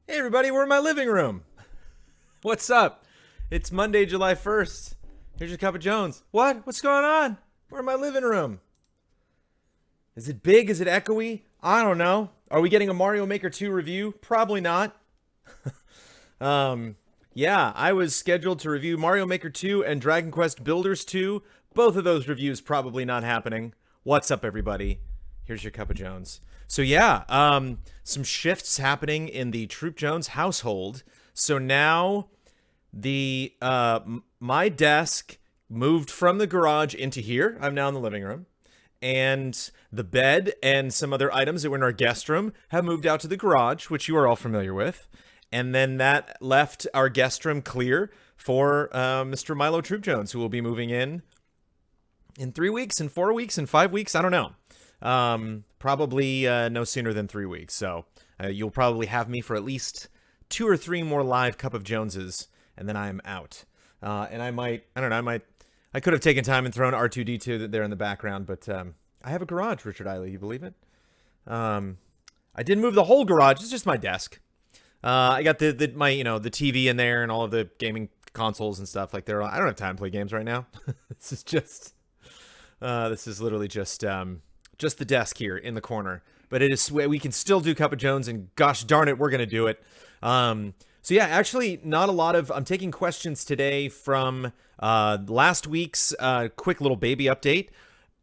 Hey everybody, we're in my living room. What's up? It's Monday, July 1st. Here's your cup of Jones. What? What's going on? We're in my living room. Is it big? Is it echoey? I don't know. Are we getting a Mario Maker 2 review? Probably not. Yeah, I was scheduled to review Mario Maker 2 and Dragon Quest Builders 2. Both of those reviews probably not happening. What's up, everybody? Here's your cup of Jones. So yeah, some shifts happening in the Troop Jones household. So now the my desk moved from the garage into here. I'm now in the living room. And the bed and some other items that were in our guest room have moved out to the garage, which you are all familiar with. And then that left our guest room clear for Mr. Milo Troop Jones, who will be moving in 3 weeks, in 4 weeks, in 5 weeks. I don't know. Probably no sooner than 3 weeks. So you'll probably have me for at least 2 or 3 more live Cup of Joneses, and then I am out. And I could have taken time and thrown R2-D2 there in the background, but I have a garage, Richard Eiley. You believe it? I didn't move the whole garage. It's just my desk. I got the TV in there and all of the gaming consoles and stuff. I don't have time to play games right now. This is literally just the desk here in the corner. But we can still do Cup of Jones, and gosh darn it, we're gonna do it. So yeah, actually, not a lot of. I'm taking questions today from last week's quick little baby update,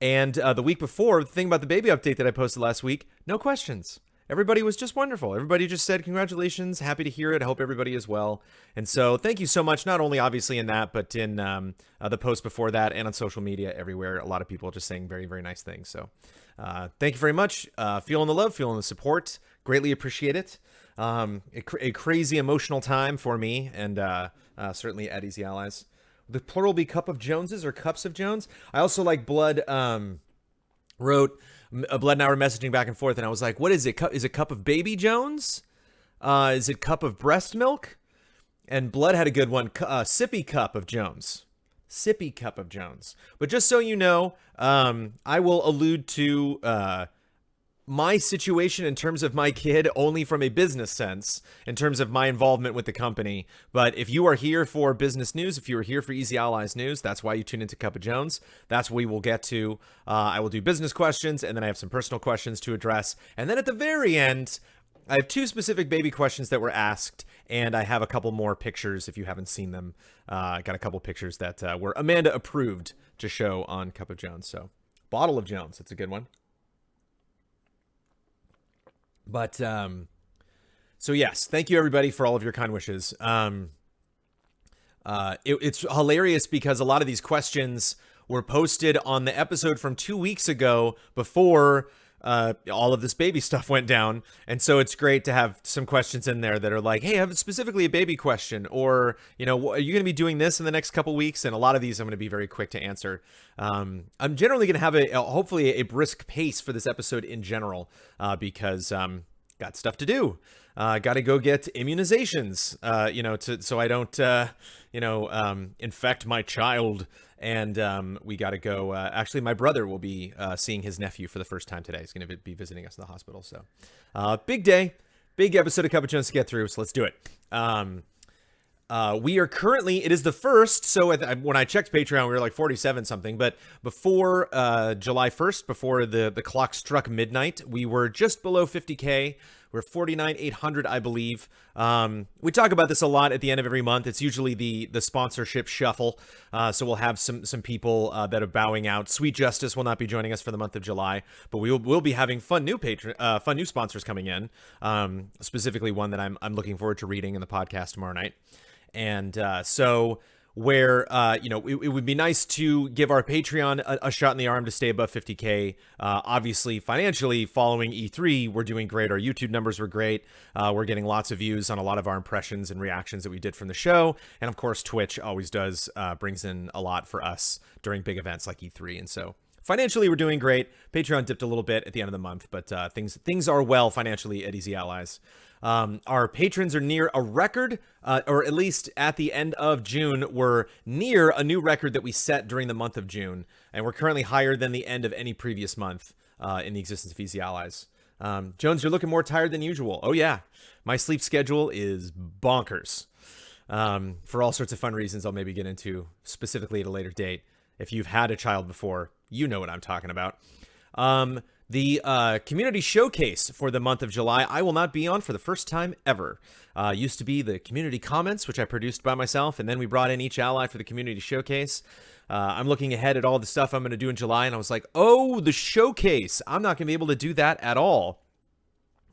and the week before. The thing about the baby update that I posted last week, no questions. Everybody was just wonderful. Everybody just said congratulations, happy to hear it. I hope everybody is well. And so thank you so much, not only obviously in that, but in the post before that and on social media everywhere. A lot of people just saying very, very nice things. So thank you very much. Feeling the love, feeling the support. Greatly appreciate it. A crazy emotional time for me and certainly at Easy Allies. The plural be Cup of Joneses or Cups of Jones. I also like Blood wrote... Blood and I were messaging back and forth, and I was like, what is it? Is it Cup of Baby Jones? Is it Cup of Breast Milk? And Blood had a good one, Sippy Cup of Jones. Sippy Cup of Jones. But just so you know, I will allude to my situation in terms of my kid only from a business sense, in terms of my involvement with the company. But if you are here for business news, if you are here for Easy Allies news, that's why you tune into Cup of Jones. That's what we will get to. I will do business questions, and then I have some personal questions to address. And then at the very end, I have 2 specific baby questions that were asked, and I have a couple more pictures if you haven't seen them. I got a couple pictures that were Amanda approved to show on Cup of Jones. So, Bottle of Jones, that's a good one. But, so yes, thank you everybody for all of your kind wishes. It's hilarious because a lot of these questions were posted on the episode from 2 weeks ago before all of this baby stuff went down. And so it's great to have some questions in there that are like, hey, I have specifically a baby question, or, you know, are you going to be doing this in the next couple weeks? And a lot of these I'm going to be very quick to answer. I'm generally going to have hopefully a brisk pace for this episode in general, because got stuff to do. Got to go get immunizations, so I don't, infect my child. And we got to go. Actually, my brother will be seeing his nephew for the first time today. He's going to be visiting us in the hospital. So big day, big episode of Cup of Jones to get through. So let's do it. We are currently, it is the first. So when I checked Patreon, we were like 47 something. But before July 1st, before the clock struck midnight, we were just below 50K. We're 49,800, I believe. We talk about this a lot at the end of every month. It's usually the sponsorship shuffle. So we'll have some people that are bowing out. Sweet Justice will not be joining us for the month of July, but we'll be having fun new sponsors coming in. Specifically one that I'm looking forward to reading in the podcast tomorrow night. And so where, it would be nice to give our Patreon a shot in the arm to stay above 50K. Obviously, financially, following E3, we're doing great. Our YouTube numbers were great. We're getting lots of views on a lot of our impressions and reactions that we did from the show. And of course, Twitch always brings in a lot for us during big events like E3. And so financially, we're doing great. Patreon dipped a little bit at the end of the month, but things are well financially at Easy Allies. Our patrons are near a record, or at least at the end of June, we're near a new record that we set during the month of June. And we're currently higher than the end of any previous month in the existence of Easy Allies. Jones, you're looking more tired than usual. Oh, yeah. My sleep schedule is bonkers. For all sorts of fun reasons I'll maybe get into specifically at a later date. If you've had a child before, you know what I'm talking about. The community showcase for the month of July, I will not be on for the first time ever. Used to be the community comments, which I produced by myself, and then we brought in each ally for the community showcase. I'm looking ahead at all the stuff I'm going to do in July, and I was like, oh, the showcase. I'm not going to be able to do that at all.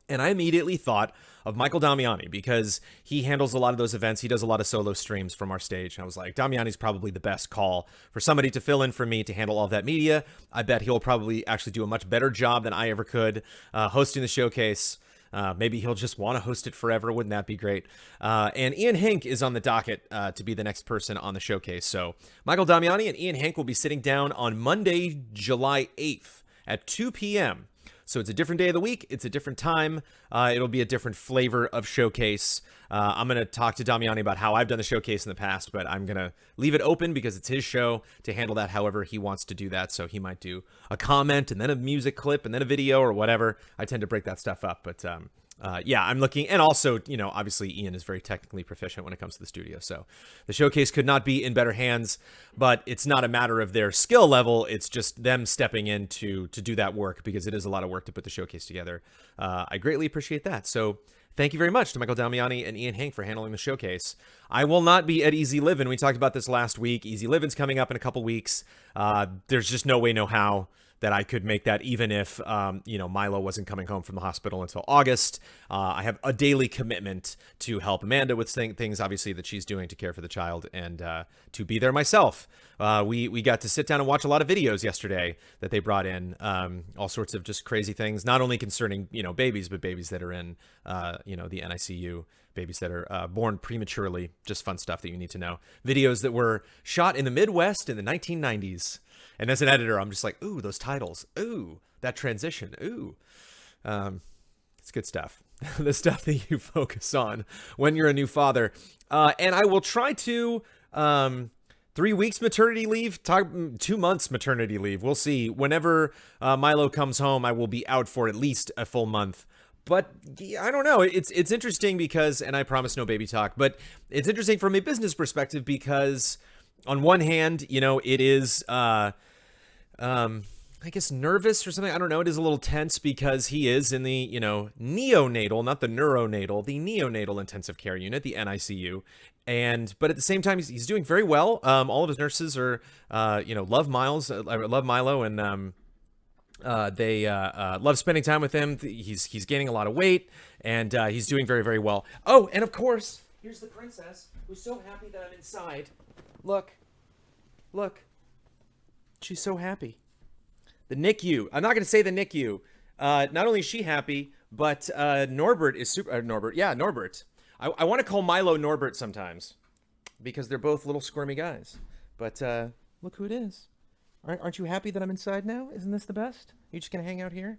And I immediately thought of Michael Damiani, because he handles a lot of those events. He does a lot of solo streams from our stage. And I was like, Damiani's probably the best call for somebody to fill in for me to handle all of that media. I bet he'll probably actually do a much better job than I ever could hosting the showcase. Maybe he'll just want to host it forever. Wouldn't that be great? And Ian Hink is on the docket to be the next person on the showcase. So Michael Damiani and Ian Hink will be sitting down on Monday, July 8th at 2 p.m. So it's a different day of the week. It's a different time. It'll be a different flavor of showcase. I'm going to talk to Damiani about how I've done the showcase in the past, but I'm going to leave it open because it's his show to handle that however he wants to do that. So he might do a comment and then a music clip and then a video or whatever. I tend to break that stuff up, but I'm looking, and also, obviously Ian is very technically proficient when it comes to the studio, so the showcase could not be in better hands. But it's not a matter of their skill level, it's just them stepping in to do that work, because it is a lot of work to put the showcase together. I greatly appreciate that. So thank you very much to Michael Damiani and Ian Hink for handling the showcase. I will not be at Easy Livin'. We talked about this last week. Easy Livin's coming up in a couple weeks. There's just no way, no how that I could make that, even if, Milo wasn't coming home from the hospital until August. I have a daily commitment to help Amanda with things, obviously, that she's doing to care for the child, and to be there myself. We got to sit down and watch a lot of videos yesterday that they brought in, all sorts of just crazy things, not only concerning, babies, but babies that are in, the NICU, babies that are born prematurely, just fun stuff that you need to know. Videos that were shot in the Midwest in the 1990s. And as an editor, I'm just like, ooh, those titles. Ooh, that transition. Ooh. It's good stuff. The stuff that you focus on when you're a new father. And I will try to 3 weeks maternity leave, 2 months maternity leave. We'll see. Whenever Milo comes home, I will be out for at least a full month. But I don't know. It's interesting because, and I promise no baby talk, but it's interesting from a business perspective because on one hand, it is, I guess nervous or something. I don't know. It is a little tense because he is in the, neonatal, not the neuronatal, the neonatal intensive care unit, the NICU. But at the same time, he's doing very well. All of his nurses are, love Milo, and they love spending time with him. He's gaining a lot of weight, and he's doing very, very well. Oh, and of course, here's the princess, who's so happy that I'm inside. Look. She's so happy. The NICU. I'm not going to say the NICU. Not only is she happy, but Norbert is super... Norbert. Yeah, Norbert. I want to call Milo Norbert sometimes because they're both little squirmy guys. But look who it is. Aren't you happy that I'm inside now? Isn't this the best? You just going to hang out here?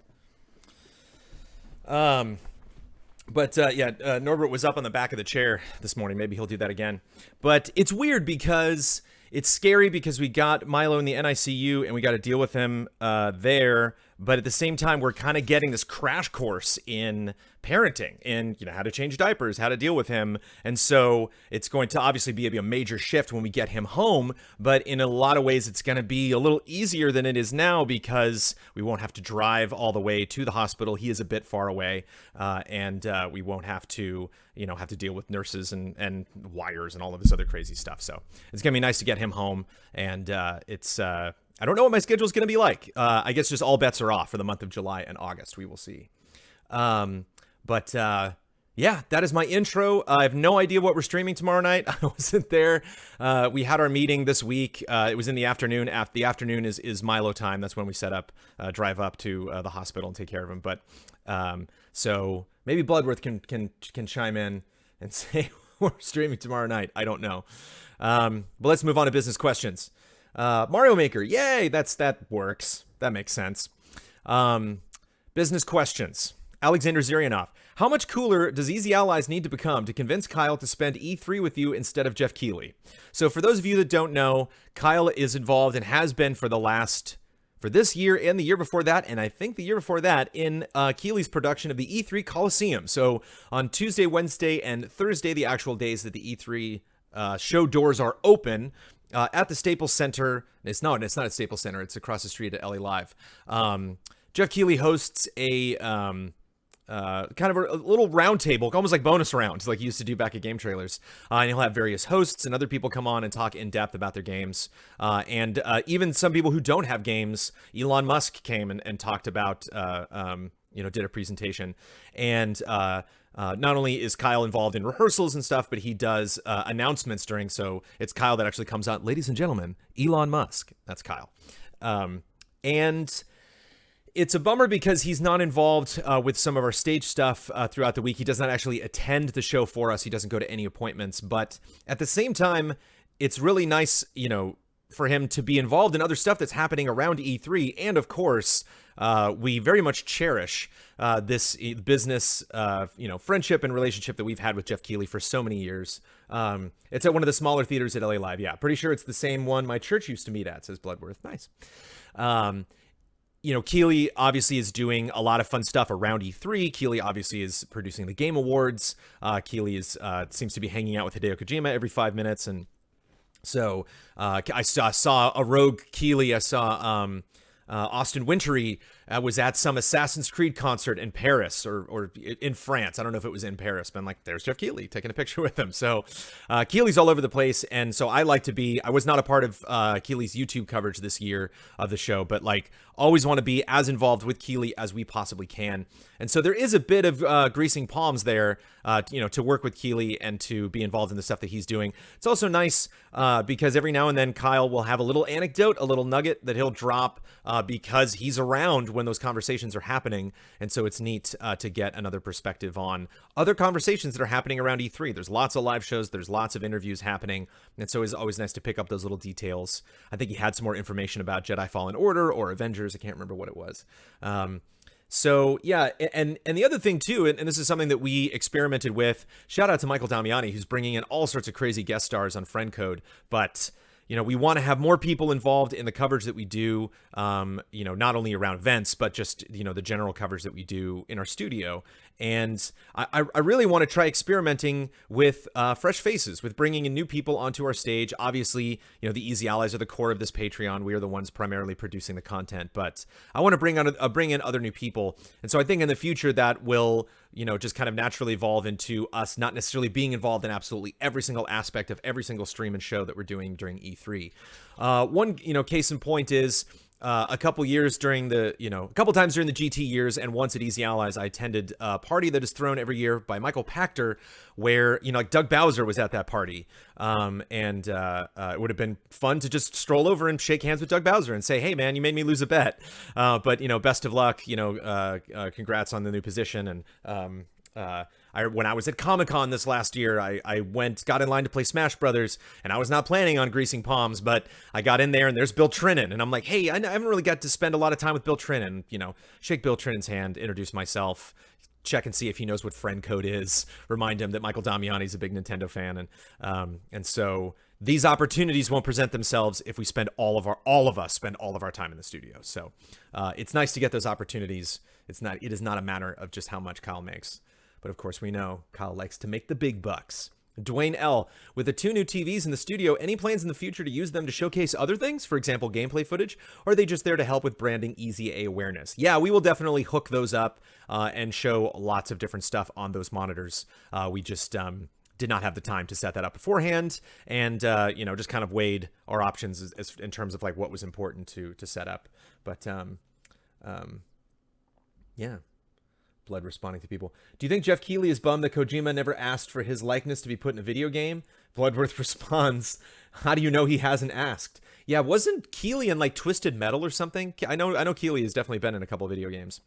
Norbert was up on the back of the chair this morning. Maybe he'll do that again. But it's weird because... It's scary because we got Milo in the NICU and we got to deal with him there. But at the same time, we're kind of getting this crash course in parenting and, how to change diapers, how to deal with him. And so it's going to obviously be a major shift when we get him home. But in a lot of ways, it's going to be a little easier than it is now because we won't have to drive all the way to the hospital. He is a bit far away and we won't have to, have to deal with nurses and wires and all of this other crazy stuff. So it's going to be nice to get him home. And I don't know what my schedule is going to be like. I guess just all bets are off for the month of July and August. We will see. Yeah, that is my intro. I have no idea what we're streaming tomorrow night. I wasn't there. We had our meeting this week. It was in the afternoon. The afternoon is Milo time. That's when we set up, drive up to the hospital and take care of him. But so maybe Bloodworth can chime in and say we're streaming tomorrow night. I don't know. But let's move on to business questions. Mario Maker, yay! That works. That makes sense. Business questions. Alexander Zirianov, how much cooler does Easy Allies need to become to convince Kyle to spend E3 with you instead of Jeff Keighley? So for those of you that don't know, Kyle is involved and has been for this year and the year before that, and I think the year before that, in Keighley's production of the E3 Coliseum. So on Tuesday, Wednesday, and Thursday, the actual days that the E3 show doors are open, at the Staples Center. It's not at Staples Center. It's across the street at LA Live. Jeff Keighley hosts a kind of a little round table, almost like bonus rounds, like he used to do back at Game Trailers. And he'll have various hosts and other people come on and talk in depth about their games. And even some people who don't have games. Elon Musk came and talked about, did a presentation. And not only is Kyle involved in rehearsals and stuff, but he does announcements during. So it's Kyle that actually comes out. Ladies and gentlemen, Elon Musk. That's Kyle. And it's a bummer because he's not involved with some of our stage stuff throughout the week. He does not actually attend the show for us. He doesn't go to any appointments. But at the same time, it's really nice, for him to be involved in other stuff that's happening around E3. And of course, we very much cherish this business, friendship and relationship that we've had with Jeff Keighley for so many years. It's at one of the smaller theaters at LA Live. Yeah, pretty sure it's the same one my church used to meet at, says Bloodworth. Nice. Keighley obviously is doing a lot of fun stuff around E3. Keighley obviously is producing the Game Awards. Keighley seems to be hanging out with Hideo Kojima every 5 minutes. And so I saw a rogue Keighley. I saw Austin Wintory was at some Assassin's Creed concert in Paris or in France. I don't know if it was in Paris, but I'm like, there's Jeff Keighley, taking a picture with him. So Keighley's all over the place. And so I was not a part of Keighley's YouTube coverage this year of the show, but always want to be as involved with Keighley as we possibly can. And so there is a bit of greasing palms there, to work with Keighley and to be involved in the stuff that he's doing. It's also nice because every now and then Kyle will have a little anecdote, a little nugget that he'll drop because he's around when those conversations are happening. And so it's neat to get another perspective on other conversations that are happening around E3. There's lots of live shows. There's lots of interviews happening. And so it's always nice to pick up those little details. I think he had some more information about Jedi Fallen Order or Avengers. I can't remember what it was. So yeah, and the other thing too, and this is something that we experimented with, shout out to Michael Damiani, who's bringing in all sorts of crazy guest stars on Friend Code, but we want to have more people involved in the coverage that we do, not only around events, but just, the general coverage that we do in our studio. And I really want to try experimenting with fresh faces, with bringing in new people onto our stage. Obviously, the Easy Allies are the core of this Patreon. We are the ones primarily producing the content, but I want to bring in other new people. And so I think in the future that will, just kind of naturally evolve into us not necessarily being involved in absolutely every single aspect of every single stream and show that we're doing during E3. One, case in point is a couple times during the GT years and once at Easy Allies, I attended a party that is thrown every year by Michael Pachter, where, Doug Bowser was at that party. It would have been fun to just stroll over and shake hands with Doug Bowser and say, hey man, you made me lose a bet. But best of luck, congrats on the new position. And, when I was at Comic-Con this last year, I got in line to play Smash Brothers, and I was not planning on greasing palms, but I got in there and there's Bill Trinan, and I'm like, hey, I haven't really got to spend a lot of time with Bill Trinan, shake Bill Trinan's hand, introduce myself, check and see if he knows what friend code is, remind him that Michael Damiani's a big Nintendo fan, and so these opportunities won't present themselves if we spend all of us spend all of our time in the studio. So it's nice to get those opportunities. It is not a matter of just how much Kyle makes. But of course, we know Kyle likes to make the big bucks. Dwayne L. With the 2 new TVs in the studio, any plans in the future to use them to showcase other things? For example, gameplay footage? Or are they just there to help with branding Easy A awareness? Yeah, we will definitely hook those up and show lots of different stuff on those monitors. We just did not have the time to set that up beforehand, and just kind of weighed our options as in terms of like what was important to set up. But yeah. Blood responding to people. Do you think Jeff Keighley is bummed that Kojima never asked for his likeness to be put in a video game? Bloodworth responds, how do you know he hasn't asked? Yeah, wasn't Keighley in like Twisted Metal or something? I know Keighley has definitely been in a couple of video games.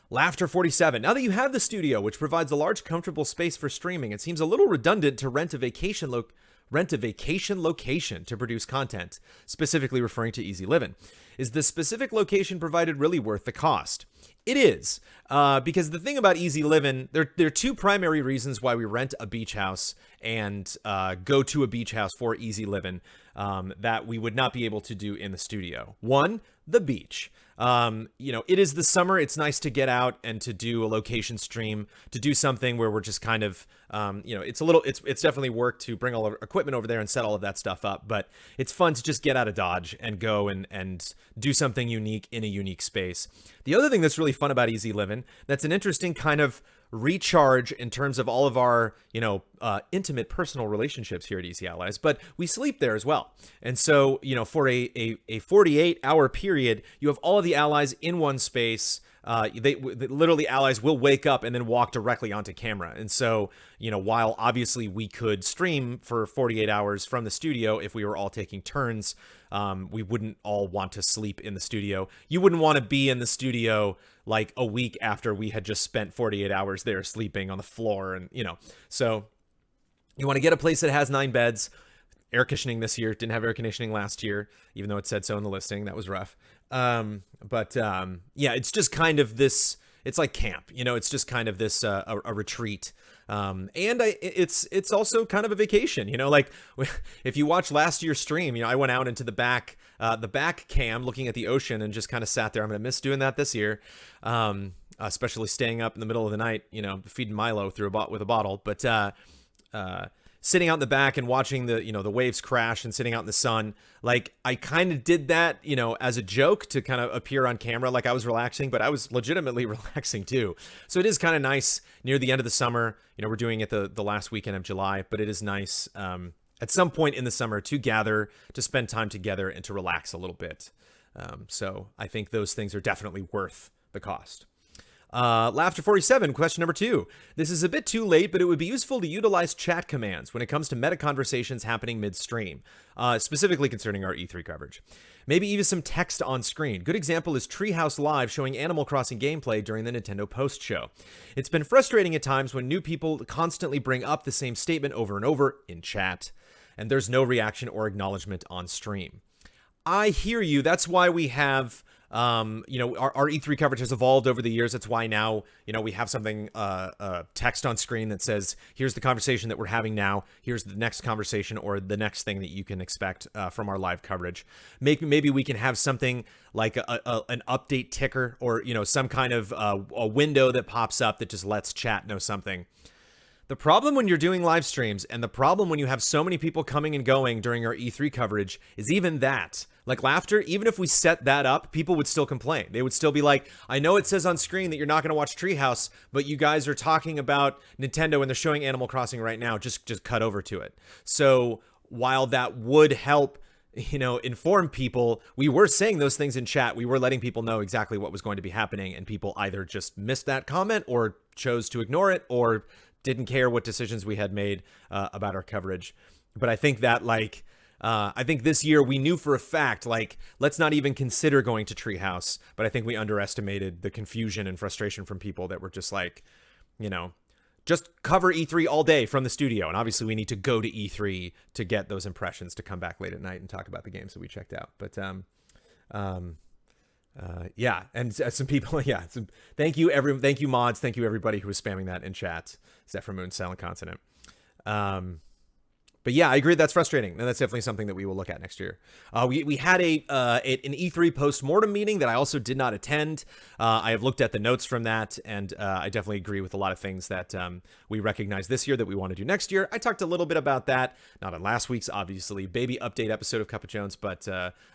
Laughter 47. Now that you have the studio, which provides a large, comfortable space for streaming, it seems a little redundant to rent a vacation location to produce content, specifically referring to Easy Livin'. Is the specific location provided really worth the cost? It is, because the thing about Easy Livin', there are 2 primary reasons why we rent a beach house and go to a beach house for Easy Livin' that we would not be able to do in the studio. One, the beach. It is the summer. It's nice to get out and to do a location stream, to do something where we're just kind of, it's definitely work to bring all our equipment over there and set all of that stuff up. But it's fun to just get out of Dodge and go and do something unique in a unique space. The other thing that's really fun about Easy Livin', that's an interesting kind of recharge in terms of all of our, intimate personal relationships here at Easy Allies, but we sleep there as well. And so, for a 48-hour period, you have all of the allies in one space. Literally allies will wake up and then walk directly onto camera. And so, while obviously we could stream for 48 hours from the studio if we were all taking turns, we wouldn't all want to sleep in the studio. You wouldn't want to be in the studio like a week after we had just spent 48 hours there sleeping on the floor. And, so you want to get a place that has 9 beds. Air conditioning this year. Didn't have air conditioning last year, even though it said so in the listing. That was rough. Yeah, it's just kind of this, it's like camp, it's just kind of this, a retreat. It's also kind of a vacation, like if you watch last year's stream, I went out into the back cam looking at the ocean and just kind of sat there. I'm going to miss doing that this year. Especially staying up in the middle of the night, feeding Milo with a bottle, but, sitting out in the back and watching the waves crash and sitting out in the sun. Like I kind of did that, as a joke to kind of appear on camera. Like I was relaxing, but I was legitimately relaxing too. So it is kind of nice near the end of the summer. We're doing it the last weekend of July, but it is nice, at some point in the summer to gather, to spend time together and to relax a little bit. So I think those things are definitely worth the cost. Laughter 47, question number 2. This is a bit too late, but it would be useful to utilize chat commands when it comes to meta conversations happening midstream, specifically concerning our E3 coverage. Maybe even some text on screen. Good example is Treehouse Live showing Animal Crossing gameplay during the Nintendo Post show. It's been frustrating at times when new people constantly bring up the same statement over and over in chat, and there's no reaction or acknowledgement on stream. I hear you. That's why we have Our E3 coverage has evolved over the years. That's why now, we have something, text on screen that says, here's the conversation that we're having now. Here's the next conversation or the next thing that you can expect from our live coverage. Maybe we can have something like an update ticker or, some kind of a window that pops up that just lets chat know something. The problem when you're doing live streams and the problem when you have so many people coming and going during our E3 coverage is even that. Like Laughter, even if we set that up, people would still complain. They would still be like, I know it says on screen that you're not going to watch Treehouse, but you guys are talking about Nintendo and they're showing Animal Crossing right now. Just cut over to it. So while that would help, inform people, we were saying those things in chat. We were letting people know exactly what was going to be happening, and people either just missed that comment or chose to ignore it or didn't care what decisions we had made about our coverage. But I think that I think this year we knew for a fact, let's not even consider going to Treehouse. But I think we underestimated the confusion and frustration from people that were just just cover E3 all day from the studio. And obviously we need to go to E3 to get those impressions to come back late at night and talk about the games that we checked out. But and some people, thank you mods, thank you everybody who was spamming that in chat. Zephyr Moon, Silent Consonant. But yeah, I agree that's frustrating, and that's definitely something that we will look at next year. We had an E3 post-mortem meeting that I also did not attend. I have looked at the notes from that, and I definitely agree with a lot of things that we recognize this year that we want to do next year. I talked a little bit about that, not on last week's, obviously, baby update episode of Cup of Jones, but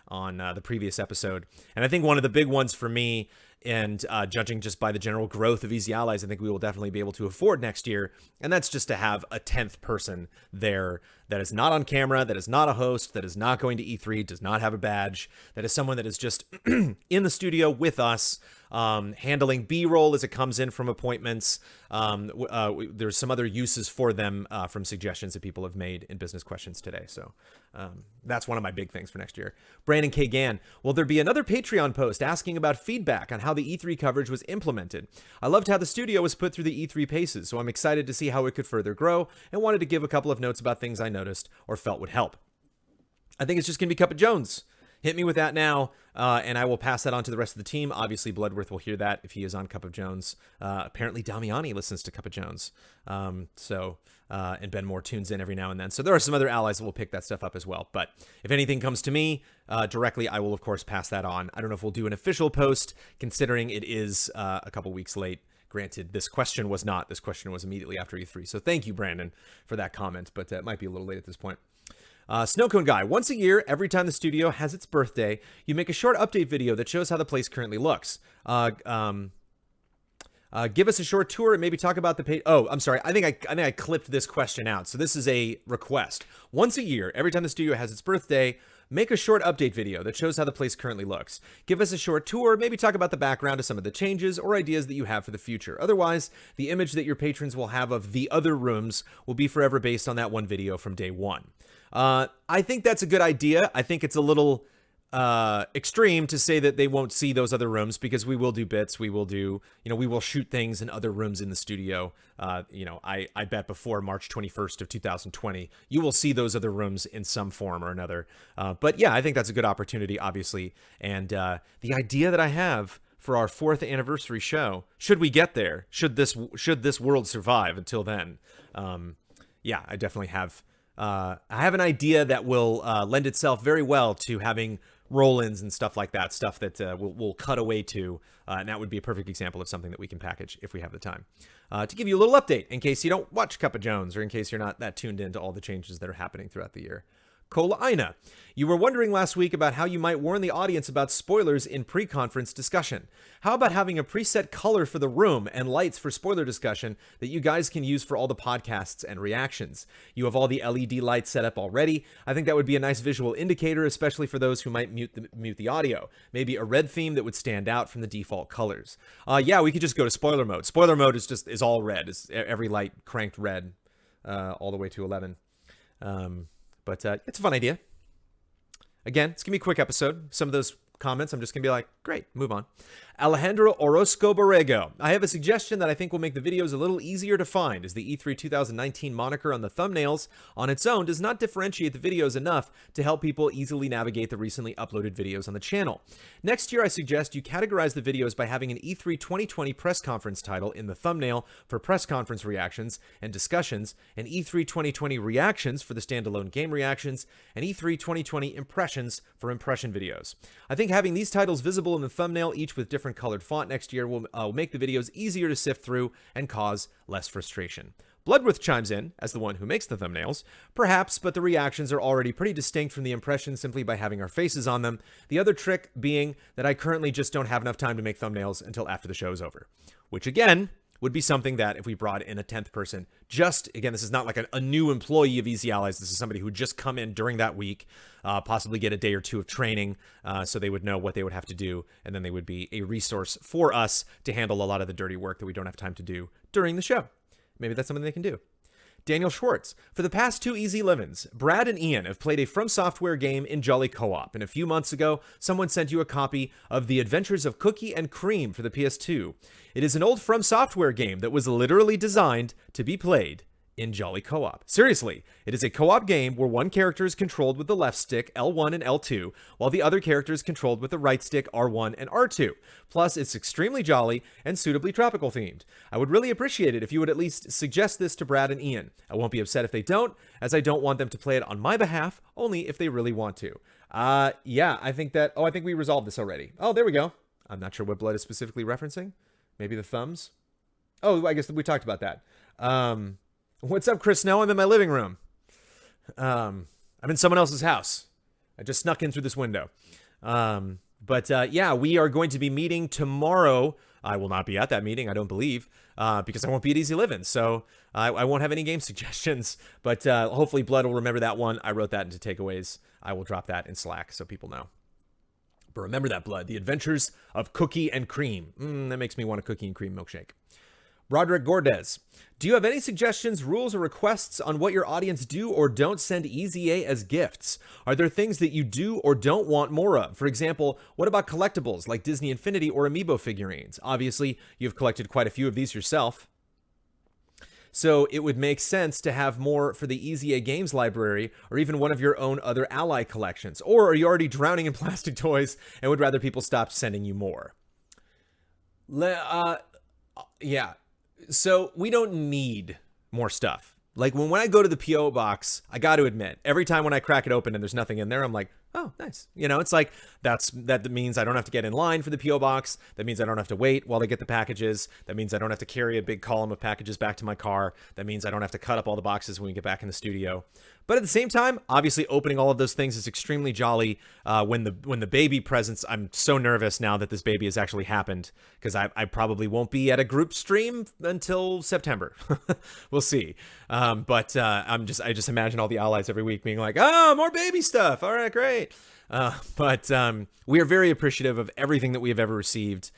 on the previous episode. And I think one of the big ones for me, and judging just by the general growth of Easy Allies, I think we will definitely be able to afford next year. And that's just to have a 10th person there that is not on camera, that is not a host, that is not going to E3, does not have a badge, that is someone that is just in the studio with us, handling B-roll as it comes in from appointments. There's some other uses for them from suggestions that people have made in business questions today. So that's one of my big things for next year. Brandon K. Gann, will there be another Patreon post asking about feedback on how the E3 coverage was implemented? I loved how the studio was put through the E3 paces, so I'm excited to see how it could further grow and wanted to give a couple of notes about things I noticed or felt would help. I think it's just going to be Cup of Jones. Hit me with that now, and I will pass that on to the rest of the team. Obviously, Bloodworth will hear that if he is on Cup of Jones. Apparently, Damiani listens to Cup of Jones. And Ben Moore tunes in every now and then. So there are some other allies that will pick that stuff up as well. But if anything comes to me directly, I will, of course, pass that on. I don't know if we'll do an official post, considering it is a couple weeks late. Granted, this question was not. This question was immediately after E3. So thank you, Brandon, for that comment. But it might be a little late at this point. Snowcone Guy, once a year, every time the studio has its birthday, you make a short update video that shows how the place currently looks. Give us a short tour and maybe talk about the page. Oh, I'm sorry. I think I clipped this question out. So this is a request. Once a year, every time the studio has its birthday, make a short update video that shows how the place currently looks. Give us a short tour, maybe talk about the background of some of the changes or ideas that you have for the future. Otherwise, the image that your patrons will have of the other rooms will be forever based on that one video from day one. I think that's a good idea. I think it's a little extreme to say that they won't see those other rooms, because we will do bits. We will do, we will shoot things in other rooms in the studio. I bet before March 21st of 2020, you will see those other rooms in some form or another. But yeah, I think that's a good opportunity, obviously. And the idea that I have for our 4th anniversary show, should we get there, should this world survive until then, yeah, I definitely have. I have an idea that will lend itself very well to having roll-ins and stuff like that, stuff that we'll cut away to, and that would be a perfect example of something that we can package if we have the time. To give you a little update, in case you don't watch Cup of Jones, or in case you're not that tuned into all the changes that are happening throughout the year. Cola Ina, you were wondering last week about how you might warn the audience about spoilers in pre-conference discussion. How about having a preset color for the room and lights for spoiler discussion that you guys can use for all the podcasts and reactions? You have all the LED lights set up already. I think that would be a nice visual indicator, especially for those who might mute the audio. Maybe a red theme that would stand out from the default colors. Yeah, we could just go to spoiler mode. Spoiler mode is all red. It's every light cranked red all the way to 11. But it's a fun idea. Again, it's going to be a quick episode. Some of those comments, I'm just going to be like, great, move on. Alejandro Orozco Borrego. I have a suggestion that I think will make the videos a little easier to find, as the E3 2019 moniker on the thumbnails on its own does not differentiate the videos enough to help people easily navigate the recently uploaded videos on the channel. Next year, I suggest you categorize the videos by having an E3 2020 press conference title in the thumbnail for press conference reactions and discussions, and E3 2020 reactions for the standalone game reactions, and E3 2020 impressions for impression videos. I think having these titles visible in the thumbnail, each with different colored font next year, will make the videos easier to sift through and cause less frustration. Bloodworth chimes in, as the one who makes the thumbnails. Perhaps, but the reactions are already pretty distinct from the impressions simply by having our faces on them. The other trick being that I currently just don't have enough time to make thumbnails until after the show is over. Which, again, would be something that if we brought in a 10th person, again, this is not like a new employee of Easy Allies. This is somebody who would just come in during that week, possibly get a day or two of training, so they would know what they would have to do, and then they would be a resource for us to handle a lot of the dirty work that we don't have time to do during the show. Maybe that's something they can do. Daniel Schwartz. For the past 2 Easy Livens, Brad and Ian have played a From Software game in Jolly Co-op, and a few months ago, someone sent you a copy of The Adventures of Cookie and Cream for the PS2. It is an old From Software game that was literally designed to be played in Jolly Co-op. Seriously, it is a co-op game where one character is controlled with the left stick, L1 and L2, while the other character is controlled with the right stick, R1 and R2. Plus, it's extremely jolly and suitably tropical themed. I would really appreciate it if you would at least suggest this to Brad and Ian. I won't be upset if they don't, as I don't want them to play it on my behalf, only if they really want to. Yeah, I think we resolved this already. Oh, there we go. I'm not sure what Blood is specifically referencing. Maybe the thumbs? Oh, I guess we talked about that. What's up, Chris Snow? I'm in my living room. I'm in someone else's house. I just snuck in through this window. Yeah, we are going to be meeting tomorrow. I will not be at that meeting, I don't believe, because I won't be at Easy Living. So I won't have any game suggestions. But hopefully Blood will remember that one. I wrote that into takeaways. I will drop that in Slack so people know. But remember that, Blood. The Adventures of Cookie and Cream. That makes me want a cookie and cream milkshake. Roderick Gordez. Do you have any suggestions, rules, or requests on what your audience do or don't send EZA as gifts? Are there things that you do or don't want more of? For example, what about collectibles like Disney Infinity or Amiibo figurines? Obviously, you've collected quite a few of these yourself, so it would make sense to have more for the EZA Games library or even one of your own other ally collections. Or are you already drowning in plastic toys and would rather people stop sending you more? Yeah. So we don't need more stuff. Like when I go to the PO box, I got to admit, every time when I crack it open and there's nothing in there, I'm like, oh, nice. You know, it's like that means I don't have to get in line for the PO box. That means I don't have to wait while they get the packages. That means I don't have to carry a big column of packages back to my car. That means I don't have to cut up all the boxes when we get back in the studio. But at the same time, obviously opening all of those things is extremely jolly. When the baby presents, I'm so nervous now that this baby has actually happened, because I probably won't be at a group stream until September. We'll see. I just imagine all the allies every week being like, oh, more baby stuff. All right, great. We are very appreciative of everything that we have ever received,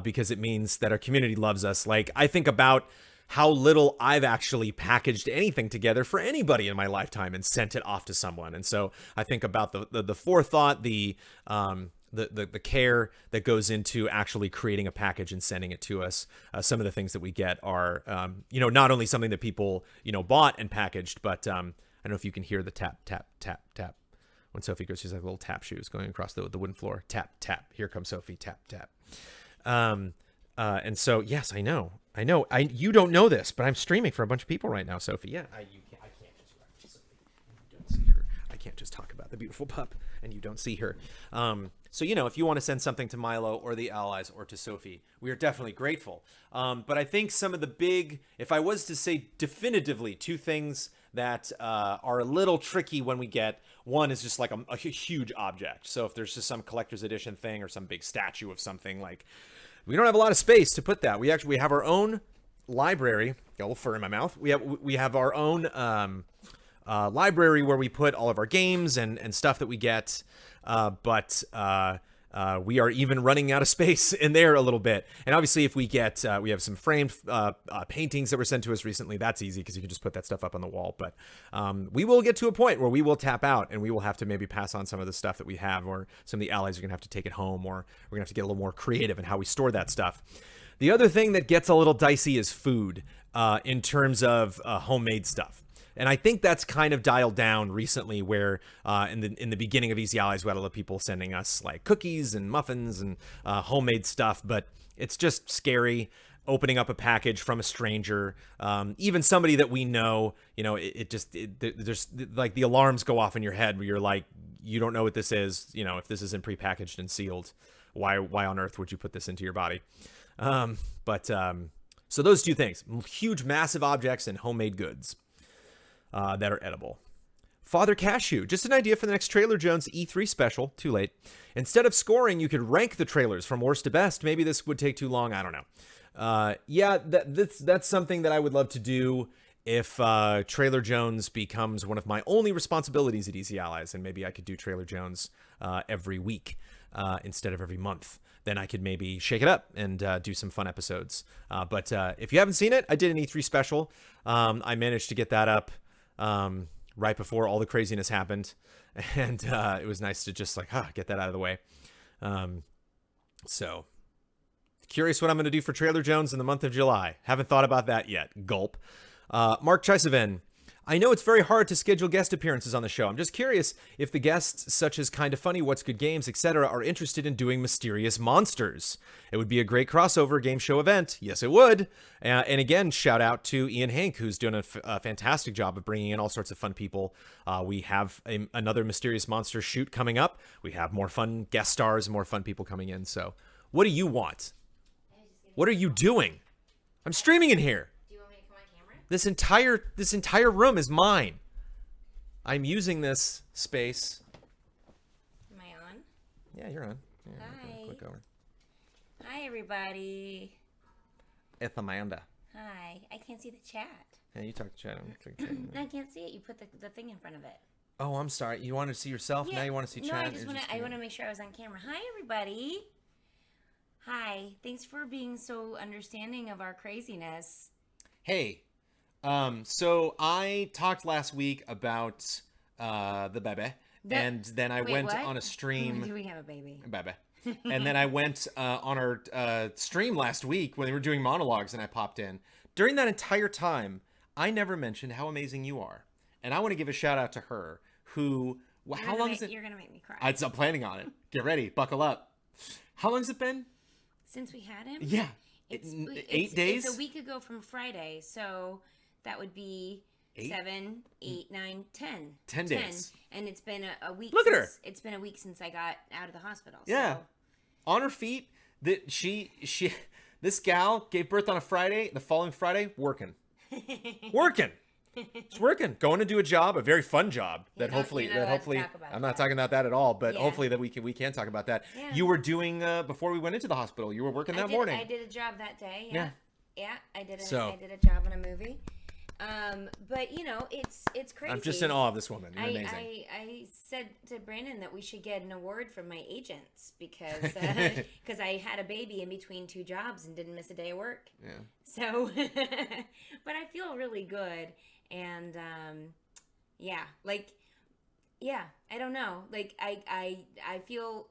because it means that our community loves us. Like, I think about how little I've actually packaged anything together for anybody in my lifetime and sent it off to someone. And so I think about the forethought, the care that goes into actually creating a package and sending it to us. Some of the things that we get are, not only something that people, bought and packaged, but I don't know if you can hear the tap, tap, tap, tap. When Sophie goes, she's like little tap shoes going across the wooden floor. Tap, tap. Here comes Sophie. Tap, tap. And so, yes, I know. You don't know this, but I'm streaming for a bunch of people right now, Sophie. Yeah, I can't just watch Sophie. You don't see her. I can't just talk about the beautiful pup and you don't see her. So, if you want to send something to Milo or the allies or to Sophie, we are definitely grateful. But I think some of the big, if I was to say definitively two things that are a little tricky when we get, one is just like a huge object. So if there's just some collector's edition thing or some big statue of something, like, we don't have a lot of space to put that. We have our own library. Got a little fur in my mouth. We have our own library where we put all of our games and stuff that we get. But We are even running out of space in there a little bit. And obviously, if we get, we have some framed paintings that were sent to us recently. That's easy because you can just put that stuff up on the wall. But we will get to a point where we will tap out and we will have to maybe pass on some of the stuff that we have, or some of the allies are going to have to take it home, or we're going to have to get a little more creative in how we store that stuff. The other thing that gets a little dicey is food in terms of homemade stuff. And I think that's kind of dialed down recently, where in the beginning of Easy Allies, we had a lot of people sending us like cookies and muffins and homemade stuff. But it's just scary opening up a package from a stranger, even somebody that we know. You know, there's like the alarms go off in your head where you're like, you don't know what this is. You know, if this isn't prepackaged and sealed, why on earth would you put this into your body? So those two things: huge, massive objects and homemade goods that are edible. Father Cashew, just an idea for the next Trailer Jones E3 special. Too late. Instead of scoring, you could rank the trailers from worst to best. Maybe this would take too long. I don't know. Yeah, that's something that I would love to do if Trailer Jones becomes one of my only responsibilities at Easy Allies, and maybe I could do Trailer Jones every week instead of every month. Then I could maybe shake it up and do some fun episodes. But if you haven't seen it, I did an E3 special. I managed to get that up right before all the craziness happened, and it was nice to just like get that out of the way. So curious what I'm going to do for Trailer Jones in the month of July. Haven't thought about that yet. Gulp. Mark Chiseven, I know it's very hard to schedule guest appearances on the show. I'm just curious if the guests, such as Kinda Funny, What's Good Games, etc., are interested in doing Mysterious Monsters. It would be a great crossover game show event. Yes, it would. And again, shout out to Ian Hank, who's doing a fantastic job of bringing in all sorts of fun people. We have another Mysterious Monster shoot coming up. We have more fun guest stars, more fun people coming in. So what do you want? What are you doing? I'm streaming in here. This entire room is mine. I'm using this space. Am I on? Yeah, you're on. Yeah, Hi. click over. Hi, everybody. It's Amanda. Hi. I can't see the chat. Yeah, you talk to chat. I can't see it. You put the thing in front of it. Oh, I'm sorry. You wanted to see yourself? Yeah. Now you want to see chat? I want to make sure I was on camera. Hi, everybody. Hi. Thanks for being so understanding of our craziness. Hey. So I talked last week about the bebe, and then I went on a stream. Do we have a baby? Bebe. And then I went on our stream last week when they were doing monologues, and I popped in. During that entire time, I never mentioned how amazing you are, and I want to give a shout out to her. How long is it? You're gonna make me cry. I'm planning on it. Get ready, buckle up. How long has it been since we had him? Yeah, 8 days. It's a week ago from Friday, so that would be 7, 8, 9, 10. 10 days. And it's been a week. Look at her. It's been a week since I got out of the hospital. Yeah. So. On her feet. That this gal gave birth on a Friday. The following Friday, working. It's working. Going to do a job, a very fun job that hopefully I'm not talking about that at all, but hopefully that we can talk about that. Yeah. You were doing before we went into the hospital. You were working that morning. I did a job that day. Yeah. I did a job on a movie. But you know, it's crazy. I'm just in awe of this woman. You're amazing. I said to Brandon that we should get an award from my agents because I had a baby in between 2 jobs and didn't miss a day of work. Yeah. So, but I feel really good, and I don't know. Like I feel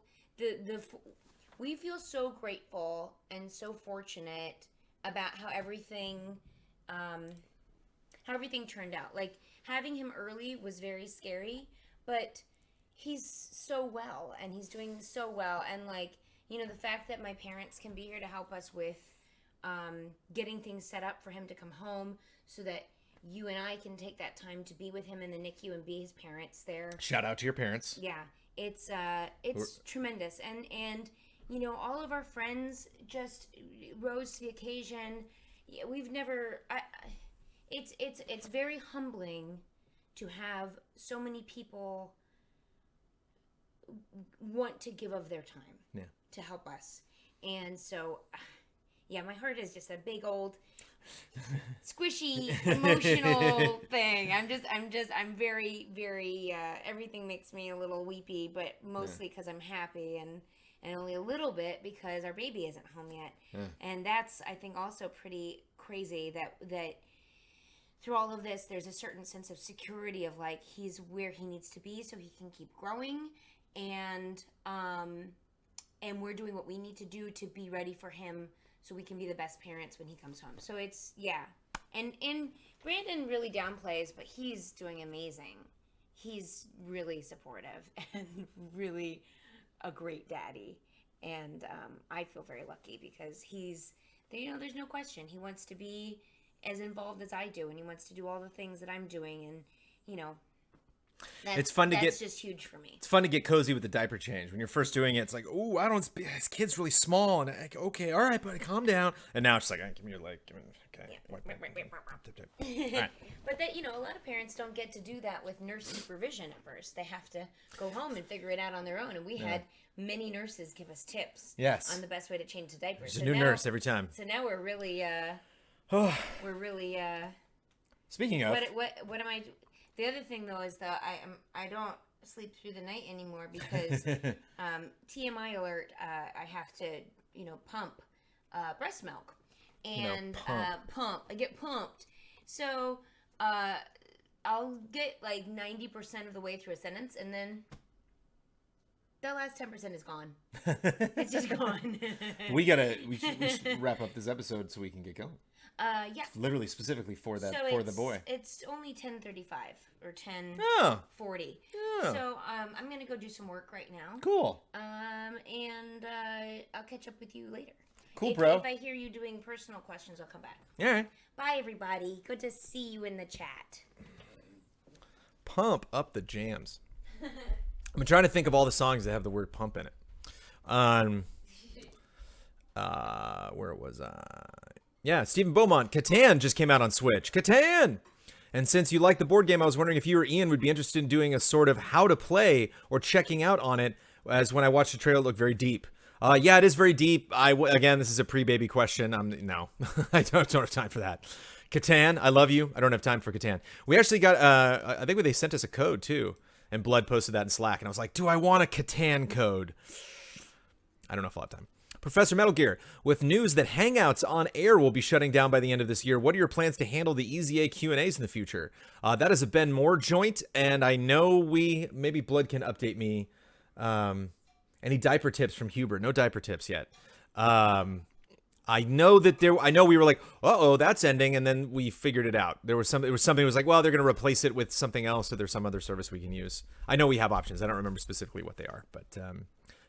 we feel so grateful and so fortunate about how everything turned out. Like, having him early was very scary, but he's so well, and he's doing so well. And, like, you know, the fact that my parents can be here to help us with getting things set up for him to come home so that you and I can take that time to be with him in the NICU and be his parents there. Shout out to your parents. Yeah. It's tremendous. And, you know, all of our friends just rose to the occasion. We've never... It's very humbling to have so many people want to give of their time to help us. And so, yeah, my heart is just a big old squishy emotional thing. I'm very, very, everything makes me a little weepy, but mostly because I'm happy and only a little bit because our baby isn't home yet. Yeah. And that's, I think, also pretty crazy that through all of this, there's a certain sense of security of like, he's where he needs to be so he can keep growing. And we're doing what we need to do to be ready for him so we can be the best parents when he comes home. So it's, yeah. And Brandon really downplays, but he's doing amazing. He's really supportive and really a great daddy. And I feel very lucky because he's, there's no question. He wants to be as involved as I do, and he wants to do all the things that I'm doing. And, It's fun to that's get just huge for me. It's fun to get cozy with the diaper change. When you're first doing it, it's like, oh, I don't. This kid's really small, and okay, all right, buddy, calm down. And now it's like, give me your leg, okay. Yeah. But that a lot of parents don't get to do that with nurse supervision at first. They have to go home and figure it out on their own. And we had many nurses give us tips on the best way to change the diapers. There's a new nurse every time. So now we're really, Speaking of, what am I? The other thing though is that I don't sleep through the night anymore because TMI alert. I have to pump breast milk and pump. I get pumped, so I'll get like 90% of the way through a sentence, and then the last 10% is gone. It's just gone. we should wrap up this episode so we can get going. Yeah. Literally specifically for that so the boy. It's only 10:35 or 10:40. So I'm gonna go do some work right now. Cool. And I'll catch up with you later. Cool, bro. If I hear you doing personal questions, I'll come back. All right. Bye, everybody. Good to see you in the chat. Pump up the jams. I've been trying to think of all the songs that have the word pump in it. Where was I? Yeah, Stephen Beaumont. Catan just came out on Switch. Catan! And since you like the board game, I was wondering if you or Ian would be interested in doing a sort of how to play or checking out on it, as when I watched the trailer, it looked very deep. Yeah, it is very deep. Again, this is a pre-baby question. No, I don't have time for that. Catan, I love you. I don't have time for Catan. We actually got, I think they sent us a code too, and Blood posted that in Slack, and I was like, do I want a Catan code? I don't know if I'll have time. Professor Metal Gear, with news that Hangouts on Air will be shutting down by the end of this year, what are your plans to handle the EZA Q&As in the future? That is a Ben Moore joint, and I know maybe Blood can update me. Any diaper tips from Huber? No diaper tips yet. I know we were like, uh-oh, that's ending, and then we figured it out. It was something that was like, well, they're going to replace it with something else, so there's some other service we can use. I know we have options. I don't remember specifically what they are, but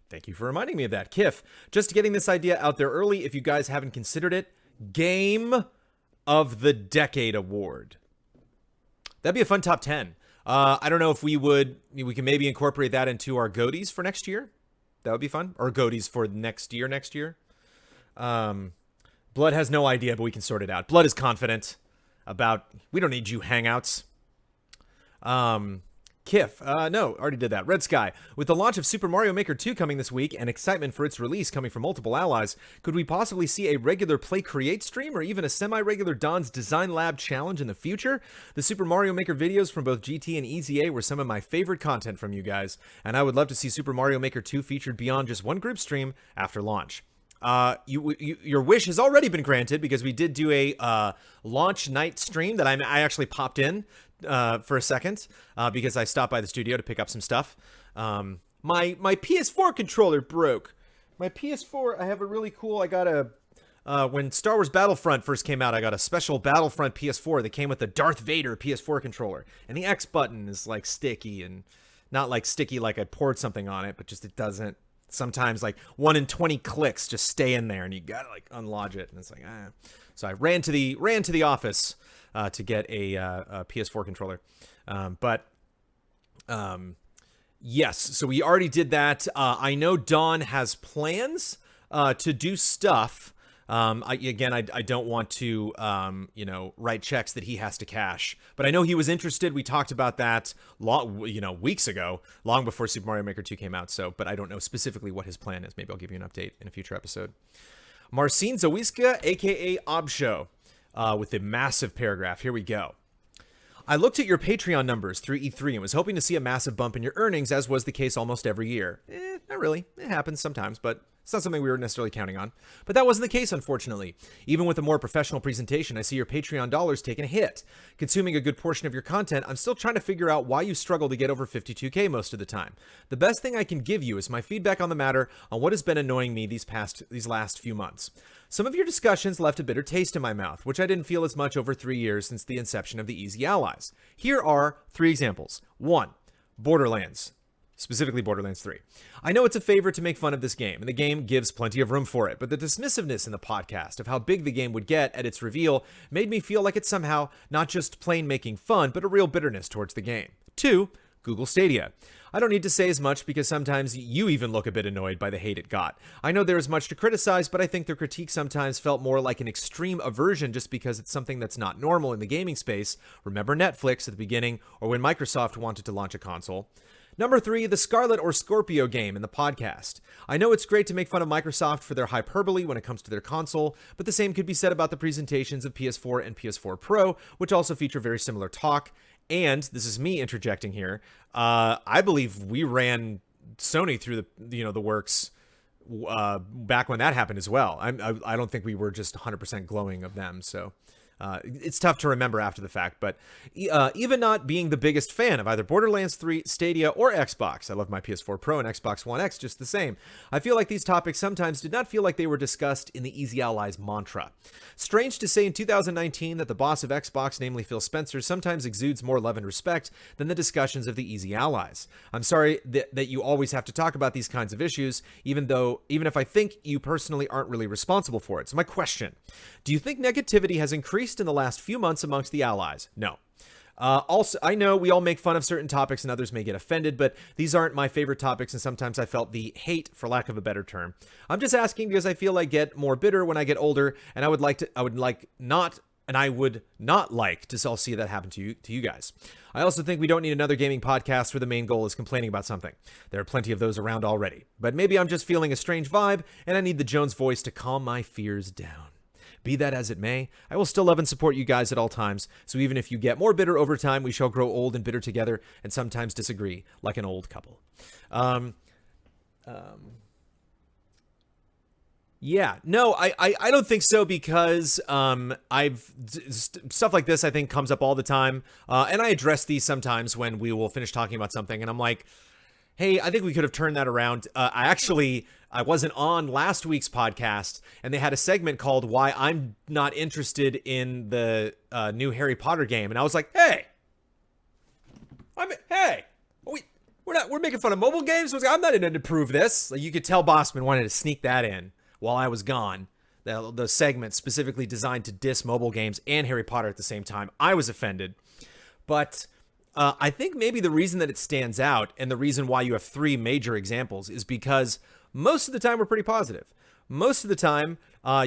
thank you for reminding me of that. Kiff, just getting this idea out there early, if you guys haven't considered it, Game of the Decade Award. That'd be a fun top 10. I don't know if we can maybe incorporate that into our GOTYs for next year. That would be fun. Or GOTYs for next year. Blood has no idea, but we can sort it out. Blood is confident about, we don't need you hangouts. Kiff, no, already did that. Red Sky, with the launch of Super Mario Maker 2 coming this week and excitement for its release coming from multiple allies, could we possibly see a regular Play Create stream or even a semi-regular Don's Design Lab challenge in the future? The Super Mario Maker videos from both GT and EZA were some of my favorite content from you guys, and I would love to see Super Mario Maker 2 featured beyond just one group stream after launch. Your wish has already been granted because we did do a launch night stream that I actually popped in for a second because I stopped by the studio to pick up some stuff. My PS4 controller broke. My PS4, I have a really cool, I got when Star Wars Battlefront first came out, I got a special Battlefront PS4 that came with the Darth Vader PS4 controller. And the X button is like sticky, and not like sticky like I poured something on it, but just it doesn't. Sometimes like 1 in 20 clicks just stay in there and you gotta like unlodge it, and it's like So I ran to the office to get a PS4 controller, yes. So we already did that. I know Don has plans to do stuff. I don't want to write checks that he has to cash, but I know he was interested. We talked about that weeks ago, long before Super Mario Maker 2 came out. So, but I don't know specifically what his plan is. Maybe I'll give you an update in a future episode. Marcin Zawiska, aka Obshow. with a massive paragraph. Here we go. I looked at your Patreon numbers through E3 and was hoping to see a massive bump in your earnings, as was the case almost every year. Not really. It happens sometimes, but it's not something we were necessarily counting on. But that wasn't the case, unfortunately. Even with a more professional presentation, I see your Patreon dollars taking a hit. Consuming a good portion of your content, I'm still trying to figure out why you struggle to get over 52K most of the time. The best thing I can give you is my feedback on the matter on what has been annoying me these last few months. Some of your discussions left a bitter taste in my mouth, which I didn't feel as much over 3 years since the inception of the Easy Allies. Here are 3 examples. 1. Borderlands. Specifically Borderlands 3. I know it's a favor to make fun of this game, and the game gives plenty of room for it, but the dismissiveness in the podcast of how big the game would get at its reveal made me feel like it's somehow not just plain making fun, but a real bitterness towards the game. 2. Google Stadia. I don't need to say as much because sometimes you even look a bit annoyed by the hate it got. I know there is much to criticize, but I think their critique sometimes felt more like an extreme aversion just because it's something that's not normal in the gaming space. Remember Netflix at the beginning, or when Microsoft wanted to launch a console. Number 3, the Scarlet or Scorpio game in the podcast. I know it's great to make fun of Microsoft for their hyperbole when it comes to their console, but the same could be said about the presentations of PS4 and PS4 Pro, which also feature very similar talk. And this is me interjecting here. I believe we ran Sony through the works back when that happened as well. I don't think we were just 100% glowing of them. So it's tough to remember after the fact. But even not being the biggest fan of either Borderlands 3, Stadia, or Xbox, I love my PS4 Pro and Xbox One X just the same. I feel like these topics sometimes did not feel like they were discussed in the Easy Allies mantra. Strange to say in 2019 that the boss of Xbox, namely Phil Spencer, sometimes exudes more love and respect than the discussions of the Easy Allies. I'm sorry that you always have to talk about these kinds of issues, even if I think you personally aren't really responsible for it. So my question, do you think negativity has increased in the last few months amongst the allies? No. Also, I know we all make fun of certain topics and others may get offended, but these aren't my favorite topics, and sometimes I felt the hate, for lack of a better term. I'm just asking because I feel I get more bitter when I get older, and I would not like to all see that happen to you guys. I also think we don't need another gaming podcast where the main goal is complaining about something. There are plenty of those around already, but maybe I'm just feeling a strange vibe, and I need the Jones voice to calm my fears down. Be that as it may, I will still love and support you guys at all times, so even if you get more bitter over time, we shall grow old and bitter together and sometimes disagree like an old couple. Yeah, no, I don't think so because stuff like this I think comes up all the time, and I address these sometimes when we will finish talking about something, and I'm like, hey, I think we could have turned that around. I wasn't on last week's podcast, and they had a segment called Why I'm Not Interested in the New Harry Potter game. And I was like, we're making fun of mobile games. I'm not in to prove this. Like, you could tell Bossman wanted to sneak that in while I was gone. The segment specifically designed to diss mobile games and Harry Potter at the same time. I was offended. But I think maybe the reason that it stands out and the reason why you have 3 major examples is because most of the time we're pretty positive. Most of the time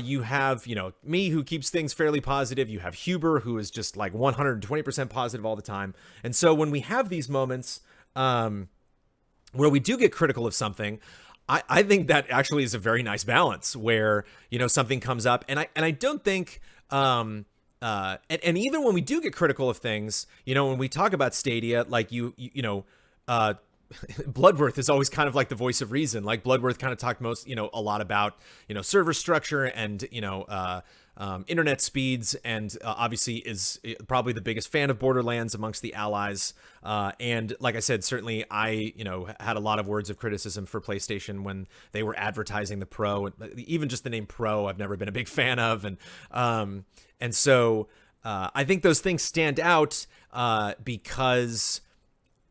you have, me who keeps things fairly positive. You have Huber who is just like 120% positive all the time. And so when we have these moments where we do get critical of something, I think that actually is a very nice balance where, something comes up and I don't think, and even when we do get critical of things, when we talk about Stadia, like Bloodworth is always kind of like the voice of reason. Like Bloodworth kind of talked a lot about, server structure and, internet speeds, and obviously is probably the biggest fan of Borderlands amongst the allies. And like I said, certainly I, had a lot of words of criticism for PlayStation when they were advertising the Pro. Even just the name Pro, I've never been a big fan of. And so I think those things stand out because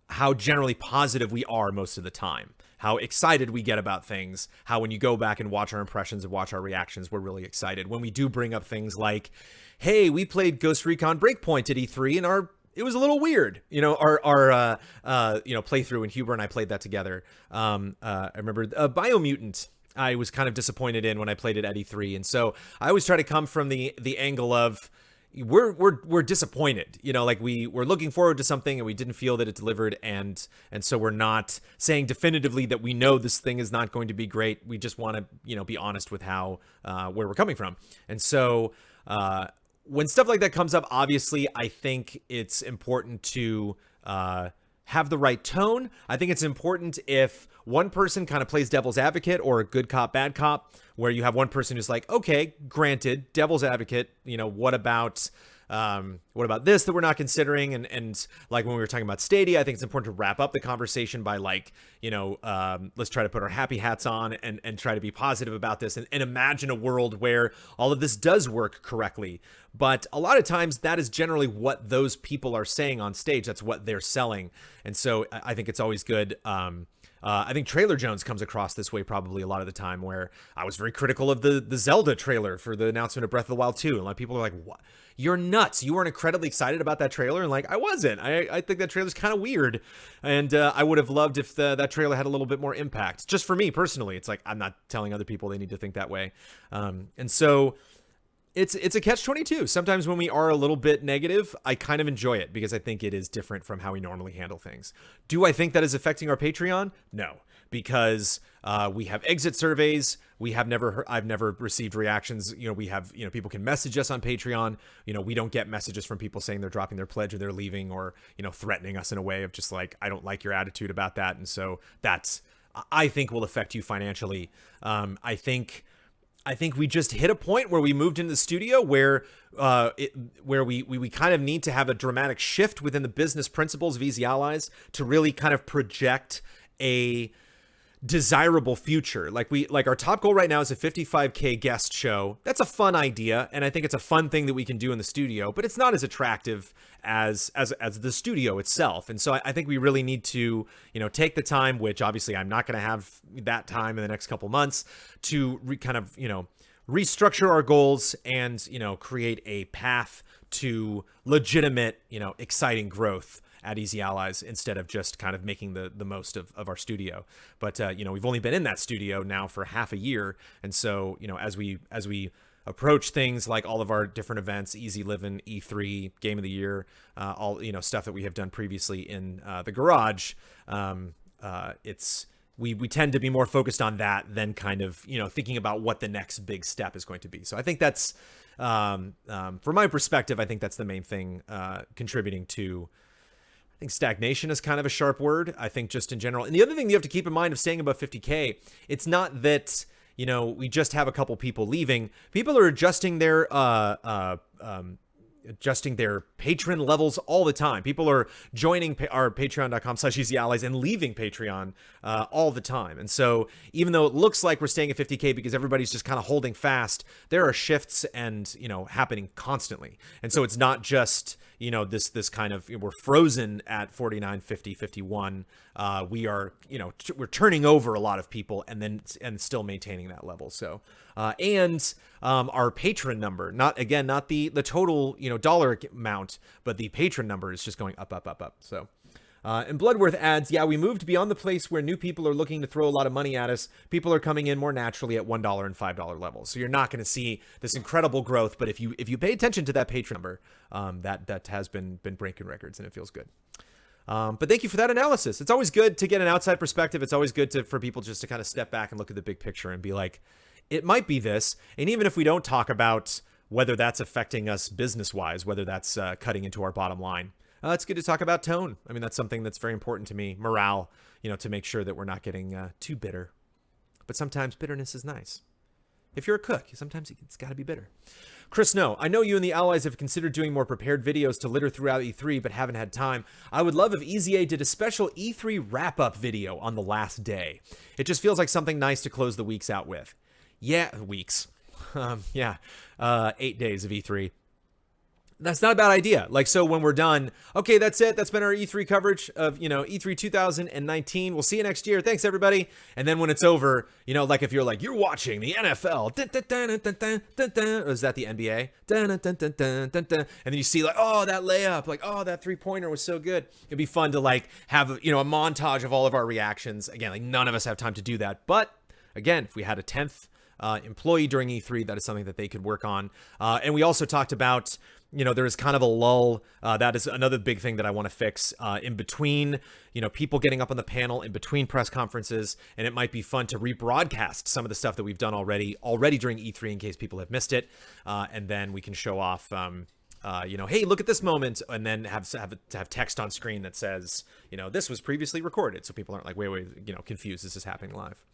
how generally positive we are most of the time, how excited we get about things, how when you go back and watch our impressions and watch our reactions, we're really excited. When we do bring up things like, hey, we played Ghost Recon Breakpoint at E3 and it was a little weird, our playthrough, and Huber and I played that together. I remember Biomutant I was kind of disappointed in when I played it at E3. And so I always try to come from the angle of, we're disappointed, like we're looking forward to something and we didn't feel that it delivered, and so we're not saying definitively that we know this thing is not going to be great. We just want to be honest with how where we're coming from. And so when stuff like that comes up, obviously, I think it's important to have the right tone. I think it's important if one person kind of plays devil's advocate or a good cop, bad cop, where you have one person who's like, okay, granted, devil's advocate, what about this that we're not considering? And like when we were talking about Stadia, I think it's important to wrap up the conversation by like, let's try to put our happy hats on and try to be positive about this and imagine a world where all of this does work correctly. But a lot of times that is generally what those people are saying on stage. That's what they're selling. And so I think it's always good. I think Trailer Jones comes across this way probably a lot of the time, where I was very critical of the Zelda trailer for the announcement of Breath of the Wild 2. And a lot of people are like, what? You're nuts. You weren't incredibly excited about that trailer? And like, I wasn't. I think that trailer's kind of weird. And I would have loved if that trailer had a little bit more impact. Just for me personally, it's like, I'm not telling other people they need to think that way. And so it's a catch-22. Sometimes when we are a little bit negative, I kind of enjoy it because I think it is different from how we normally handle things. Do I think that is affecting our Patreon? No, because we have exit surveys. I've never received reactions. We have, people can message us on Patreon. We don't get messages from people saying they're dropping their pledge or they're leaving or, threatening us in a way of just like, I don't like your attitude about that. And so I think will affect you financially. I think we just hit a point where we moved into the studio where we kind of need to have a dramatic shift within the business principles of Easy Allies to really kind of project a desirable future. Like our top goal right now is a 55K guest show. That's a fun idea, and I think it's a fun thing that we can do in the studio, but it's not as attractive as the studio itself. And so I think we really need to, take the time, which obviously I'm not going to have that time in the next couple months, to restructure our goals and, create a path to legitimate, exciting growth at Easy Allies instead of just kind of making the most of our studio. But, we've only been in that studio now for half a year. And so, as we approach things like all of our different events, Easy Living, E3, Game of the Year, all, stuff that we have done previously in the garage, we tend to be more focused on that than kind of, thinking about what the next big step is going to be. So I think that's, from my perspective, I think that's the main thing contributing to, I think stagnation is kind of a sharp word, I think, just in general. And the other thing you have to keep in mind of staying above 50K, it's not that, we just have a couple people leaving. People are adjusting their patron levels all the time. People are joining our patreon.com/Easy Allies and leaving Patreon all the time. And so even though it looks like we're staying at 50K because everybody's just kind of holding fast, there are shifts and, happening constantly. And so it's not just, this kind of, we're frozen at 49, 50, 51. We are, we're turning over a lot of people and still maintaining that level. So, our patron number, not the total, dollar amount, but the patron number is just going up, up, up, up. So, and Bloodworth adds, yeah, we moved beyond the place where new people are looking to throw a lot of money at us. People are coming in more naturally at $1 and $5 levels. So you're not going to see this incredible growth. But if you pay attention to that patron number, that has been breaking records and it feels good. But thank you for that analysis. It's always good to get an outside perspective. It's always good for people just to kind of step back and look at the big picture and be like, it might be this. And even if we don't talk about whether that's affecting us business-wise, whether that's cutting into our bottom line, it's good to talk about tone. I mean, that's something that's very important to me. Morale, to make sure that we're not getting too bitter. But sometimes bitterness is nice. If you're a cook, sometimes it's got to be bitter. Chris Snow, I know you and the Allies have considered doing more prepared videos to litter throughout E3, but haven't had time. I would love if Easy A did a special E3 wrap-up video on the last day. It just feels like something nice to close the weeks out with. Yeah, weeks. 8 days of E3. That's not a bad idea. Like, so when we're done, okay, that's it. That's been our E3 coverage of, E3 2019. We'll see you next year. Thanks, everybody. And then when it's over, like if you're like, you're watching the NFL, or is that the NBA? And then you see like, oh, that layup, like, oh, that 3-pointer was so good. It'd be fun to like have, a montage of all of our reactions. Again, like none of us have time to do that. But again, if we had a 10th employee during E3, that is something that they could work on. And we also talked about, there is kind of a lull. That is another big thing that I want to fix in between, people getting up on the panel in between press conferences. And it might be fun to rebroadcast some of the stuff that we've done already during E3 in case people have missed it. And then we can show off, hey, look at this moment, and then have text on screen that says, this was previously recorded, so people aren't like, wait, confused. This is happening live.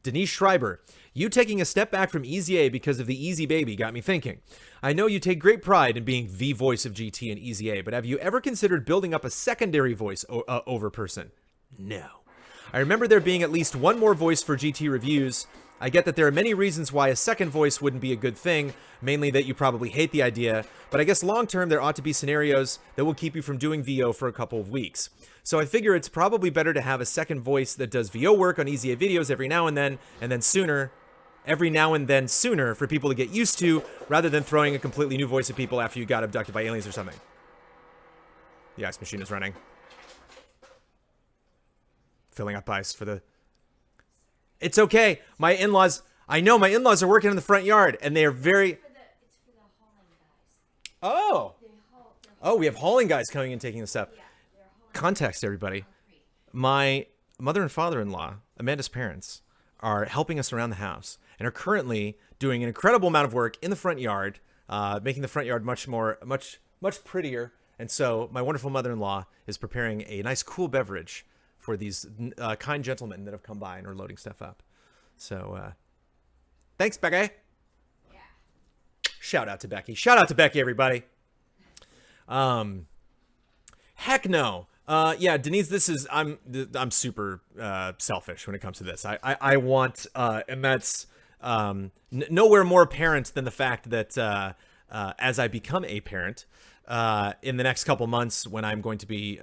Denise Schreiber, you taking a step back from Easy A because of the Easy Baby got me thinking. I know you take great pride in being the voice of GT and Easy A, but have you ever considered building up a secondary voice over person? No. I remember there being at least one more voice for GT reviews. I get that there are many reasons why a second voice wouldn't be a good thing, mainly that you probably hate the idea, but I guess long term there ought to be scenarios that will keep you from doing VO for a couple of weeks. So I figure it's probably better to have a second voice that does VO work on Easy A videos every now and then sooner for people to get used to, rather than throwing a completely new voice at people after you got abducted by aliens or something. The ice machine is running. Filling up ice for the... It's okay. My in-laws are working in the front yard, and they are very... It's for the hauling guys. Oh, we have hauling guys coming and taking this up. Yeah, Context, everybody. My mother and father-in-law, Amanda's parents, are helping us around the house and are currently doing an incredible amount of work in the front yard, making the front yard much prettier. And so my wonderful mother-in-law is preparing a nice cool beverage for these kind gentlemen that have come by and are loading stuff up. So, thanks, Becky. Yeah. Shout out to Becky. Shout out to Becky, everybody. Heck no. Yeah, Denise, I'm super selfish when it comes to this. I want, and that's nowhere more apparent than the fact that as I become a parent, in the next couple months, when I'm going to be,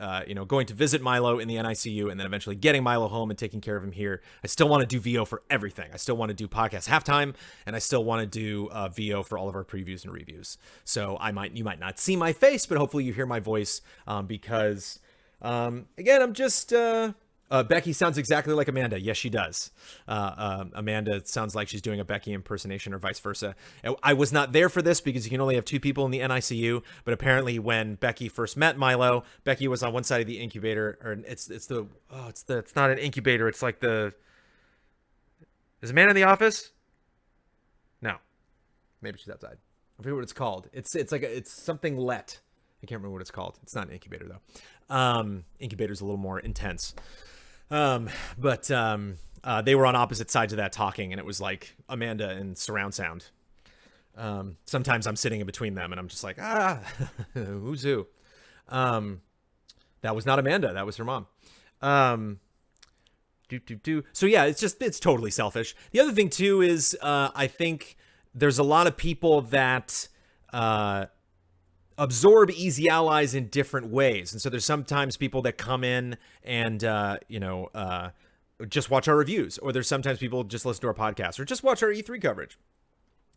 going to visit Milo in the NICU and then eventually getting Milo home and taking care of him here, I still want to do VO for everything. I still want to do podcast halftime, and I still want to do VO for all of our previews and reviews. So you might not see my face, but hopefully you hear my voice, because, again, I'm just, Becky sounds exactly like Amanda. Yes, she does. Amanda sounds like she's doing a Becky impersonation or vice versa. I was not there for this because you can only have 2 people in the NICU, but apparently when Becky first met Milo, Becky was on one side of the incubator, or it's not an incubator. It's like is Amanda in the office? No. Maybe she's outside. I forget what it's called. It's something let. I can't remember what it's called. It's not an incubator though. Incubator's a little more intense. But they were on opposite sides of that talking, and it was like Amanda and surround sound. Sometimes I'm sitting in between them and I'm just like, who's who? That was not Amanda. That was her mom. So yeah, it's totally selfish. The other thing too is, I think there's a lot of people that, absorb Easy Allies in different ways. And so there's sometimes people that come in and, just watch our reviews, or there's sometimes people just listen to our podcast or just watch our E3 coverage.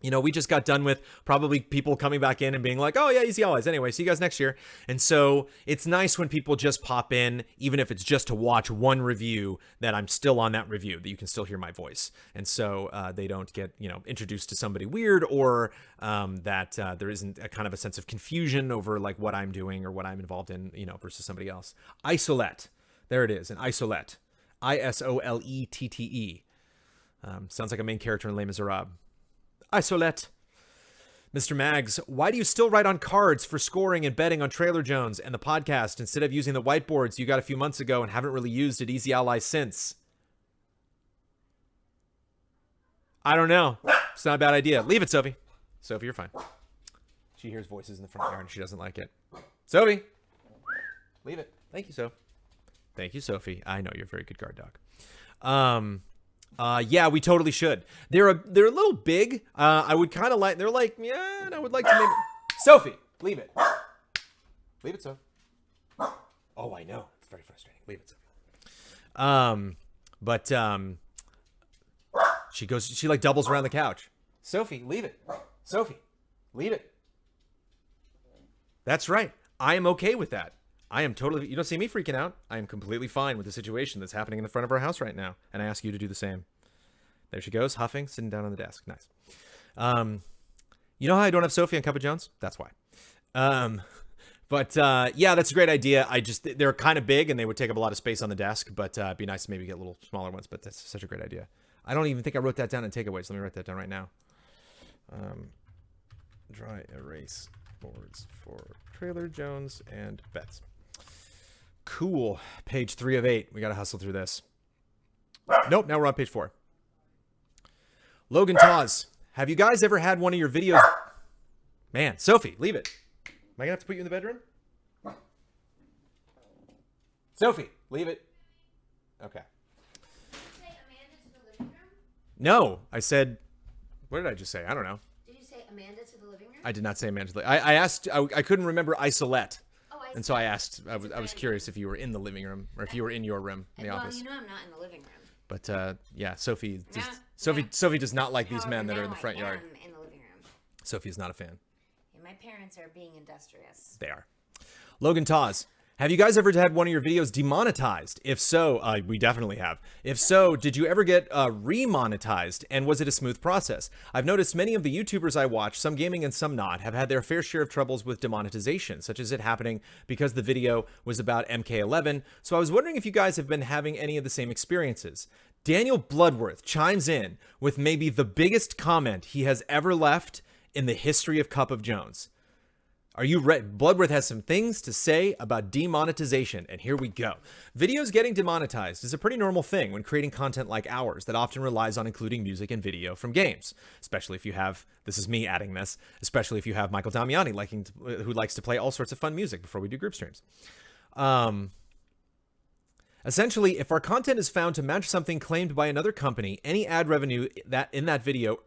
We just got done with probably people coming back in and being like, oh yeah, Easy Allies. Anyway, see you guys next year. And so it's nice when people just pop in, even if it's just to watch one review, that I'm still on that review, that you can still hear my voice. And so they don't get, introduced to somebody weird, or that there isn't a kind of a sense of confusion over like what I'm doing or what I'm involved in, versus somebody else. Isolette. There it is, an Isolette. Isolette. Sounds like a main character in Les Miserables. Isolette. Mr. Mags, why do you still write on cards for scoring and betting on Trailer Jones and the podcast instead of using the whiteboards you got a few months ago and haven't really used at Easy Allies since? I don't know. It's not a bad idea. Leave it, Sophie. Sophie, you're fine. She hears voices in the front yard and she doesn't like it. Sophie! Leave it. Thank you, Sophie. Thank you, Sophie. I know you're a very good guard dog. Yeah, we totally should. They're a little big. I would kind of like, they're like, yeah, and I would like to maybe... Sophie, leave it. Leave it, Sophie. Oh, I know. It's very frustrating. Leave it, Sophie. She like doubles around the couch. Sophie, leave it. Sophie, leave it. That's right. I am okay with that. I am totally, you don't see me freaking out. I am completely fine with the situation that's happening in the front of our house right now. And I ask you to do the same. There she goes, huffing, sitting down on the desk. Nice. You know how I don't have Sophie on Cup of Jones? That's why. But yeah, that's a great idea. They're kind of big and they would take up a lot of space on the desk, but it'd be nice to maybe get little smaller ones, but that's such a great idea. I don't even think I wrote that down in takeaways. Let me write that down right now. Dry erase boards for Trailer Jones and bets. Cool. Page 3 of 8. We got to hustle through this. Nope, now we're on page 4. Logan Tawes. Have you guys ever had one of your videos... Man, Sophie, leave it. Am I going to have to put you in the bedroom? Sophie, leave it. Okay. Did you say Amanda to the living room? No, I said... What did I just say? I don't know. Did you say Amanda to the living room? I did not say Amanda to the... I asked... I couldn't remember Isolette. Oh, and so I asked... I was curious if you were in the living room or if you were in your room in the office. Well, you know I'm not in the living room. But yeah, Sophie Yeah. Sophie does not like these men that However, are in the now front I yard. am in the living room. Sophie is not a fan. And my parents are being industrious. They are. Logan Tawes. Have you guys ever had one of your videos demonetized? If so, we definitely have. If so, did you ever get remonetized? And was it a smooth process? I've noticed many of the YouTubers I watch, some gaming and some not, have had their fair share of troubles with demonetization, such as it happening because the video was about MK11. So I was wondering if you guys have been having any of the same experiences. Daniel Bloodworth chimes in with maybe the biggest comment he has ever left in the history of Cup of Jones. Are you ready? Bloodworth has some things to say about demonetization, and here we go. Videos getting demonetized is a pretty normal thing when creating content like ours that often relies on including music and video from games, especially if you have, this is me adding this, especially if you have Michael Damiani who likes to play all sorts of fun music before we do group streams. Essentially, if our content is found to match something claimed by another company, any ad revenue that video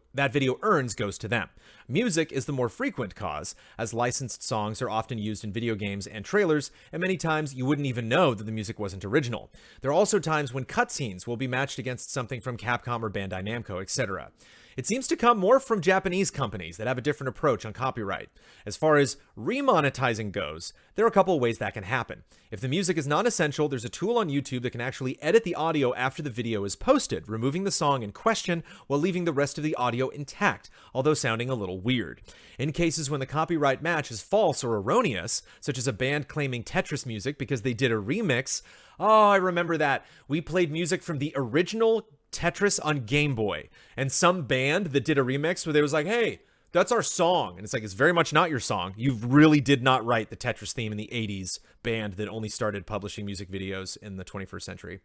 earns goes to them. Music is the more frequent cause, as licensed songs are often used in video games and trailers, and many times you wouldn't even know that the music wasn't original. There are also times when cutscenes will be matched against something from Capcom or Bandai Namco, etc. It seems to come more from Japanese companies that have a different approach on copyright. As far as remonetizing goes, there are a couple of ways that can happen. If the music is non-essential, there's a tool on YouTube that can actually edit the audio after the video is posted, removing the song in question while leaving the rest of the audio intact, although sounding a little weird. In cases when the copyright match is false or erroneous, such as a band claiming Tetris music because they did a remix, oh, I remember that. We played music from the original Tetris on Game Boy, and some band that did a remix where they was like, hey, that's our song. And it's like, it's very much not your song. You really did not write the Tetris theme in the 80s band that only started publishing music videos in the 21st century.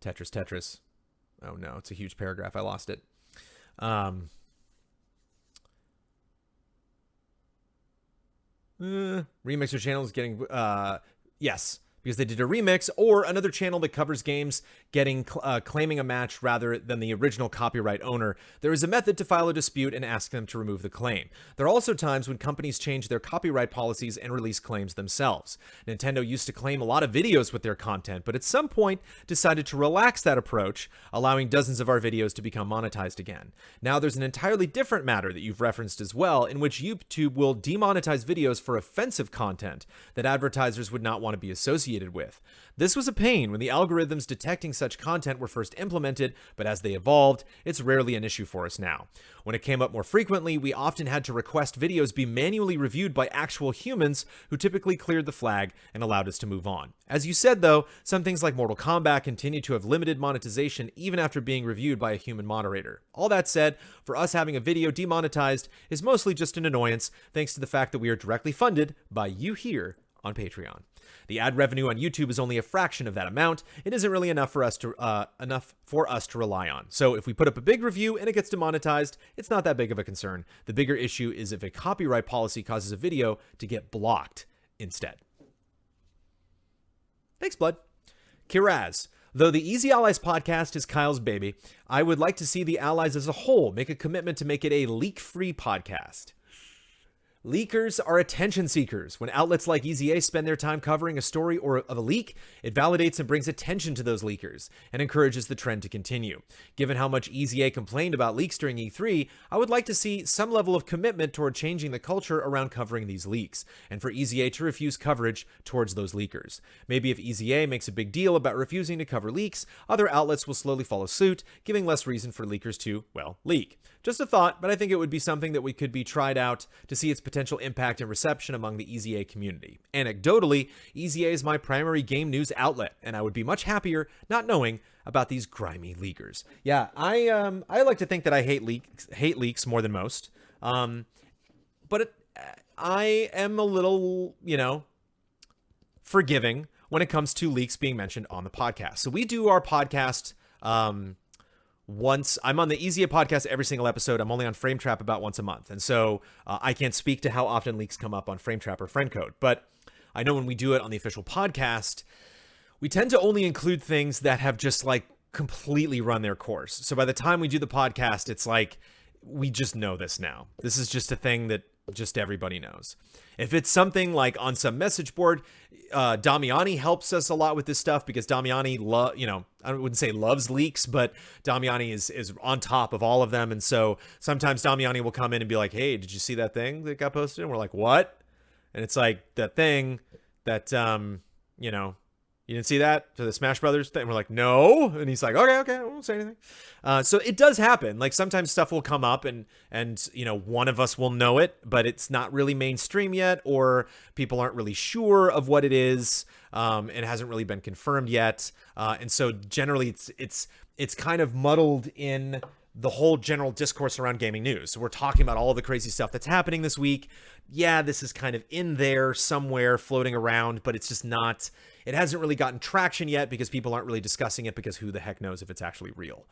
Tetris. Oh no, it's a huge paragraph. I lost it. Remixer channel is getting, yes, because they did a remix, or another channel that covers games getting claiming a match rather than the original copyright owner. There is a method to file a dispute and ask them to remove the claim. There are also times when companies change their copyright policies and release claims themselves. Nintendo used to claim a lot of videos with their content, but at some point decided to relax that approach, allowing dozens of our videos to become monetized again. Now there's an entirely different matter that you've referenced as well, in which YouTube will demonetize videos for offensive content that advertisers would not want to be associated with. This was a pain when the algorithms detecting such content were first implemented, but as they evolved, it's rarely an issue for us now. When it came up more frequently, we often had to request videos be manually reviewed by actual humans who typically cleared the flag and allowed us to move on. As you said though, some things like Mortal Kombat continue to have limited monetization even after being reviewed by a human moderator. All that said, for us having a video demonetized is mostly just an annoyance, thanks to the fact that we are directly funded by you here on Patreon. The ad revenue on YouTube is only a fraction of that amount. It isn't really enough for us to rely on. So if we put up a big review and it gets demonetized, it's not that big of a concern. The bigger issue is if a copyright policy causes a video to get blocked instead. Thanks, Blood. Kiraz. Though the Easy Allies podcast is Kyle's baby, I would like to see the Allies as a whole make a commitment to make it a leak-free podcast. Leakers are attention seekers. When outlets like EZA spend their time covering a story or of a leak, it validates and brings attention to those leakers and encourages the trend to continue. Given how much EZA complained about leaks during E3, I would like to see some level of commitment toward changing the culture around covering these leaks, and for EZA to refuse coverage towards those leakers. Maybe if EZA makes a big deal about refusing to cover leaks, other outlets will slowly follow suit, giving less reason for leakers to, well, leak. Just a thought, but I think it would be something that could be tried out to see its potential impact and reception among the EZA community. Anecdotally, EZA is my primary game news outlet, and I would be much happier not knowing about these grimy leakers. Yeah, I like to think that I hate leaks more than most, but I am a little, forgiving when it comes to leaks being mentioned on the podcast. So we do our podcast once. I'm on the EZA podcast every single episode. I'm only on Frame Trap about once a month. And so I can't speak to how often leaks come up on Frame Trap or Friendcode. But I know when we do it on the official podcast, we tend to only include things that have just like completely run their course. So by the time we do the podcast, it's like, we just know this now. This is just a thing that just everybody knows. If it's something like on some message board, Damiani helps us a lot with this stuff because Damiani, I wouldn't say loves leaks, but Damiani is on top of all of them. And so sometimes Damiani will come in and be like, hey, did you see that thing that got posted? And we're like, what? And it's like that thing that, you didn't see that to the Smash Brothers thing? We're like, no. And he's like, okay, I won't say anything. So it does happen. Like sometimes stuff will come up and one of us will know it, but it's not really mainstream yet, or people aren't really sure of what it is. It hasn't really been confirmed yet. And so generally it's kind of muddled in the whole general discourse around gaming news. So we're talking about all the crazy stuff that's happening this week. Yeah, this is kind of in there somewhere floating around, but it's just not, it hasn't really gotten traction yet because people aren't really discussing it because who the heck knows if it's actually real.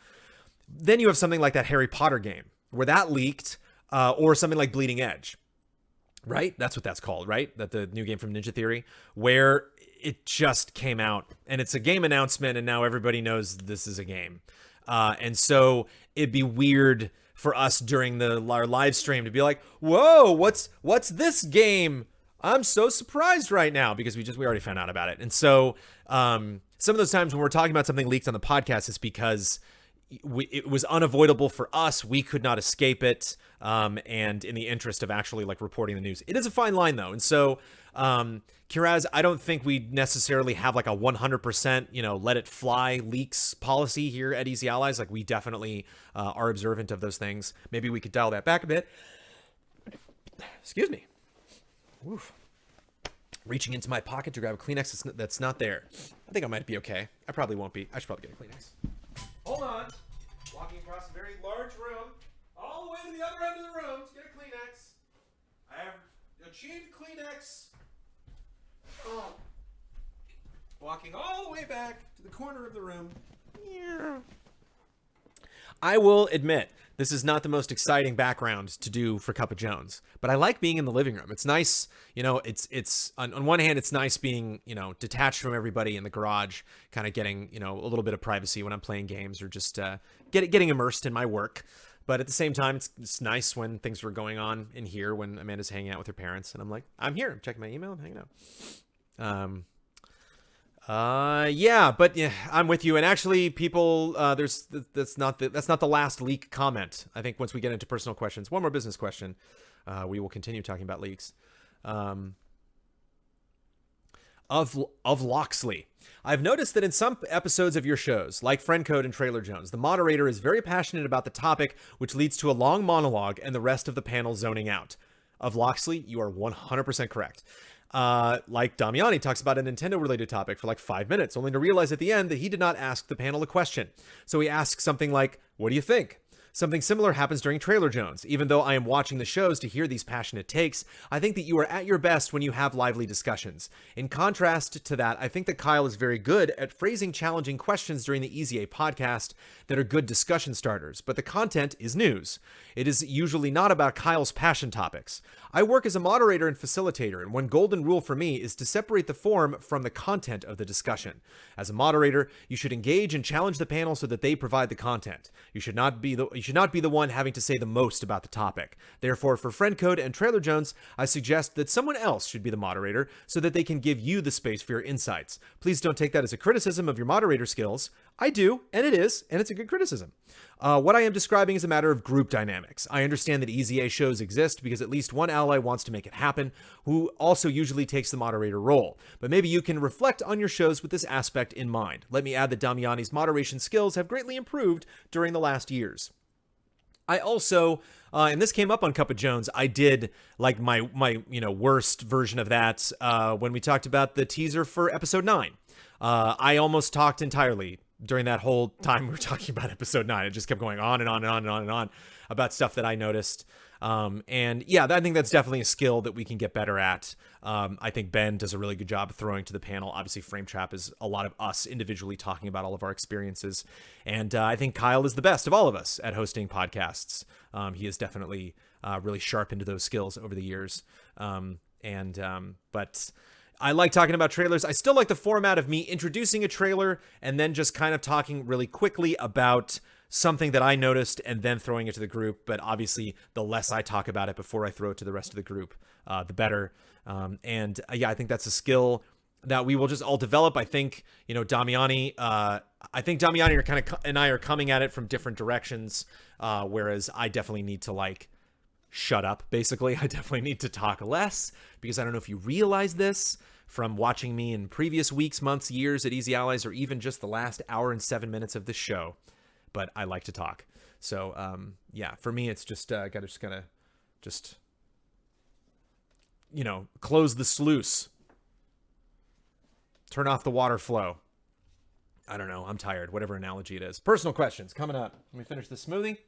Then you have something like that Harry Potter game where that leaked, or something like Bleeding Edge, right? That's what that's called, right? That the new game from Ninja Theory, where it just came out and it's a game announcement and now everybody knows this is a game. And so it'd be weird for us during our live stream to be like, whoa, what's this game? I'm so surprised right now because we already found out about it. And so some of those times when we're talking about something leaked on the podcast is because it was unavoidable for us. We could not escape it. And in the interest of actually like reporting the news, it is a fine line though. And so, Kiraz, I don't think we necessarily have like a 100%, let it fly leaks policy here at Easy Allies. Like we definitely are observant of those things. Maybe we could dial that back a bit. Excuse me. Oof. Reaching into my pocket to grab a Kleenex that's not there. I think I might be okay. I probably won't be. I should probably get a Kleenex. Hold on. Walking across a very large room, all the way to the other end of the room to get a Kleenex. I have achieved Kleenex. Oh. Walking all the way back to the corner of the room. Yeah. I will admit, this is not the most exciting background to do for Cup of Jones, but I like being in the living room. It's nice, it's on one hand, it's nice being, detached from everybody in the garage, kind of getting, a little bit of privacy when I'm playing games or just getting immersed in my work. But at the same time, it's nice when things were going on in here when Amanda's hanging out with her parents. And I'm like, I'm here. I'm checking my email. I'm hanging out. But I'm with you. And actually, people, that's not the last leak comment. I think once we get into personal questions, one more business question, we will continue talking about leaks. Of Loxley. I've noticed that in some episodes of your shows, like Friendcode and Trailer Jones, the moderator is very passionate about the topic, which leads to a long monologue and the rest of the panel zoning out. Of Loxley, you are 100% correct. Like Damiani talks about a Nintendo-related topic for like 5 minutes, only to realize at the end that he did not ask the panel a question. So he asks something like, what do you think? Something similar happens during Trailer Jones. Even though I am watching the shows to hear these passionate takes, I think that you are at your best when you have lively discussions. In contrast to that, I think that Kyle is very good at phrasing challenging questions during the EZA podcast that are good discussion starters, but the content is news. It is usually not about Kyle's passion topics. I work as a moderator and facilitator, and one golden rule for me is to separate the form from the content of the discussion. As a moderator, you should engage and challenge the panel so that they provide the content. You should should not be the one having to say the most about the topic. Therefore, for Friend Code and Trailer Jones, I suggest that someone else should be the moderator so that they can give you the space for your insights. Please don't take that as a criticism of your moderator skills. I do, and it is, and it's a good criticism. What I am describing is a matter of group dynamics. I understand that Easy A shows exist because at least one ally wants to make it happen, who also usually takes the moderator role. But maybe you can reflect on your shows with this aspect in mind. Let me add that Damiani's moderation skills have greatly improved during the last years. I also, and this came up on Cup of Jones, I did like my worst version of that when we talked about the teaser for episode 9. I almost talked entirely during that whole time we were talking about episode 9. It just kept going on and on and on and on and on about stuff that I noticed. And yeah, I think that's definitely a skill that we can get better at. I think Ben does a really good job of throwing to the panel. Obviously, Frame Trap is a lot of us individually talking about all of our experiences. And I think Kyle is the best of all of us at hosting podcasts. He has definitely really sharpened those skills over the years. But I like talking about trailers. I still like the format of me introducing a trailer and then just kind of talking really quickly about something that I noticed and then throwing it to the group. But obviously, the less I talk about it before I throw it to the rest of the group, the better. Yeah, I think that's a skill that we will just all develop. I think, Damiani, and I are coming at it from different directions. Whereas I definitely need to shut up, basically. I definitely need to talk less because I don't know if you realize this from watching me in previous weeks, months, years at Easy Allies, or even just the last hour and 7 minutes of this show. But I like to talk. So, yeah, for me, it's just gotta close the sluice. Turn off the water flow. I don't know. I'm tired. Whatever analogy it is. Personal questions coming up. Let me finish this smoothie.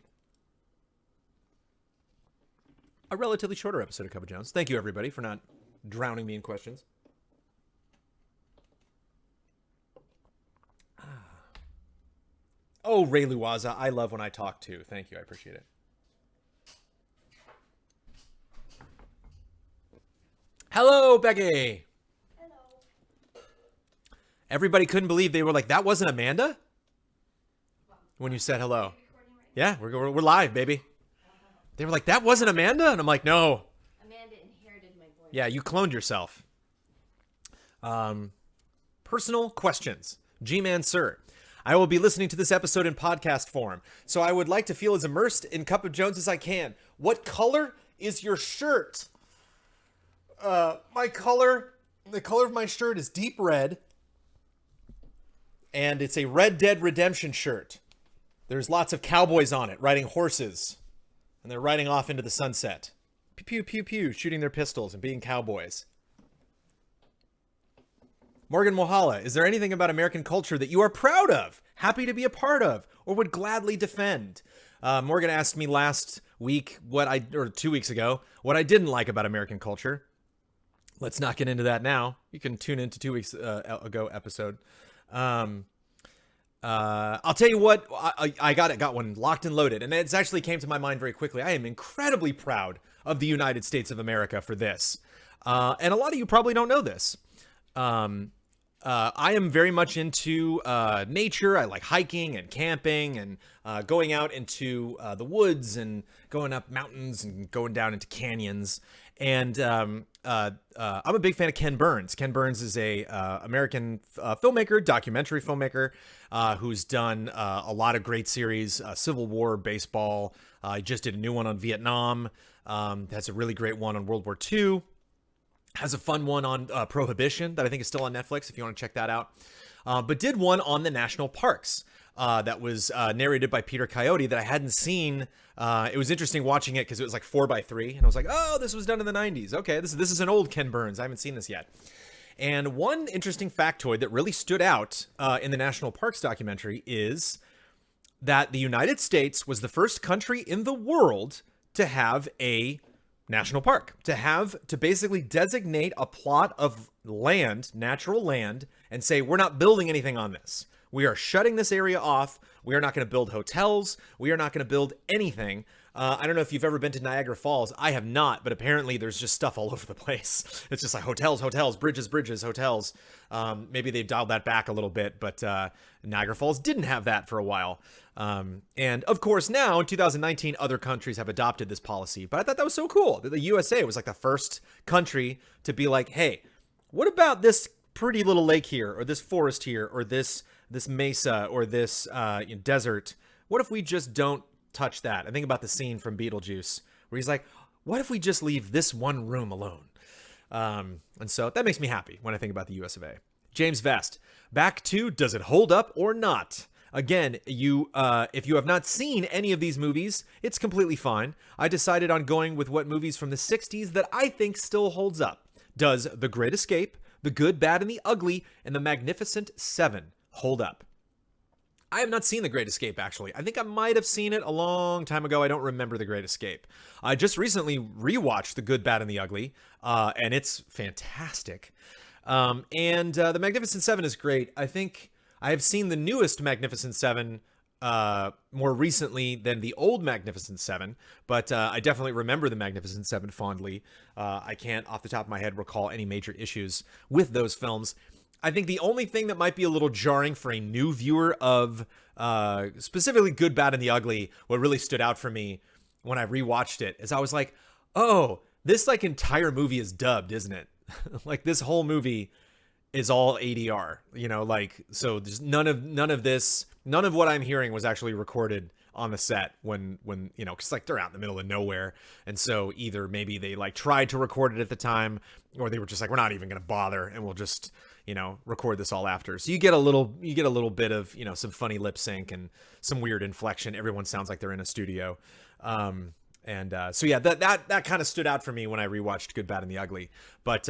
A relatively shorter episode of Cup of Jones. Thank you, everybody, for not drowning me in questions. Oh, Ray Luaza, I love when I talk too. Thank you. I appreciate it. Hello, Becky. Hello. Everybody couldn't believe they were like, that wasn't Amanda? When you said hello. Yeah, we're live, baby. They were like, that wasn't Amanda? And I'm like, no. Amanda inherited my voice. Yeah, you cloned yourself. Personal questions. G-Man Sir. I will be listening to this episode in podcast form, so I would like to feel as immersed in Cup of Jones as I can. What color is your shirt? The color of my shirt is deep red, and it's a Red Dead Redemption shirt. There's lots of cowboys on it, riding horses, and they're riding off into the sunset. Pew, pew, pew, pew, shooting their pistols and being cowboys. Morgan Mohala, is there anything about American culture that you are proud of, happy to be a part of, or would gladly defend? Morgan asked me last week, or 2 weeks ago, what I didn't like about American culture. Let's not get into that now. You can tune into 2 weeks ago episode. I'll tell you what, I got one locked and loaded, and it actually came to my mind very quickly. I am incredibly proud of the United States of America for this. And a lot of you probably don't know this. I am very much into nature. I like hiking and camping and going out into the woods and going up mountains and going down into canyons. And I'm a big fan of Ken Burns. Ken Burns is a American filmmaker, documentary filmmaker, who's done a lot of great series, Civil War, baseball. He just did a new one on Vietnam. Has a really great one on World War II. Has a fun one on Prohibition that I think is still on Netflix if you want to check that out. But did one on the national parks that was narrated by Peter Coyote that I hadn't seen. It was interesting watching it because it was like 4:3, and I was like, oh, this was done in the 90s. Okay, this is an old Ken Burns. I haven't seen this yet. And one interesting factoid that really stood out in the National Parks documentary is that the United States was the first country in the world to have a national park, to basically designate a plot of land, natural land, and say, we're not building anything on this. We are shutting this area off. We are not going to build hotels. We are not going to build anything. I don't know if you've ever been to Niagara Falls. I have not, but apparently there's just stuff all over the place. It's just like hotels, bridges, hotels. Maybe they've dialed that back a little bit, but Niagara Falls didn't have that for a while. And of course now in 2019, other countries have adopted this policy, but I thought that was so cool that the USA was like the first country to be like, hey, what about this pretty little lake here, or this forest here, or this mesa, or this desert? What if we just don't touch that? I think about the scene from Beetlejuice where he's like, what if we just leave this one room alone? And so that makes me happy when I think about the US of A. James Vest, back to Does It Hold Up or Not? Again, if you have not seen any of these movies, it's completely fine. I decided on going with what movies from the 60s that I think still holds up. Does The Great Escape, The Good, Bad, and the Ugly, and The Magnificent Seven hold up? I have not seen The Great Escape, actually. I think I might have seen it a long time ago. I don't remember The Great Escape. I just recently rewatched The Good, Bad, and the Ugly, and it's fantastic. And The Magnificent Seven is great. I think I have seen the newest Magnificent Seven more recently than the old Magnificent Seven, but I definitely remember the Magnificent Seven fondly. I can't, off the top of my head, recall any major issues with those films. I think the only thing that might be a little jarring for a new viewer of specifically Good, Bad, and the Ugly, what really stood out for me when I rewatched it is I was like, oh, this like entire movie is dubbed, isn't it? Like this whole movie is all ADR, like, so there's none of what I'm hearing was actually recorded on the set when because like they're out in the middle of nowhere, and so either maybe they like tried to record it at the time, or they were just like, we're not even gonna bother and we'll just record this all after. So you get a little bit of some funny lip sync and some weird inflection. Everyone sounds like they're in a studio. So yeah, that kind of stood out for me when I rewatched Good, Bad, and the Ugly. But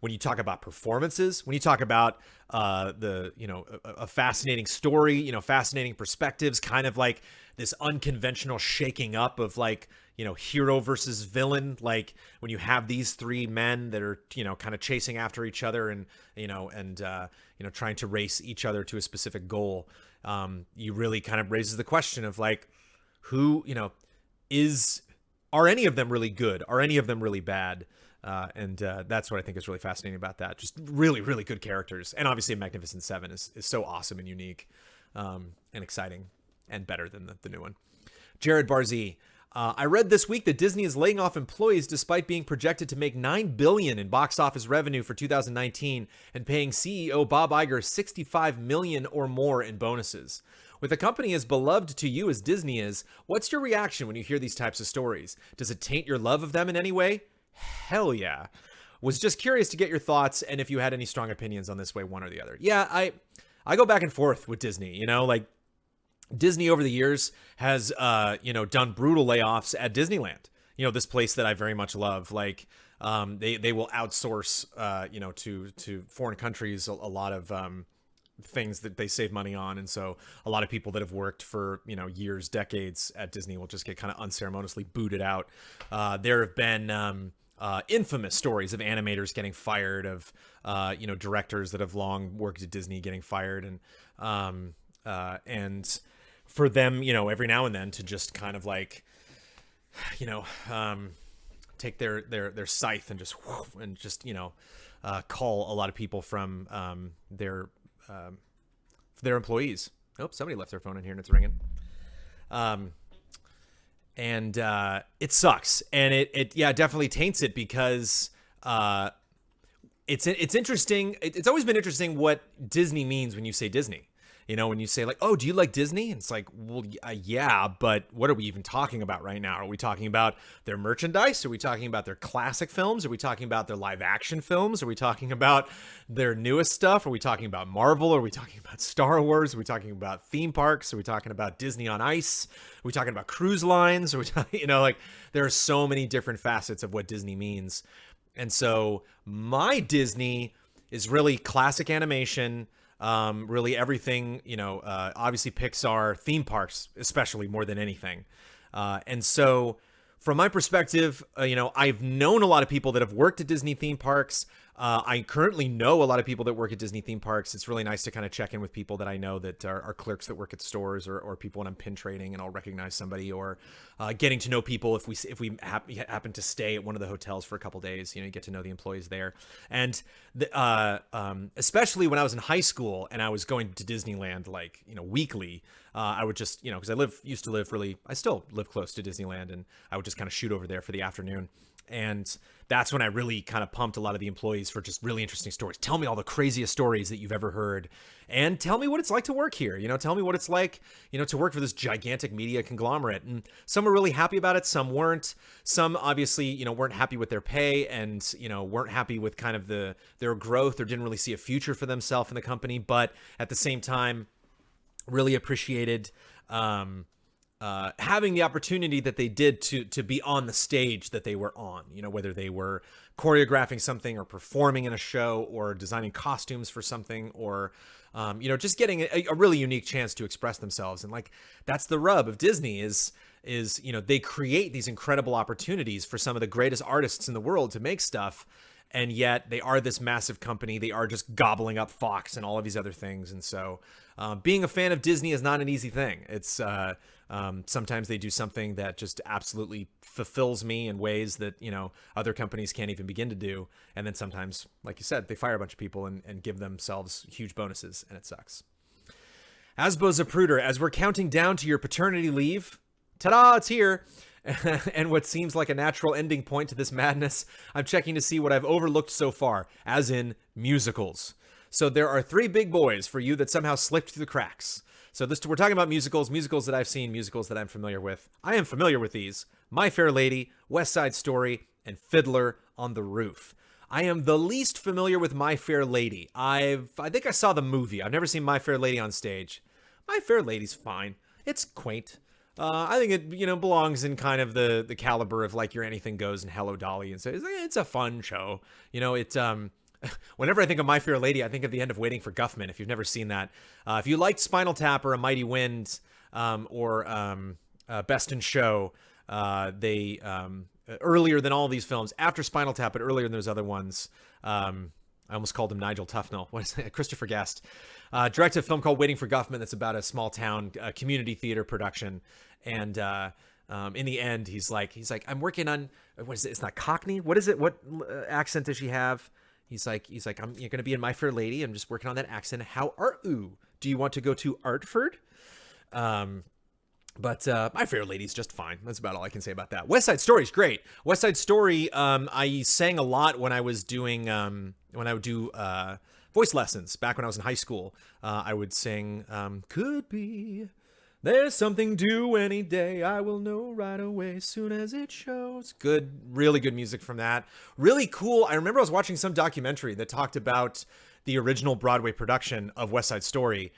when you talk about performances, when you talk about a fascinating story, fascinating perspectives, kind of like this unconventional shaking up of like hero versus villain, like when you have these three men that are kind of chasing after each other and trying to race each other to a specific goal, you really kind of raises the question of like, who are any of them really good? Are any of them really bad? And that's what I think is really fascinating about that. Just really, really good characters. And obviously Magnificent Seven is so awesome and unique and exciting and better than the new one. Jared Barzee. I read this week that Disney is laying off employees despite being projected to make $9 billion in box office revenue for 2019 and paying CEO Bob Iger $65 million or more in bonuses. With a company as beloved to you as Disney is, what's your reaction when you hear these types of stories? Does it taint your love of them in any way? Hell yeah. Was just curious to get your thoughts and if you had any strong opinions on this way, one or the other. Yeah, I go back and forth with Disney, like Disney over the years has, done brutal layoffs at Disneyland, this place that I very much love. Like, they will outsource, to foreign countries a lot of, things that they save money on. And so a lot of people that have worked for, years, decades at Disney will just get kind of unceremoniously booted out. There have been, infamous stories of animators getting fired, of, directors that have long worked at Disney getting fired. And for them, every now and then to just kind of like, take their scythe and just call a lot of people from their employees. Oh, somebody left their phone in here and it's ringing. And it sucks, and it definitely taints it because it's interesting. It's always been interesting what Disney means when you say Disney. When you say like, oh, do you like Disney? And it's like, well, yeah, but what are we even talking about right now? Are we talking about their merchandise? Are we talking about their classic films? Are we talking about their live action films? Are we talking about their newest stuff? Are we talking about Marvel? Are we talking about Star Wars? Are we talking about theme parks? Are we talking about Disney on Ice? Are we talking about cruise lines? Are we talking, like there are so many different facets of what Disney means. And so my Disney is really classic animation, really everything, obviously Pixar, theme parks, especially more than anything. And so from my perspective, I've known a lot of people that have worked at Disney theme parks. I currently know a lot of people that work at Disney theme parks. It's really nice to kind of check in with people that I know that are clerks that work at stores, or people when I'm pin trading and I'll recognize somebody, or getting to know people if we happen to stay at one of the hotels for a couple days. You get to know the employees there. And especially when I was in high school and I was going to Disneyland weekly, I would just, because I still live close to Disneyland, and I would just kind of shoot over there for the afternoon. And that's when I really kind of pumped a lot of the employees for just really interesting stories. Tell me all the craziest stories that you've ever heard, and tell me what it's like to work here. Tell me what it's like, to work for this gigantic media conglomerate. And some were really happy about it. Some weren't. Some obviously, weren't happy with their pay, and, weren't happy with kind of their growth, or didn't really see a future for themselves in the company. But at the same time, really appreciated, having the opportunity that they did to be on the stage that they were on, whether they were choreographing something, or performing in a show, or designing costumes for something, or, just getting a really unique chance to express themselves. And that's the rub of Disney is, they create these incredible opportunities for some of the greatest artists in the world to make stuff. And yet they are this massive company. They are just gobbling up Fox and all of these other things. And so being a fan of Disney is not an easy thing. It's sometimes they do something that just absolutely fulfills me in ways that, other companies can't even begin to do. And then sometimes, like you said, they fire a bunch of people and give themselves huge bonuses, and it sucks. Asbo Zapruder, as we're counting down to your paternity leave, ta-da, it's here. And what seems like a natural ending point to this madness, I'm checking to see what I've overlooked so far, as in musicals. So there are 3 big boys for you that somehow slipped through the cracks. So we're talking about musicals that I've seen, musicals that I'm familiar with. I am familiar with these: My Fair Lady, West Side Story, and Fiddler on the Roof. I am the least familiar with My Fair Lady. I think I saw the movie. I've never seen My Fair Lady on stage. My Fair Lady's fine. It's quaint. I think it, belongs in kind of the caliber of like your Anything Goes and Hello Dolly, and so it's a fun show. Whenever I think of My Fair Lady, I think of the end of Waiting for Guffman. If you've never seen that, if you liked Spinal Tap or A Mighty Wind, or Best in Show, they earlier than all these films, after Spinal Tap, but earlier than those other ones. I almost called him Nigel Tufnell. What is it? Christopher Guest directed a film called Waiting for Guffman that's about a small town community theater production. And in the end, he's like, I'm working on, what is it? It's not Cockney. What is it? What accent does she have? He's like, you're going to be in My Fair Lady. I'm just working on that accent. How are you? Do you want to go to Artford? But My Fair Lady's just fine. That's about all I can say about that. West Side Story's great. West Side Story, I sang a lot when I was doing, when I would do voice lessons back when I was in high school. I would sing, could be, there's something due any day, I will know right away, soon as it shows. Good, really good music from that. Really cool. I remember I was watching some documentary that talked about the original Broadway production of West Side Story,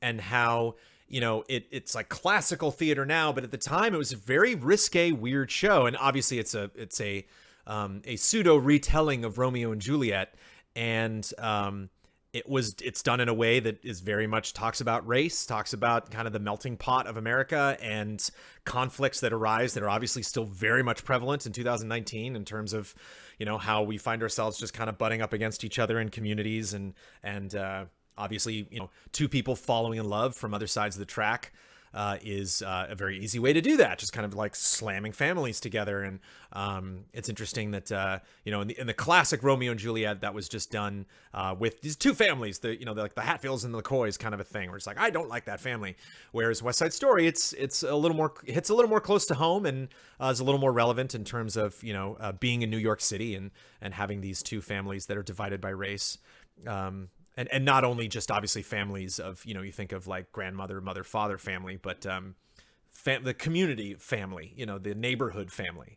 and how, it's like classical theater now, but at the time it was a very risque, weird show. And obviously it's a pseudo retelling of Romeo and Juliet. And it's done in a way that is very much talks about race, talks about kind of the melting pot of America and conflicts that arise that are obviously still very much prevalent in 2019 in terms of, how we find ourselves just kind of butting up against each other in communities, and obviously, 2 people falling in love from other sides of the track is a very easy way to do that. Just kind of like slamming families together. And it's interesting that, in the classic Romeo and Juliet, that was just done with these 2 families, like the Hatfields and the McCoys kind of a thing, where it's like, I don't like that family. Whereas West Side Story, it's a little more, hits a little more close to home, and is a little more relevant in terms of, being in New York City and having these 2 families that are divided by race. And not only just obviously families of, you think of like grandmother, mother, father family, but the community family, the neighborhood family.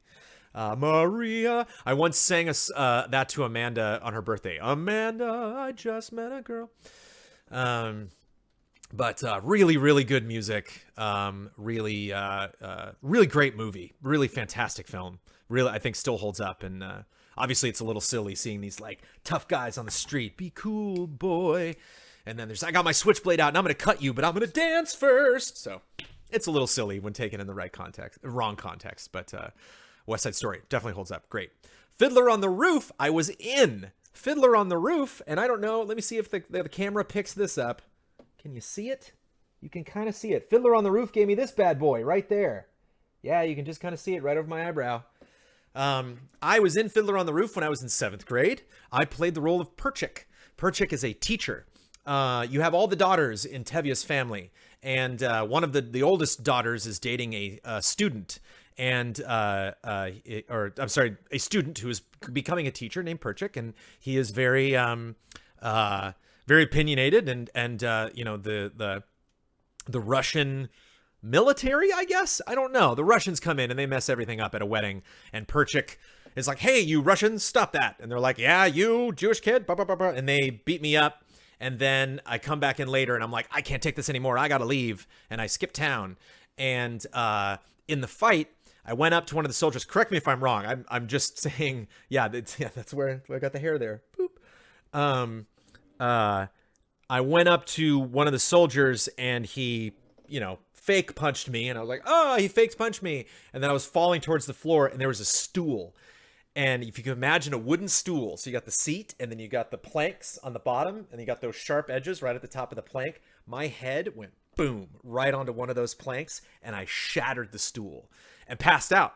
Maria, I once sang that to Amanda on her birthday. Amanda, I just met a girl. But really, really good music. Really great movie. Really fantastic film. Really, I think still holds up. And obviously, it's a little silly seeing these like tough guys on the street. Be cool, boy. And then I got my switchblade out and I'm going to cut you, but I'm going to dance first. So it's a little silly when taken in the wrong context. But West Side Story definitely holds up. Great. Fiddler on the Roof, I was in Fiddler on the Roof, and I don't know, let me see if the camera picks this up. Can you see it? You can kind of see it. Fiddler on the Roof gave me this bad boy right there. Yeah, you can just kind of see it right over my eyebrow. I was in Fiddler on the Roof when I was in 7th grade. I played the role of Perchik. Perchik is a teacher. You have all the daughters in Tevia's family, and one of the oldest daughters is dating a student, and a student who is becoming a teacher named Perchik, and he is very very opinionated, and the Russian military, I guess, I don't know. The Russians come in and they mess everything up at a wedding, and Perchik is like, "Hey, you Russians, stop that!" And they're like, "Yeah, you Jewish kid," blah, blah, blah, blah. And they beat me up. And then I come back in later and I'm like, I can't take this anymore. I got to leave. And I skip town. And in the fight, I went up to one of the soldiers. Correct me if I'm wrong. I'm just saying, that's where I got the hair there. Boop. I went up to one of the soldiers and he, fake punched me. And I was like, oh, he fake punched me. And then I was falling towards the floor and there was a stool. And if you can imagine a wooden stool, so you got the seat and then you got the planks on the bottom and you got those sharp edges right at the top of the plank. My head went boom right onto one of those planks and I shattered the stool and passed out.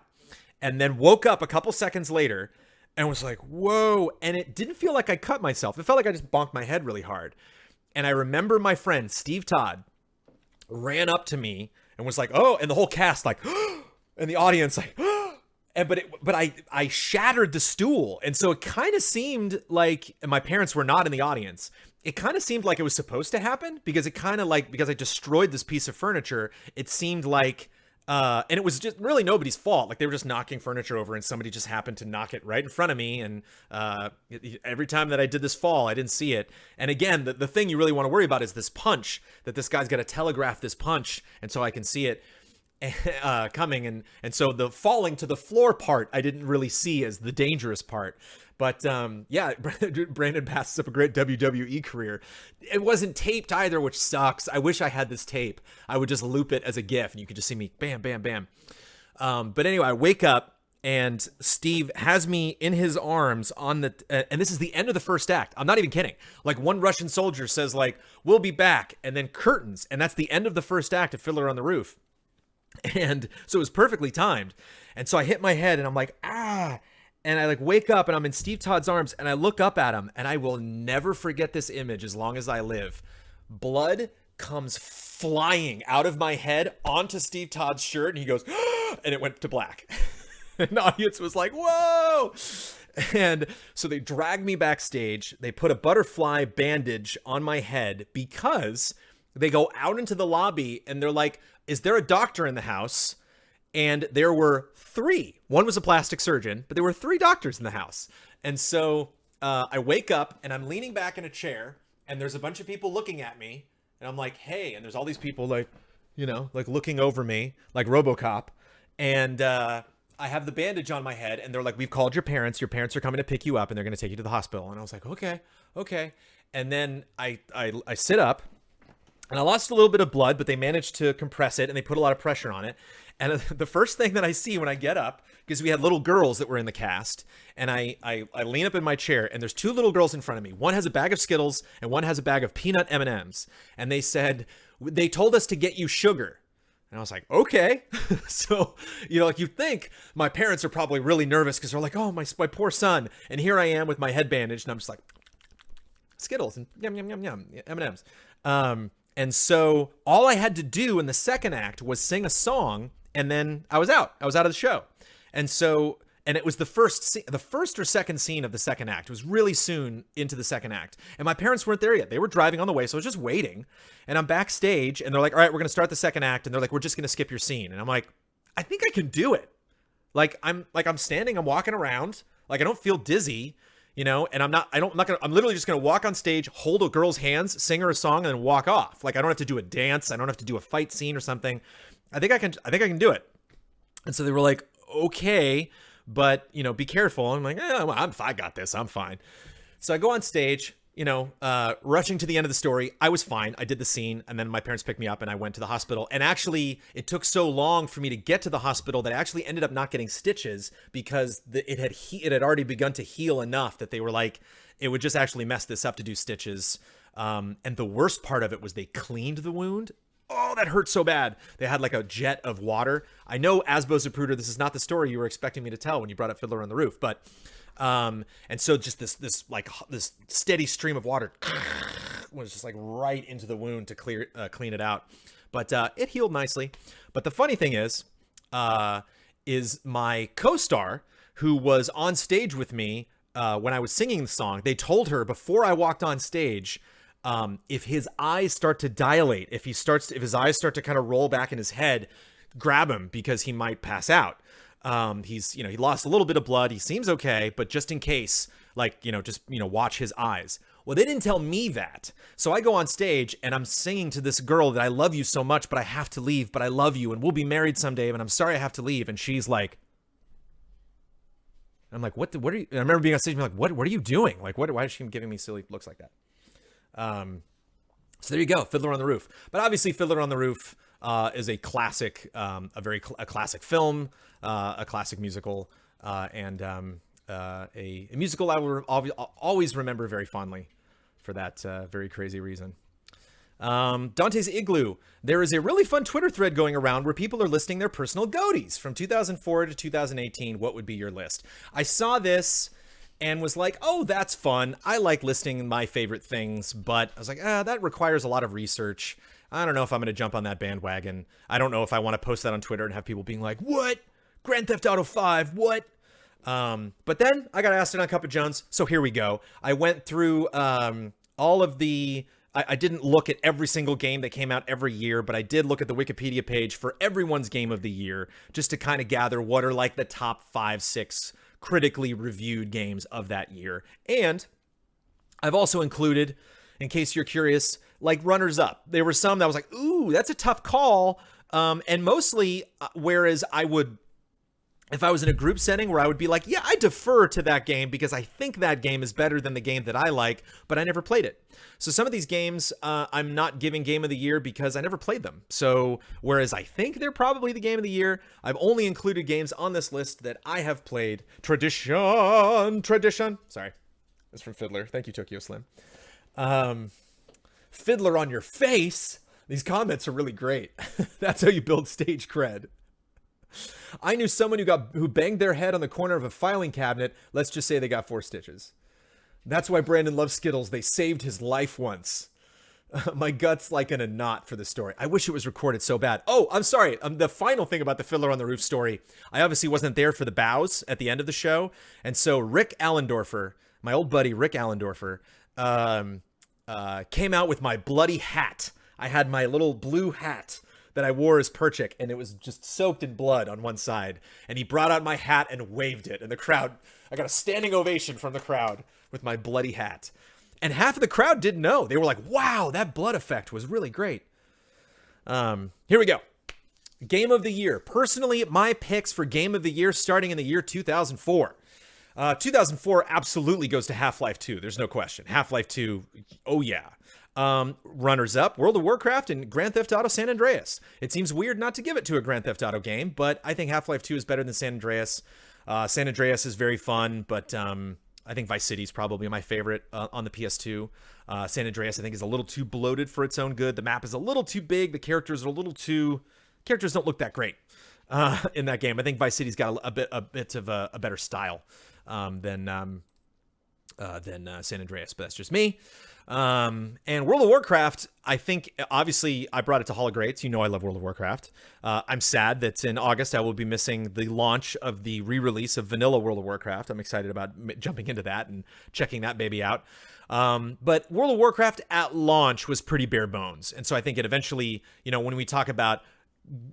And then woke up a couple seconds later and was like, whoa. And it didn't feel like I cut myself. It felt like I just bonked my head really hard. And I remember my friend, Steve Todd, ran up to me and was like, oh, and the whole cast like, and the audience like, but I shattered the stool. And so it kind of seemed like, and my parents were not in the audience, it kind of seemed like it was supposed to happen because it kind of like, because I destroyed this piece of furniture, it seemed like, and it was just really nobody's fault. Like they were just knocking furniture over and somebody just happened to knock it right in front of me. And every time that I did this fall, I didn't see it. And again, the thing you really want to worry about is this punch, that this guy's got to telegraph this punch. And so I can see it coming, and so the falling to the floor part I didn't really see as the dangerous part. But Brandon passes up a great WWE career. It wasn't taped either, which sucks. I wish I had this tape. I would just loop it as a GIF and you could just see me bam, bam, bam. But anyway, I wake up and Steve has me in his arms on the and this is the end of the first act. I'm not even kidding. Like one Russian soldier says like, "We'll be back," and then curtains, and that's the end of the first act of Fiddler on the Roof. And so it was perfectly timed. And so I hit my head and I'm like, ah, and I like wake up and I'm in Steve Todd's arms and I look up at him and I will never forget this image as long as I live. Blood comes flying out of my head onto Steve Todd's shirt and he goes, and it went to black. And the audience was like, whoa. And so they dragged me backstage. They put a butterfly bandage on my head because they go out into the lobby and they're like, is there a doctor in the house? And there were 3. One was a plastic surgeon, but there were 3 doctors in the house. And so I wake up and I'm leaning back in a chair and there's a bunch of people looking at me and I'm like, hey, and there's all these people like, like looking over me like RoboCop. And I have the bandage on my head and they're like, we've called your parents. Your parents are coming to pick you up and they're going to take you to the hospital. And I was like, okay. And then I sit up. And I lost a little bit of blood, but they managed to compress it and they put a lot of pressure on it. And the first thing that I see when I get up, because we had little girls that were in the cast, and I lean up in my chair and there's 2 little girls in front of me. One has a bag of Skittles and one has a bag of peanut M&Ms. And they said, they told us to get you sugar. And I was like, okay. So, like you'd think my parents are probably really nervous because they're like, oh, my poor son. And here I am with my head bandaged and I'm just like, Skittles and yum, yum, yum, yum, M&Ms. And so all I had to do in the second act was sing a song and then I was out. I was out of the show. And so, and it was the first or second scene of the second act. It was really soon into the second act. And my parents weren't there yet. They were driving on the way. So I was just waiting and I'm backstage and they're like, all right, we're going to start the second act. And they're like, we're just going to skip your scene. And I'm like, I think I can do it. I'm standing, I'm walking around. Like I don't feel dizzy. And I'm literally just going to walk on stage, hold a girl's hands, sing her a song, and then walk off. Like I don't have to do a dance. I don't have to do a fight scene or something. I think I can do it. And so they were like, okay, but be careful. I'm like, I got this. I'm fine. So I go on stage, rushing to the end of the story. I was fine. I did the scene, and then my parents picked me up, and I went to the hospital. And actually, it took so long for me to get to the hospital that I actually ended up not getting stitches because it had already begun to heal enough that they were like, it would just actually mess this up to do stitches. And the worst part of it was they cleaned the wound. Oh, that hurt so bad. They had like a jet of water. I know, Asbo Zapruder, this is not the story you were expecting me to tell when you brought up Fiddler on the Roof, but and so just this steady stream of water was just like right into the wound to clean it out. But it healed nicely. But the funny thing is my co-star who was on stage with me when I was singing the song, they told her before I walked on stage, if his eyes start to dilate, if his eyes start to kind of roll back in his head, grab him because he might pass out. He lost a little bit of blood. He seems okay, but just in case, watch his eyes. Well, they didn't tell me that. So I go on stage and I'm singing to this girl that I love you so much, but I have to leave, but I love you and we'll be married someday. And I'm sorry I have to leave. And she's like, I'm like, what are you, I remember being on stage and being like, what are you doing? Like, why is she giving me silly looks like that? So there you go, Fiddler on the Roof. But obviously Fiddler on the Roof is a classic, a classic film, a classic musical, and a musical I will always remember very fondly for that very crazy reason. Dante's Igloo. There is a really fun Twitter thread going around where people are listing their personal goaties from 2004 to 2018. What would be your list? I saw this and was like, oh, that's fun. I like listing my favorite things, but I was like, that requires a lot of research. I don't know if I'm going to jump on that bandwagon. I don't know if I want to post that on Twitter and have people being like, what? Grand Theft Auto 5, what? But then I got asked it on Cup of Jones, so here we go. I went through all of the... I didn't look at every single game that came out every year, but I did look at the Wikipedia page for everyone's game of the year, just to kind of gather what are like the top 5, 6 critically reviewed games of that year. And I've also included, in case you're curious, like runners up. There were some that was like, ooh, that's a tough call. And mostly, whereas I would, if I was in a group setting where I would be like, yeah, I defer to that game because I think that game is better than the game that I like, but I never played it. So some of these games I'm not giving game of the year because I never played them. So whereas I think they're probably the game of the year, I've only included games on this list that I have played. Tradition. Sorry, that's from Fiddler. Thank you, Tokyo Slim. Fiddler on your face. These comments are really great. That's how you build stage cred. I knew someone who banged their head on the corner of a filing cabinet. Let's just say they got 4 stitches. That's why Brandon loves Skittles. They saved his life once. My gut's like in a knot for the story. I wish it was recorded so bad. Oh, I'm sorry. The final thing about the Fiddler on the Roof story. I obviously wasn't there for the bows at the end of the show. And so Rick Allendorfer, my old buddy Rick Allendorfer, came out with my bloody hat. I had my little blue hat that I wore as Perchik, and it was just soaked in blood on one side. And he brought out my hat and waved it. And the crowd, I got a standing ovation from the crowd with my bloody hat. And half of the crowd didn't know. They were like, wow, that blood effect was really great. Here we go. Game of the year. Personally, my picks for Game of the Year starting in the year 2004. 2004 absolutely goes to Half-Life 2. There's no question. Half-Life 2, oh yeah. Runners up, World of Warcraft and Grand Theft Auto San Andreas. It seems weird not to give it to a Grand Theft Auto game, but I think Half-Life 2 is better than San Andreas. San Andreas is very fun, but I think Vice City is probably my favorite on the PS2. San Andreas, I think, is a little too bloated for its own good. The map is a little too big. The characters are characters don't look that great in that game. I think Vice City's got a bit of a better style than San Andreas, but that's just me. And World of Warcraft, I think, obviously, I brought it to Hall of Greats. You know I love World of Warcraft. I'm sad that in August I will be missing the launch of the re-release of Vanilla World of Warcraft. I'm excited about jumping into that and checking that baby out. But World of Warcraft at launch was pretty bare bones. And so I think it eventually, when we talk about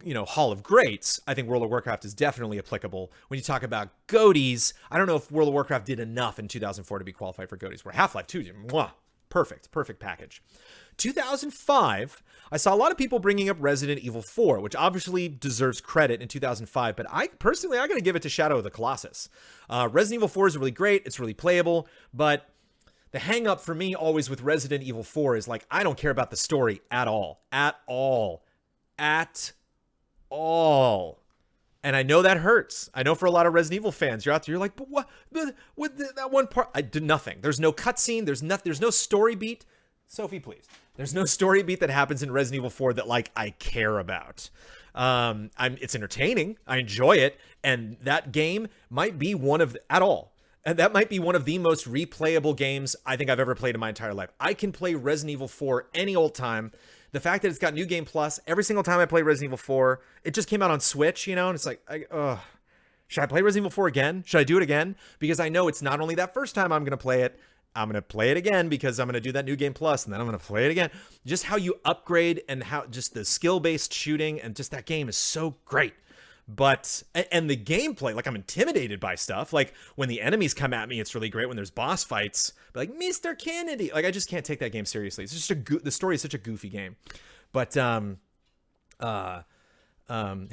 Hall of Greats, I think World of Warcraft is definitely applicable. When you talk about GOATys, I don't know if World of Warcraft did enough in 2004 to be qualified for GOATys, where Half-Life 2, mwah, perfect package. 2005, I saw a lot of people bringing up Resident Evil 4, which obviously deserves credit in 2005, but I got to give it to Shadow of the Colossus. Resident Evil 4 is really great. It's really playable, but The hang up for me always with Resident Evil 4 is like, I don't care about the story at all. At all. At all. And I know that hurts. I know for a lot of Resident Evil fans, you're out there, you're like, but what? That one part, I did nothing. There's no cutscene. There's no story beat. Sophie, please. There's no story beat that happens in Resident Evil 4 that like I care about. It's entertaining. I enjoy it, and that game might be one of and that might be one of the most replayable games I think I've ever played in my entire life. I can play Resident Evil 4 any old time. The fact that it's got New Game Plus, every single time I play Resident Evil 4, it just came out on Switch, and it's like, should I play Resident Evil 4 again? Should I do it again? Because I know it's not only that first time I'm going to play it, I'm going to play it again because I'm going to do that New Game Plus, and then I'm going to play it again. Just how you upgrade and how just the skill-based shooting and just that game is so great. But, and the gameplay, like I'm intimidated by stuff. Like when the enemies come at me, it's really great. When there's boss fights, but like Mr. Kennedy, like I just can't take that game seriously. It's just the story is such a goofy game. But, hey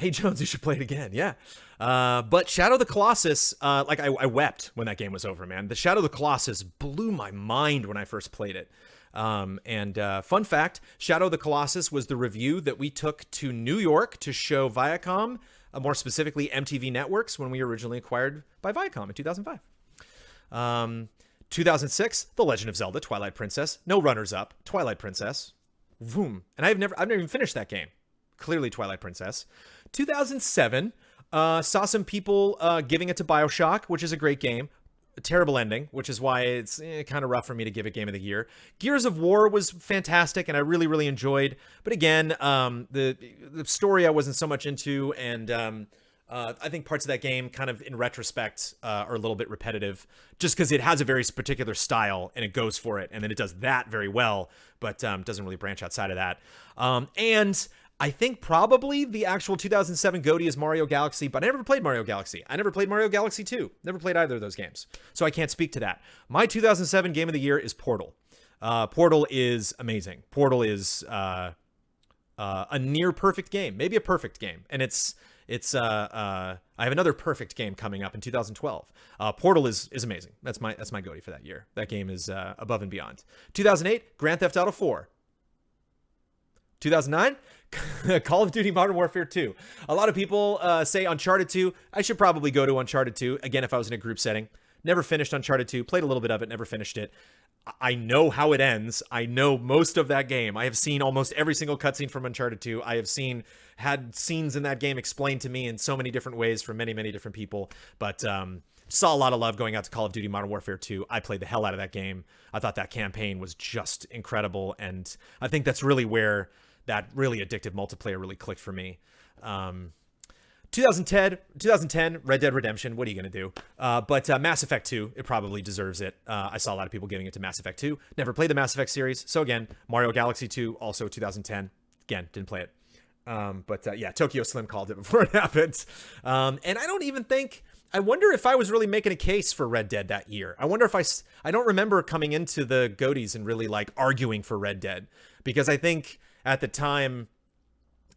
Jones, you should play it again. Yeah. But Shadow of the Colossus, like I wept when that game was over, man. The Shadow of the Colossus blew my mind when I first played it. Fun fact, Shadow of the Colossus was the review that we took to New York to show Viacom, more specifically MTV Networks, when we were originally acquired by Viacom in 2005. 2006, The Legend of Zelda: Twilight Princess. No runners-up. Twilight Princess. Boom. And I've never even finished that game. Clearly Twilight Princess. 2007, saw some people giving it to BioShock, which is a great game. A terrible ending, which is why it's kind of rough for me to give it Game of the Year. Gears of War was fantastic, and I really, really enjoyed. But again, the story I wasn't so much into, and I think parts of that game, kind of in retrospect, are a little bit repetitive, just because it has a very particular style, and it goes for it, and then it does that very well, but doesn't really branch outside of that. And I think probably the actual 2007 GOTY is Mario Galaxy, but I never played Mario Galaxy. I never played Mario Galaxy 2. Never played either of those games. So I can't speak to that. My 2007 Game of the Year is Portal. Portal is amazing. Portal is a near perfect game, maybe a perfect game. And I have another perfect game coming up in 2012. Portal is amazing. That's my GOTY for that year. That game is above and beyond. 2008, Grand Theft Auto 4. 2009, Call of Duty Modern Warfare 2. A lot of people say Uncharted 2. I should probably go to Uncharted 2, again, if I was in a group setting. Never finished Uncharted 2. Played a little bit of it, never finished it. I know how it ends. I know most of that game. I have seen almost every single cutscene from Uncharted 2. I have had scenes in that game explained to me in so many different ways from many, many different people. But saw a lot of love going out to Call of Duty Modern Warfare 2. I played the hell out of that game. I thought that campaign was just incredible. And I think that's really where that really addictive multiplayer really clicked for me. 2010, Red Dead Redemption. What are you going to do? But Mass Effect 2, it probably deserves it. I saw a lot of people giving it to Mass Effect 2. Never played the Mass Effect series. So again, Mario Galaxy 2, also 2010. Again, didn't play it. Yeah, Tokyo Slim called it before it happened. And I don't even think... I wonder if I was really making a case for Red Dead that year. I wonder if I don't remember coming into the GOTYs and really like arguing for Red Dead. Because I think at the time...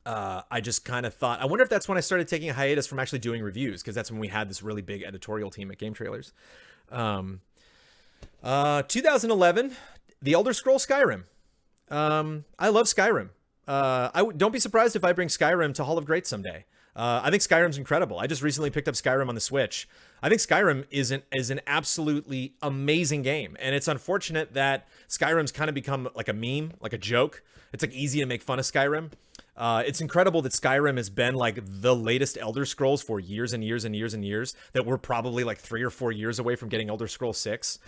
I just kind of thought, I wonder if that's when I started taking a hiatus from actually doing reviews, because that's when we had this really big editorial team at Game Trailers. 2011, The Elder Scrolls Skyrim. I love Skyrim. Don't be surprised if I bring Skyrim to Hall of Greats someday. I think Skyrim's incredible. I just recently picked up Skyrim on the Switch. I think Skyrim is an absolutely amazing game, and it's unfortunate that Skyrim's kind of become like a meme, like a joke. It's like easy to make fun of Skyrim. It's incredible that Skyrim has been like the latest Elder Scrolls for years and years and years and years, that we're probably like 3 or 4 years away from getting Elder Scrolls 6.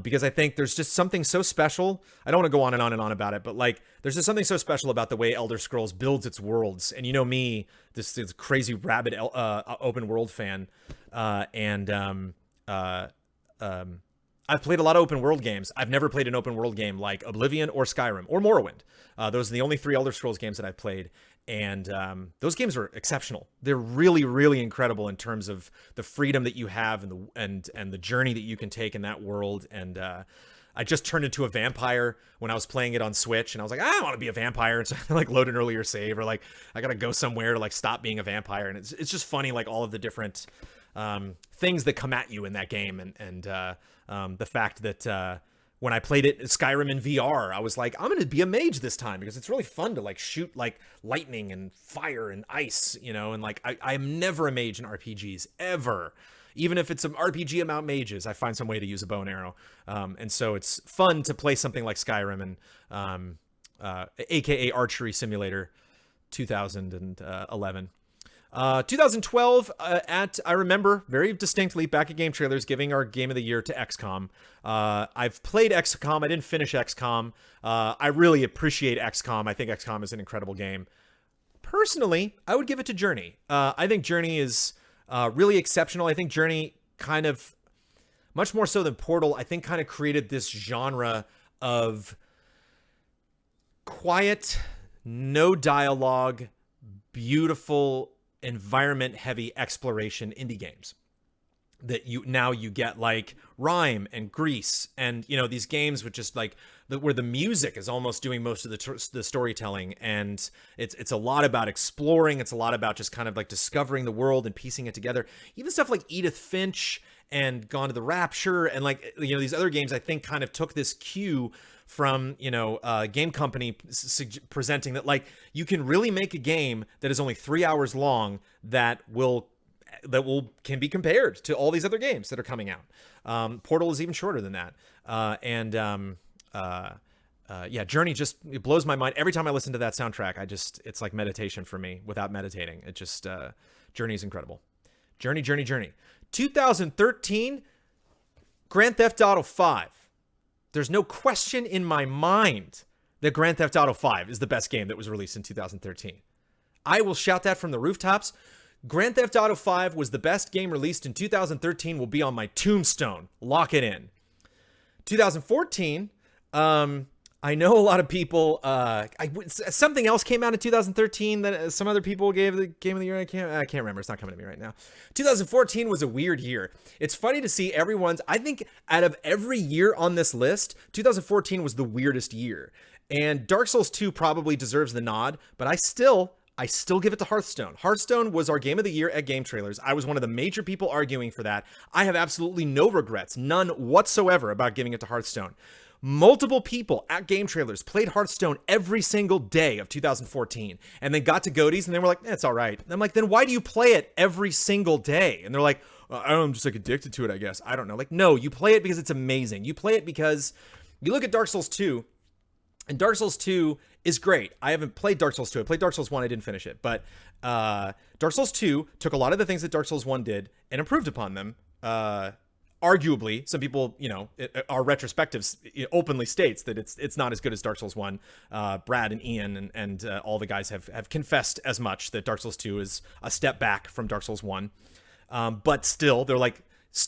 Because I think there's just something so special. I don't want to go on and on and on about it, but like there's just something so special about the way Elder Scrolls builds its worlds. And you know me, this crazy rabid open world fan. I've played a lot of open world games. I've never played an open world game like Oblivion or Skyrim or Morrowind. Those are the only 3 Elder Scrolls games that I've played. And those games are exceptional. They're really, really incredible in terms of the freedom that you have and the journey that you can take in that world. And I just turned into a vampire when I was playing it on Switch, and I was like, I want to be a vampire. And so I like load an earlier save, or like I gotta go somewhere to like stop being a vampire. And it's just funny, like all of the different things that come at you in that game, and the fact that when I played it Skyrim in VR, I was like, I'm going to be a mage this time because it's really fun to like shoot like lightning and fire and ice, you know, and like I'm never a mage in RPGs ever. Even if it's an RPG about mages, I find some way to use a bow and arrow. And so it's fun to play something like Skyrim and aka Archery Simulator 2011. 2012, I remember very distinctly back at Game Trailers giving our Game of the Year to XCOM. I've played XCOM. I didn't finish XCOM. I really appreciate XCOM. I think XCOM is an incredible game. Personally, I would give it to Journey. I think Journey is really exceptional. I think Journey kind of, much more so than Portal, I think kind of created this genre of quiet, no dialogue, beautiful, environment heavy exploration indie games that you get like Rime and Grease and, you know, these games with just like where the music is almost doing most of the storytelling, and it's a lot about exploring. It's a lot about just kind of like discovering the world and piecing it together. Even stuff like Edith Finch and Gone to the Rapture and like, you know, these other games I think kind of took this cue from, you know, Game Company presenting that like you can really make a game that is only 3 hours long that can be compared to all these other games that are coming out. Portal is even shorter than that. Yeah, Journey just, it blows my mind. Every time I listen to that soundtrack, it's like meditation for me without meditating. It just, Journey is incredible. Journey. 2013, Grand Theft Auto 5. There's no question in my mind that Grand Theft Auto 5 is the best game that was released in 2013. I will shout that from the rooftops. Grand Theft Auto 5 was the best game released in 2013, will be on my tombstone. Lock it in. 2014, I know a lot of people, something else came out in 2013 that some other people gave the Game of the Year. I can't remember. It's not coming to me right now. 2014 was a weird year. It's funny to see I think out of every year on this list, 2014 was the weirdest year. And Dark Souls 2 probably deserves the nod, but I still give it to Hearthstone. Hearthstone was our Game of the Year at Game Trailers. I was one of the major people arguing for that. I have absolutely no regrets, none whatsoever, about giving it to Hearthstone. Multiple people at Game Trailers played Hearthstone every single day of 2014 and then got to Goaties and they were like, it's all right. And I'm like, then why do you play it every single day? And they're like, I'm just like addicted to it, I guess. I don't know. Like, no, you play it because it's amazing. You play it because you look at Dark Souls 2, and Dark Souls 2 is great. I haven't played Dark Souls 2. I played Dark Souls 1. I didn't finish it. But Dark Souls 2 took a lot of the things that Dark Souls 1 did and improved upon them. Arguably, some people, you know, our retrospectives openly states that it's not as good as Dark Souls 1. Brad and Ian and all the guys have confessed as much, that Dark Souls 2 is a step back from Dark Souls 1. But still, they're like,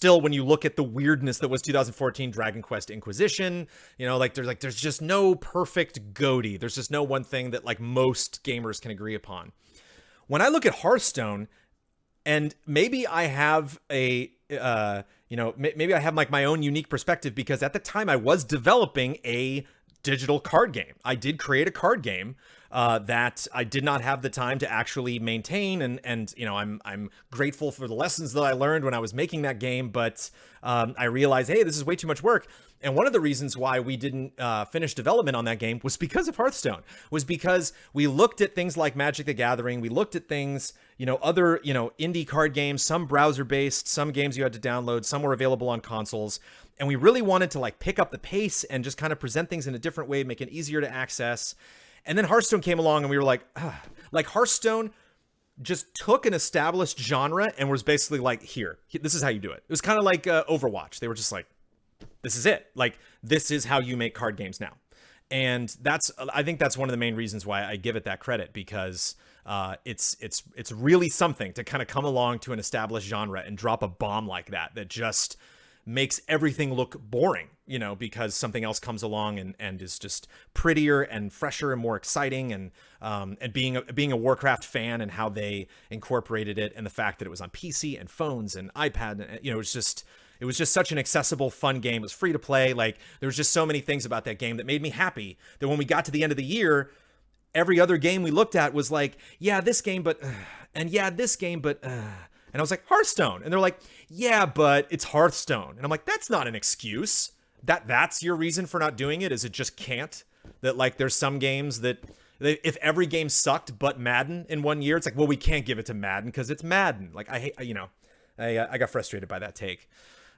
when you look at the weirdness that was 2014 Dragon Quest Inquisition, you know, like there's just no perfect goatee. There's just no one thing that like most gamers can agree upon. When I look at Hearthstone, and maybe I have maybe I have like my own unique perspective, because at the time I was developing a digital card game. I did create a card game that I did not have the time to actually maintain, and you know, I'm grateful for the lessons that I learned when I was making that game, but I realized, hey, this is way too much work. And one of the reasons why we didn't finish development on that game was because of Hearthstone, was because we looked at things like Magic the Gathering, we looked at things, you know, other, you know, indie card games, some browser based, some games you had to download, some were available on consoles. And we really wanted to like pick up the pace and just kind of present things in a different way, make it easier to access. And then Hearthstone came along and we were like, like Hearthstone just took an established genre and was basically like, here, this is how you do it. It was kind of like Overwatch. They were just like, this is it. Like, this is how you make card games now. And I think that's one of the main reasons why I give it that credit, because it's really something to kind of come along to an established genre and drop a bomb like that just makes everything look boring, you know, because something else comes along and is just prettier and fresher and more exciting. And being a Warcraft fan and how they incorporated it, and the fact that it was on PC and phones and iPad, you know, it was just such an accessible, fun game. It was free to play. Like, there was just so many things about that game that made me happy, that when we got to the end of the year, every other game we looked at was like, yeah, this game, but, and yeah, this game, but, and I was like, Hearthstone. And they're like, yeah, but it's Hearthstone. And I'm like, that's not an excuse. that's your reason for not doing it, is it just can't? That like there's some games that if every game sucked but Madden in one year, it's like, well, we can't give it to Madden because it's Madden. Like I hate, I got frustrated by that take.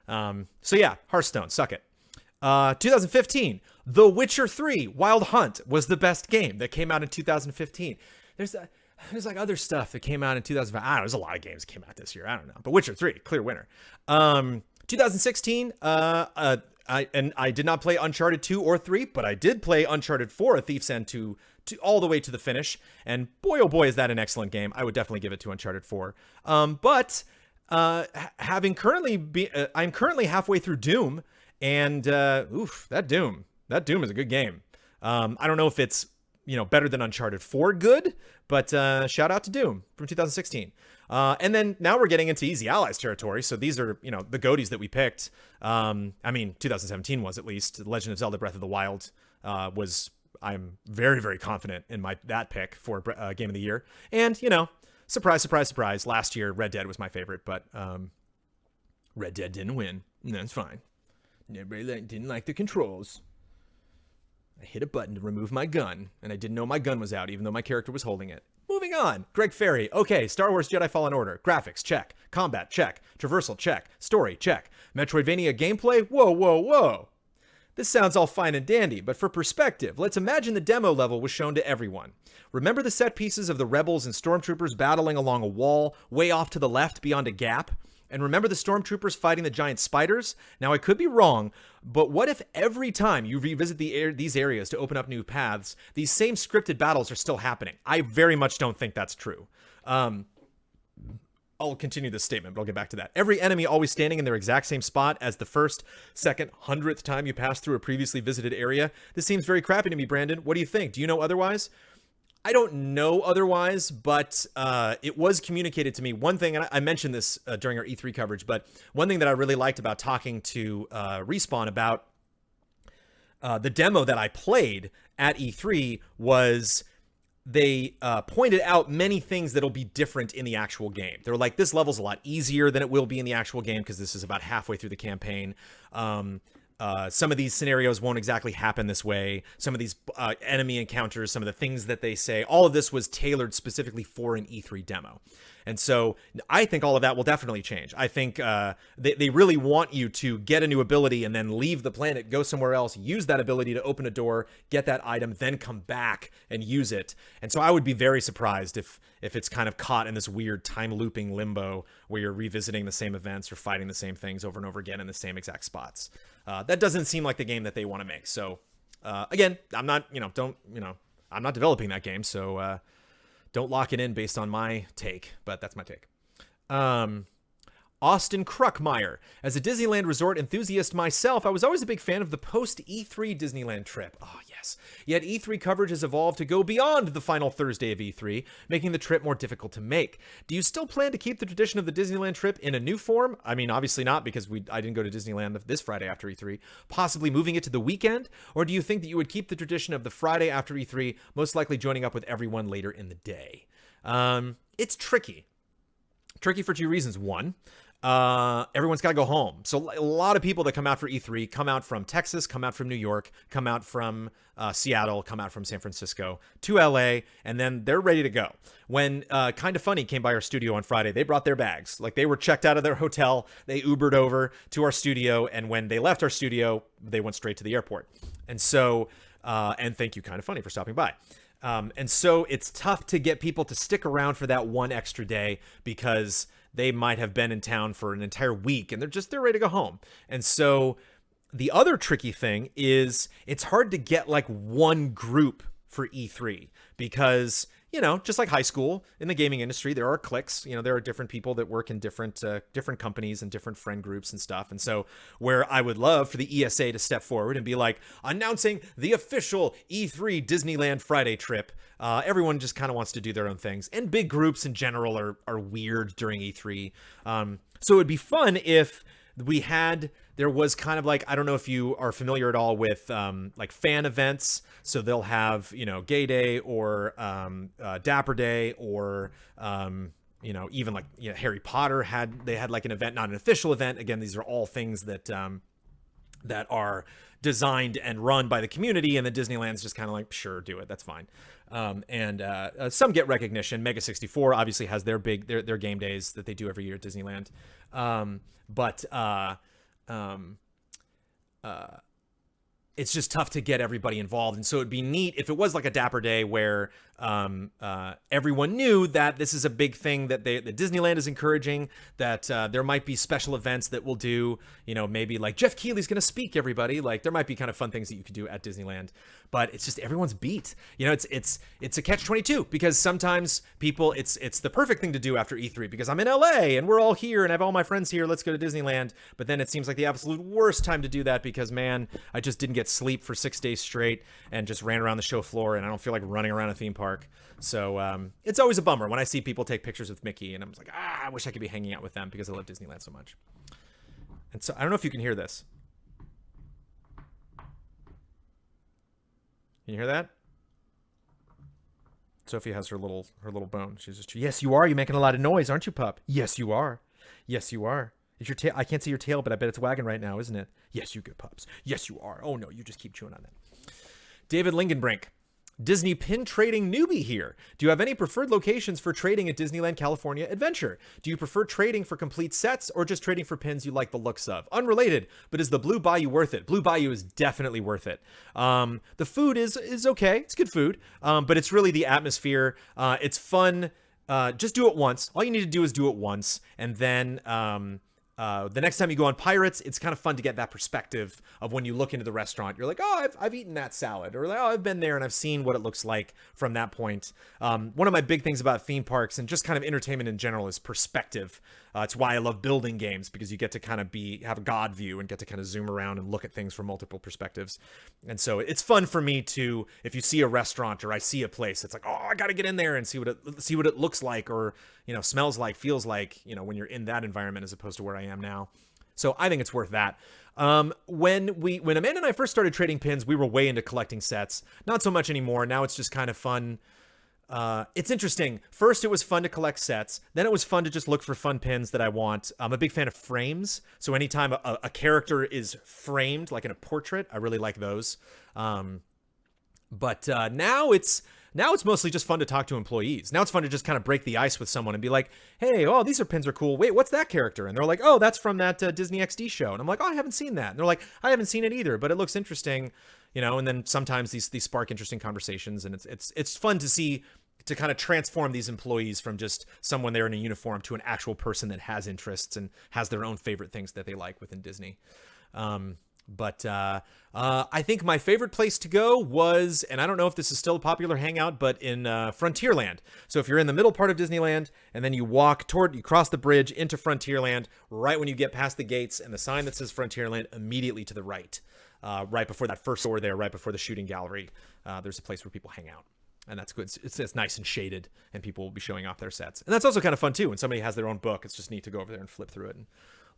So yeah, Hearthstone, suck it. 2015, The Witcher 3 Wild Hunt was the best game that came out in 2015. There's like other stuff that came out in 2005. I don't know, there's a lot of games that came out this year. I don't know. But Witcher 3, clear winner. 2016, I did not play Uncharted 2 or 3, but I did play Uncharted 4, A Thief's End to all the way to the finish. And boy, oh boy, is that an excellent game. I would definitely give it to Uncharted 4. But I'm currently halfway through Doom, and that Doom is a good game. I don't know if it's better than Uncharted 4 good, but shout out to Doom from 2016. And then now we're getting into Easy Allies territory. So these are, the GOTYs that we picked. 2017 was, at least. Legend of Zelda Breath of the Wild I'm very, very confident in that pick for Game of the Year. And, surprise, surprise, surprise. Last year, Red Dead was my favorite, but Red Dead didn't win. And that's fine. Everybody didn't like the controls. I hit a button to remove my gun, and I didn't know my gun was out, even though my character was holding it. Moving on. Greg Ferry. Okay, Star Wars Jedi Fallen Order. Graphics, check. Combat, check. Traversal, check. Story, check. Metroidvania gameplay? Whoa, whoa, whoa. This sounds all fine and dandy, but for perspective, let's imagine the demo level was shown to everyone. Remember the set pieces of the rebels and stormtroopers battling along a wall way off to the left beyond a gap? And remember the stormtroopers fighting the giant spiders? Now, I could be wrong, but what if every time you revisit these areas to open up new paths, these same scripted battles are still happening? I very much don't think that's true. I'll continue this statement, but I'll get back to that. Every enemy always standing in their exact same spot as the first, second, 100th time you pass through a previously visited area. This seems very crappy to me, Brandon. What do you think? Do you know otherwise? I don't know otherwise, but it was communicated to me. One thing, and I mentioned this during our E3 coverage, but one thing that I really liked about talking to Respawn about the demo that I played at E3 was they pointed out many things that'll be different in the actual game. They were like, this level's a lot easier than it will be in the actual game because this is about halfway through the campaign. Some of these scenarios won't exactly happen this way. Some of these enemy encounters, some of the things that they say, all of this was tailored specifically for an E3 demo. And so I think all of that will definitely change. I think they really want you to get a new ability and then leave the planet, go somewhere else, use that ability to open a door, get that item, then come back and use it. And so I would be very surprised if it's kind of caught in this weird time looping limbo where you're revisiting the same events or fighting the same things over and over again in the same exact spots. That doesn't seem like the game that they want to make. So again, I'm not, I'm not developing that game. So don't lock it in based on my take, but that's my take. Austin Kruckmeyer. As a Disneyland Resort enthusiast myself, I was always a big fan of the post-E3 Disneyland trip. Oh, yes. Yet E3 coverage has evolved to go beyond the final Thursday of E3, making the trip more difficult to make. Do you still plan to keep the tradition of the Disneyland trip in a new form? I mean, obviously not, because I didn't go to Disneyland this Friday after E3. Possibly moving it to the weekend? Or do you think that you would keep the tradition of the Friday after E3, most likely joining up with everyone later in the day? It's tricky. Tricky for two reasons. One, everyone's got to go home. So a lot of people that come out for E3 come out from Texas, come out from New York, come out from Seattle, come out from San Francisco to LA, and then they're ready to go. When Kind of Funny came by our studio on Friday, they brought their bags. Like, they were checked out of their hotel, they Ubered over to our studio, and when they left our studio, they went straight to the airport. And so, and thank you, Kind of Funny, for stopping by. And so it's tough to get people to stick around for that one extra day because they might have been in town for an entire week and they're ready to go home. And so the other tricky thing is it's hard to get like one group for E3 because, just like high school in the gaming industry, there are cliques, there are different people that work in different companies and different friend groups and stuff. And so where I would love for the ESA to step forward and be like announcing the official E3 Disneyland Friday trip, everyone just kind of wants to do their own things, and big groups in general are weird during E3. So it would be fun if there was kind of like, I don't know if you are familiar at all with like fan events. So they'll have, Gay Day or Dapper Day or, even like, Harry Potter had like an event, not an official event. Again, these are all things that that are designed and run by the community, and the Disneyland's just kind of like, sure, do it, that's fine. And some get recognition. Mega 64 obviously has their game days that they do every year at Disneyland. But it's just tough to get everybody involved. And so it'd be neat if it was like a Dapper Day where everyone knew that this is a big thing that Disneyland is encouraging, that there might be special events that we'll do, maybe like Jeff Keighley's going to speak, everybody. Like there might be kind of fun things that you could do at Disneyland, but it's just everyone's beat. It's a catch-22 because sometimes people, it's the perfect thing to do after E3 because I'm in LA and we're all here and I have all my friends here. Let's go to Disneyland. But then it seems like the absolute worst time to do that because, man, I just didn't get sleep for 6 days straight and just ran around the show floor and I don't feel like running around a theme park. So it's always a bummer when I see people take pictures with Mickey and I'm just like, I wish I could be hanging out with them because I love Disneyland so much. And so I don't know if you can hear this. Can you hear that? Sophie has her little bone. She's just, yes, you are. You're making a lot of noise, aren't you, pup? Yes, you are. Yes, you are. Is your tail? I can't see your tail, but I bet it's wagging right now, isn't it? Yes, you good pups. Yes, you are. Oh no, you just keep chewing on that. David Lingenbrink. Disney pin trading newbie here. Do you have any preferred locations for trading at Disneyland California Adventure? Do you prefer trading for complete sets or just trading for pins you like the looks of? Unrelated, but is the Blue Bayou worth it? Blue Bayou is definitely worth it. The food is okay. It's good food, but it's really the atmosphere. It's fun. Just do it once. All you need to do is do it once, and then the next time you go on Pirates, it's kind of fun to get that perspective of when you look into the restaurant. You're like, oh, I've eaten that salad, or like, oh, I've been there and I've seen what it looks like from that point. One of my big things about theme parks and just kind of entertainment in general is perspective. It's why I love building games, because you get to kind of have a God view and get to kind of zoom around and look at things from multiple perspectives. And so it's fun for me to, if you see a restaurant or I see a place, it's like, oh, I got to get in there and see what it looks like, or smells like, feels like, when you're in that environment as opposed to where I am now. So I think it's worth that. When Amanda and I first started trading pins, we were way into collecting sets. Not so much anymore. Now it's just kind of fun. It's interesting. First, it was fun to collect sets. Then it was fun to just look for fun pins that I want. I'm a big fan of frames. So anytime a character is framed, like in a portrait, I really like those. But now it's mostly just fun to talk to employees. Now it's fun to just kind of break the ice with someone and be like, hey, oh, these pins are cool. Wait, what's that character? And they're like, oh, that's from that Disney XD show. And I'm like, oh, I haven't seen that. And they're like, I haven't seen it either, but it looks interesting. And then sometimes these spark interesting conversations, and it's fun to see, to kind of transform these employees from just someone there in a uniform to an actual person that has interests and has their own favorite things that they like within Disney. But I think my favorite place to go was, and I don't know if this is still a popular hangout, but in Frontierland. So if you're in the middle part of Disneyland and then you cross the bridge into Frontierland, right when you get past the gates and the sign that says Frontierland, immediately to the right, right before that first door there, right before the shooting gallery, there's a place where people hang out. And that's good. It's nice and shaded, and people will be showing off their sets. And that's also kind of fun, too. When somebody has their own book, it's just neat to go over there and flip through it and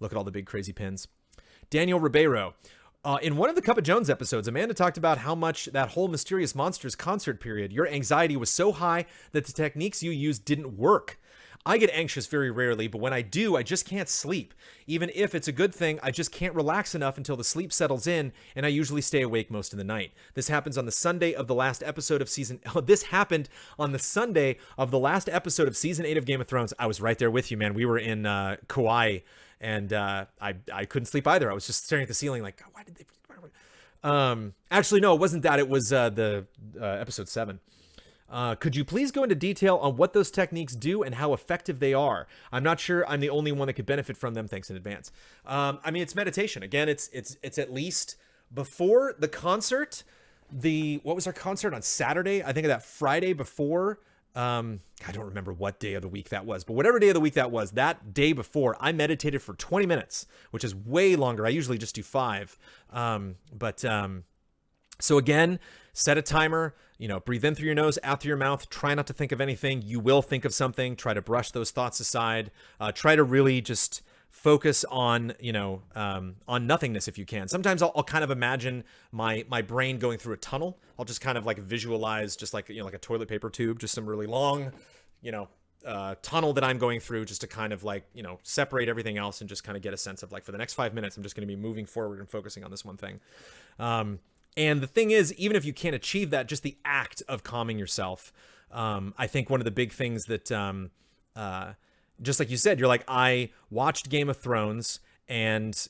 look at all the big, crazy pins. Daniel Ribeiro. In one of the Cup of Jones episodes, Amanda talked about how much that whole Mysterious Monsters concert period, your anxiety was so high that the techniques you used didn't work. I get anxious very rarely, but when I do, I just can't sleep. Even if it's a good thing, I just can't relax enough until the sleep settles in, and I usually stay awake most of the night. This happens on the Sunday of the last episode of This happened on the Sunday of the last episode of season 8 of Game of Thrones. I was right there with you, man. We were in Kauai, and I couldn't sleep either. I was just staring at the ceiling like, why did they... Actually, no, it wasn't that. It was the episode 7. Could you please go into detail on what those techniques do and how effective they are? I'm not sure I'm the only one that could benefit from them. Thanks in advance. I mean, it's meditation. Again, it's at least before the concert. What was our concert on Saturday? I think of that Friday before. I don't remember what day of the week that was, but whatever day of the week that was, that day before, I meditated for 20 minutes, which is way longer. I usually just do 5. So again, set a timer, breathe in through your nose, out through your mouth. Try not to think of anything. You will think of something. Try to brush those thoughts aside. Try to really just focus on, on nothingness if you can. Sometimes I'll kind of imagine my brain going through a tunnel. I'll just kind of like visualize just like, like a toilet paper tube, just some really long, tunnel that I'm going through, just to kind of like, separate everything else and just kind of get a sense of like, for the next 5 minutes, I'm just going to be moving forward and focusing on this one thing. And the thing is, even if you can't achieve that, just the act of calming yourself, I think one of the big things that, just like you said, you're like, I watched Game of Thrones, and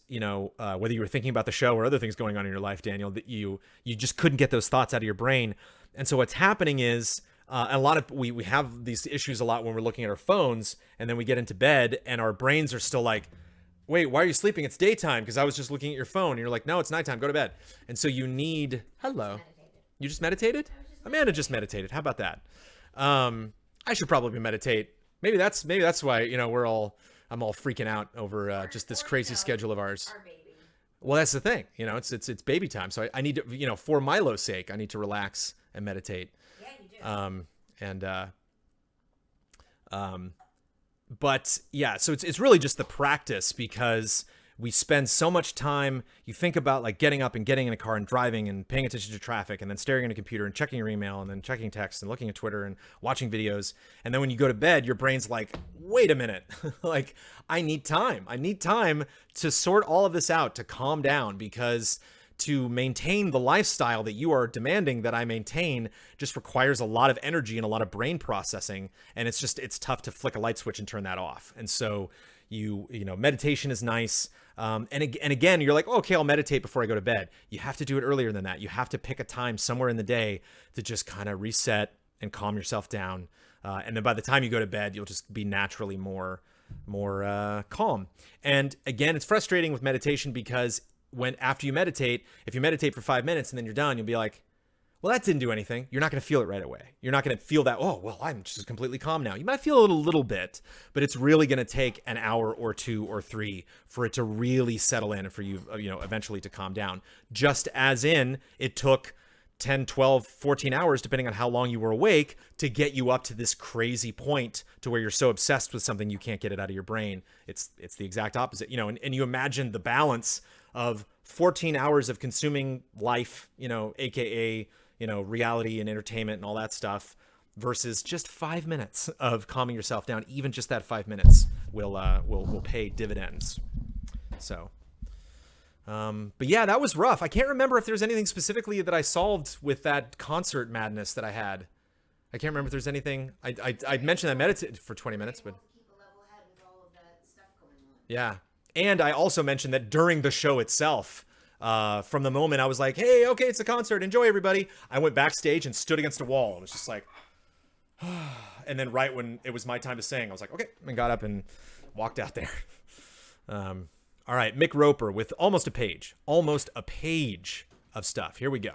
whether you were thinking about the show or other things going on in your life, Daniel, that you just couldn't get those thoughts out of your brain. And so what's happening is, a lot of we have these issues a lot when we're looking at our phones, and then we get into bed and our brains are still like, wait, why are you sleeping? It's daytime because I was just looking at your phone. And you're like, no, it's nighttime. Go to bed. And so you need, hello. You just meditated? Amanda just meditated. How about that? I should probably meditate. Maybe that's why, I'm all freaking out over just this crazy schedule of ours. Our baby. Well, that's the thing. It's baby time. So I need to, for Milo's sake, I need to relax and meditate. Yeah, you do. But yeah, so it's really just the practice, because we spend so much time. You think about like getting up and getting in a car and driving and paying attention to traffic, and then staring at a computer and checking your email and then checking text and looking at Twitter and watching videos. And then when you go to bed, your brain's like, wait a minute, like I need time. I need time to sort all of this out, to calm down, because to maintain the lifestyle that you are demanding that I maintain just requires a lot of energy and a lot of brain processing. And it's tough to flick a light switch and turn that off. And so meditation is nice. And again, you're like, oh, okay, I'll meditate before I go to bed. You have to do it earlier than that. You have to pick a time somewhere in the day to just kind of reset and calm yourself down. And then by the time you go to bed, you'll just be naturally more calm. And again, it's frustrating with meditation, because after you meditate, if you meditate for 5 minutes and then you're done, you'll be like, well, that didn't do anything. You're not going to feel it right away. You're not going to feel that, oh, well, I'm just completely calm now. You might feel a little bit, but it's really going to take an hour or 2 or 3 for it to really settle in and for you, eventually to calm down. Just as in it took 10, 12, 14 hours, depending on how long you were awake, to get you up to this crazy point to where you're so obsessed with something you can't get it out of your brain. It's the exact opposite, and you imagine the balance of 14 hours of consuming life, AKA, reality and entertainment and all that stuff, versus just 5 minutes of calming yourself down. Even just that 5 minutes will pay dividends. So, but yeah, that was rough. I can't remember if there's anything specifically that I solved with that concert madness that I had. I can't remember if there's anything. I'd mentioned I meditated for 20 minutes, but Keep a level head with all of that stuff going on. yeah. And I also mentioned that during the show itself, from the moment I was like, hey, okay, it's a concert, enjoy everybody, I went backstage and stood against a wall and was just like, and then right when it was my time to sing, I was like, okay, and got up and walked out there. All right, Mick Roper with almost a page of stuff. Here we go.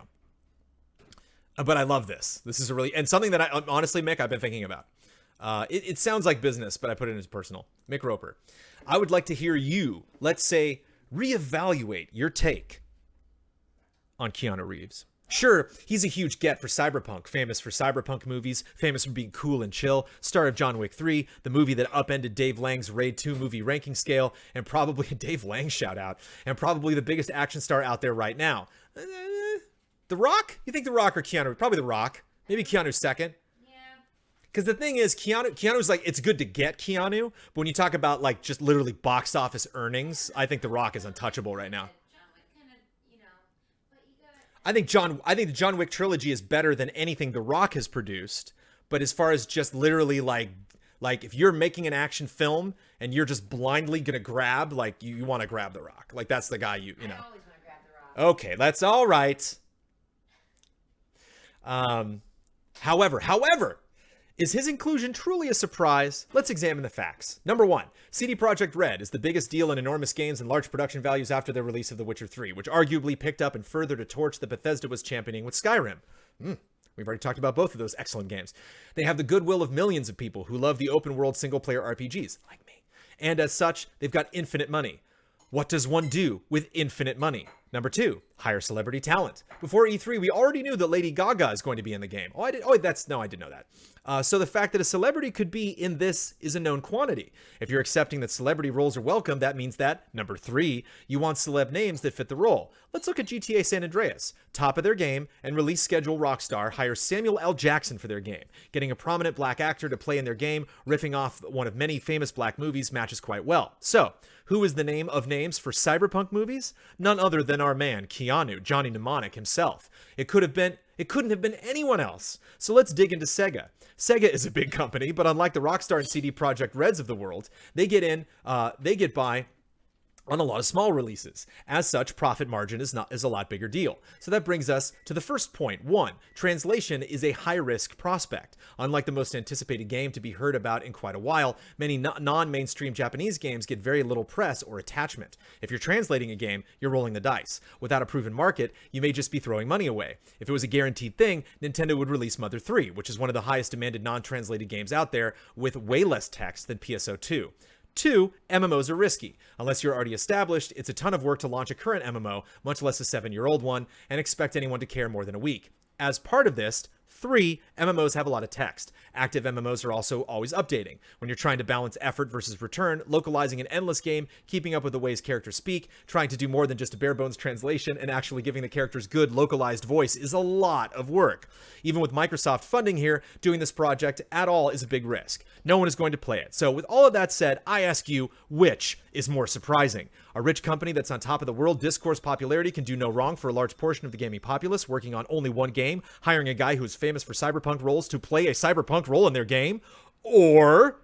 But I love this. This is and something that I honestly, Mick, I've been thinking about. It sounds like business, but I put it as personal. Mick Roper, I would like to hear you, let's say, reevaluate your take on Keanu Reeves. Sure, he's a huge get for Cyberpunk, famous for Cyberpunk movies, famous for being cool and chill, star of John Wick 3, the movie that upended Dave Lang's Raid 2 movie ranking scale, and probably a Dave Lang shout out, and probably the biggest action star out there right now. The Rock? You think The Rock or Keanu? Probably The Rock. Maybe Keanu's second. Because the thing is, Keanu's like, it's good to get Keanu, but when you talk about like just literally box office earnings, I think The Rock is untouchable right now. I think the John Wick trilogy is better than anything The Rock has produced. But as far as just literally like if you're making an action film and you're just blindly gonna grab, like you want to grab The Rock, like that's the guy you know. I always want to grab The Rock. Okay, that's all right. However, is his inclusion truly a surprise? Let's examine the facts. Number 1, CD Projekt Red is the biggest deal in enormous games and large production values after the release of The Witcher 3, which arguably picked up and furthered a torch that Bethesda was championing with Skyrim. We've already talked about both of those excellent games. They have the goodwill of millions of people who love the open-world single-player RPGs, like me. And as such, they've got infinite money. What does one do with infinite money? Number 2, hire celebrity talent. Before E3, we already knew that Lady Gaga is going to be in the game. I didn't know that. So the fact that a celebrity could be in this is a known quantity. If you're accepting that celebrity roles are welcome, that means that, number 3, you want celeb names that fit the role. Let's look at GTA San Andreas. Top of their game, and release schedule Rockstar hires Samuel L. Jackson for their game. Getting a prominent black actor to play in their game, riffing off one of many famous black movies, matches quite well. So, who is the name of names for cyberpunk movies? None other than our man, Keanu, Johnny Mnemonic himself. It couldn't have been anyone else. So let's dig into Sega. Sega is a big company, but unlike the Rockstar and CD Projekt Reds of the world, they get by on a lot of small releases. As such, profit margin is a lot bigger deal. So that brings us to the first point. 1, translation is a high-risk prospect. Unlike the most anticipated game to be heard about in quite a while, many non-mainstream Japanese games get very little press or attachment. If you're translating a game, you're rolling the dice. Without a proven market, you may just be throwing money away. If it was a guaranteed thing, Nintendo would release Mother 3, which is one of the highest demanded non-translated games out there, with way less text than PSO2. 2, MMOs are risky. Unless you're already established, it's a ton of work to launch a current MMO, much less a 7-year-old one, and expect anyone to care more than a week. As part of this, 3, MMOs have a lot of text. Active MMOs are also always updating. When you're trying to balance effort versus return, localizing an endless game, keeping up with the ways characters speak, trying to do more than just a bare bones translation, and actually giving the characters good localized voice is a lot of work. Even with Microsoft funding here, doing this project at all is a big risk. No one is going to play it. So with all of that said, I ask you, which is more surprising? A rich company that's on top of the world discourse popularity can do no wrong for a large portion of the gaming populace, working on only one game, hiring a guy who is famous for cyberpunk roles to play a cyberpunk role in their game, or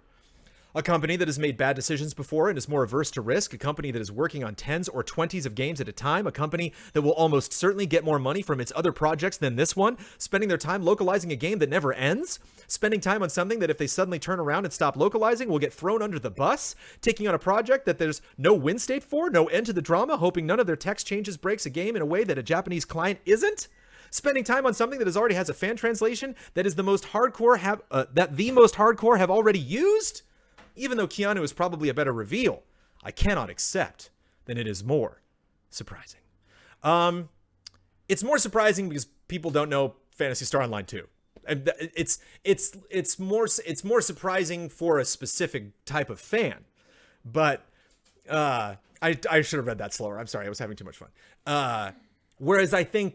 a company that has made bad decisions before and is more averse to risk, a company that is working on 10s or 20s of games at a time, a company that will almost certainly get more money from its other projects than this one, spending their time localizing a game that never ends, spending time on something that if they suddenly turn around and stop localizing will get thrown under the bus, taking on a project that there's no win state for, no end to the drama, hoping none of their text changes breaks a game in a way that a Japanese client isn't, spending time on something that already has a fan translation that is the most hardcore have already used. Even though Keanu is probably a better reveal, I cannot accept that it is more surprising. It's more surprising because people don't know Phantasy Star Online 2. It's more surprising for a specific type of fan. But I should have read that slower. I'm sorry, I was having too much fun. Whereas I think,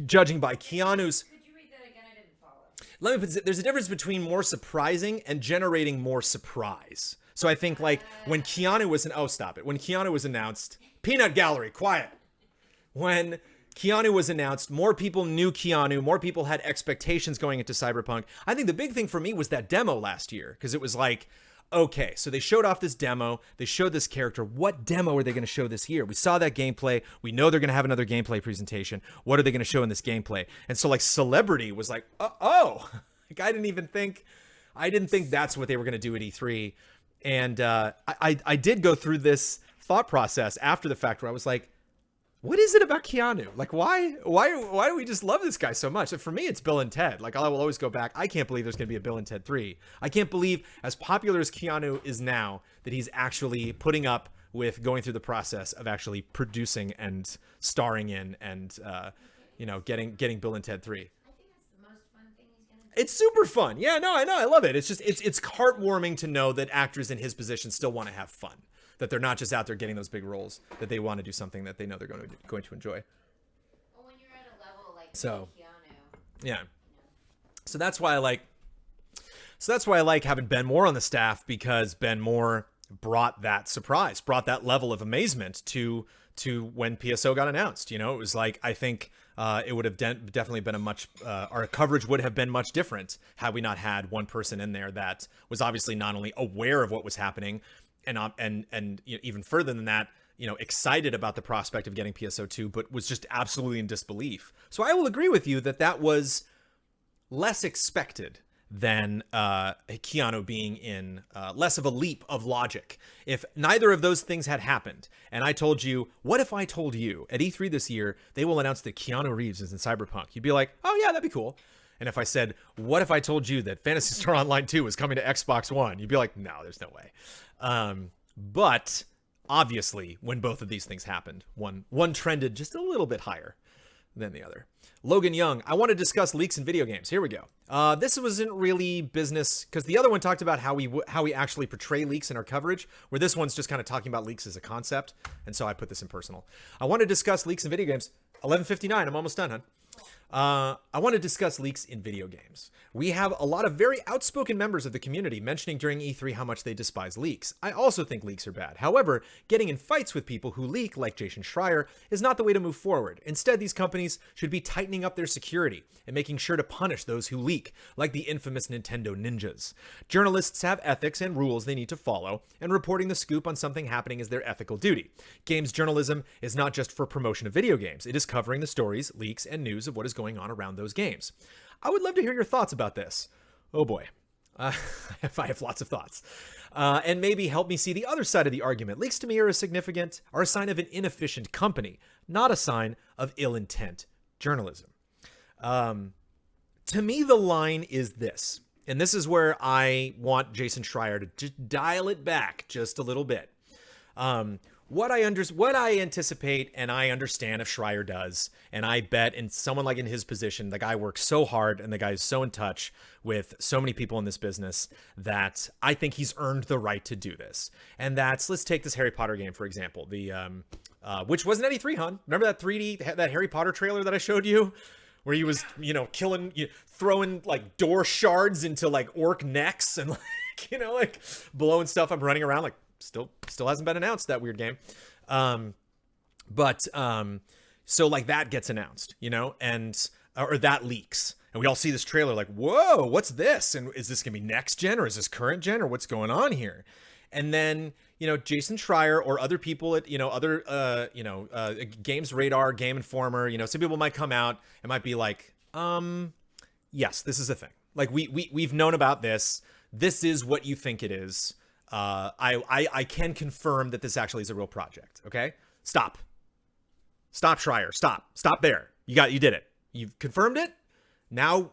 judging by Keanu's... There's a difference between more surprising and generating more surprise. So I think like when Keanu was announced, Peanut Gallery, quiet. When Keanu was announced, more people knew Keanu, more people had expectations going into Cyberpunk. I think the big thing for me was that demo last year, because it was like, okay, so they showed off this demo, they showed this character. What demo are they going to show this year? We saw that gameplay. We know they're going to have another gameplay presentation. What are they going to show in this gameplay? And so like Celebrity was like, oh, like I didn't think that's what they were going to do at E3. And I did go through this thought process after the fact where I was like, what is it about Keanu? Like, why do we just love this guy so much? For me, it's Bill and Ted. Like, I will always go back. I can't believe there's going to be a Bill and Ted 3. I can't believe, as popular as Keanu is now, that he's actually putting up with going through the process of actually producing and starring in and, getting Bill and Ted 3. I think that's the most fun thing he's gonna do. It's super fun. Yeah, no, I know. I love it. It's just, it's heartwarming to know that actors in his position still want to have fun. That they're not just out there getting those big roles, that they want to do something that they know they're going to enjoy. Well, when you're at a level like So, Keanu, yeah. So that's why I like having Ben Moore on the staff, because Ben Moore brought that surprise, brought that level of amazement to when PSO got announced. You know, it was like, I think it would have definitely been our coverage would have been much different had we not had one person in there that was obviously not only aware of what was happening, and even further than that, excited about the prospect of getting PSO2, but was just absolutely in disbelief. So I will agree with you that was less expected than Keanu being in, less of a leap of logic. If neither of those things had happened, and I told you, what if I told you at E3 this year, they will announce that Keanu Reeves is in Cyberpunk? You'd be like, oh yeah, that'd be cool. And if I said, what if I told you that Phantasy Star Online 2 is coming to Xbox One? You'd be like, no, there's no way. But obviously, when both of these things happened, one trended just a little bit higher. than the other. Logan Young, I want to discuss leaks in video games. Here we go. This wasn't really business because the other one talked about how we actually portray leaks in our coverage, where this one's just kind of talking about leaks as a concept. And so I put this in personal. I want to discuss leaks in video games. 11:59. I'm almost done, hon. I want to discuss leaks in video games. We have a lot of very outspoken members of the community mentioning during E3 how much they despise leaks. I also think leaks are bad. However, getting in fights with people who leak, like Jason Schreier, is not the way to move forward. Instead, these companies should be tightening up their security and making sure to punish those who leak, like the infamous Nintendo ninjas. Journalists have ethics and rules they need to follow, and reporting the scoop on something happening is their ethical duty. Games journalism is not just for promotion of video games. It is covering the stories, leaks, and news of what is going on around those games. I would love to hear your thoughts about this. Oh boy. I have lots of thoughts. And maybe help me see the other side of the argument. Leaks to me are a sign of an inefficient company, not a sign of ill-intent journalism. To me, the line is this, and this is where I want Jason Schreier to just dial it back just a little bit. What I anticipate and I understand if Schreier does, and I bet in someone like in his position, the guy works so hard and the guy is so in touch with so many people in this business that I think he's earned the right to do this. And let's take this Harry Potter game, for example, which wasn't at E3, hon. Remember that 3D, that Harry Potter trailer that I showed you? Where he was, throwing like door shards into like orc necks and like, blowing stuff up, running around like, Still hasn't been announced, that weird game. So like that gets announced, or that leaks. And we all see this trailer like, whoa, what's this? And is this going to be next gen or is this current gen or what's going on here? And then, Jason Schreier or other people at, Games Radar, Game Informer, some people might come out and might be like, yes, this is a thing. Like we've known about this. This is what you think it is. I can confirm that this actually is a real project. Okay, stop, Schreier, stop there. You did it. You've confirmed it. Now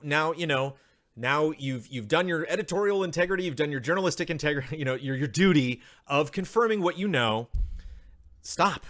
you've done your editorial integrity. You've done your journalistic integrity. Your duty of confirming what you know. Stop.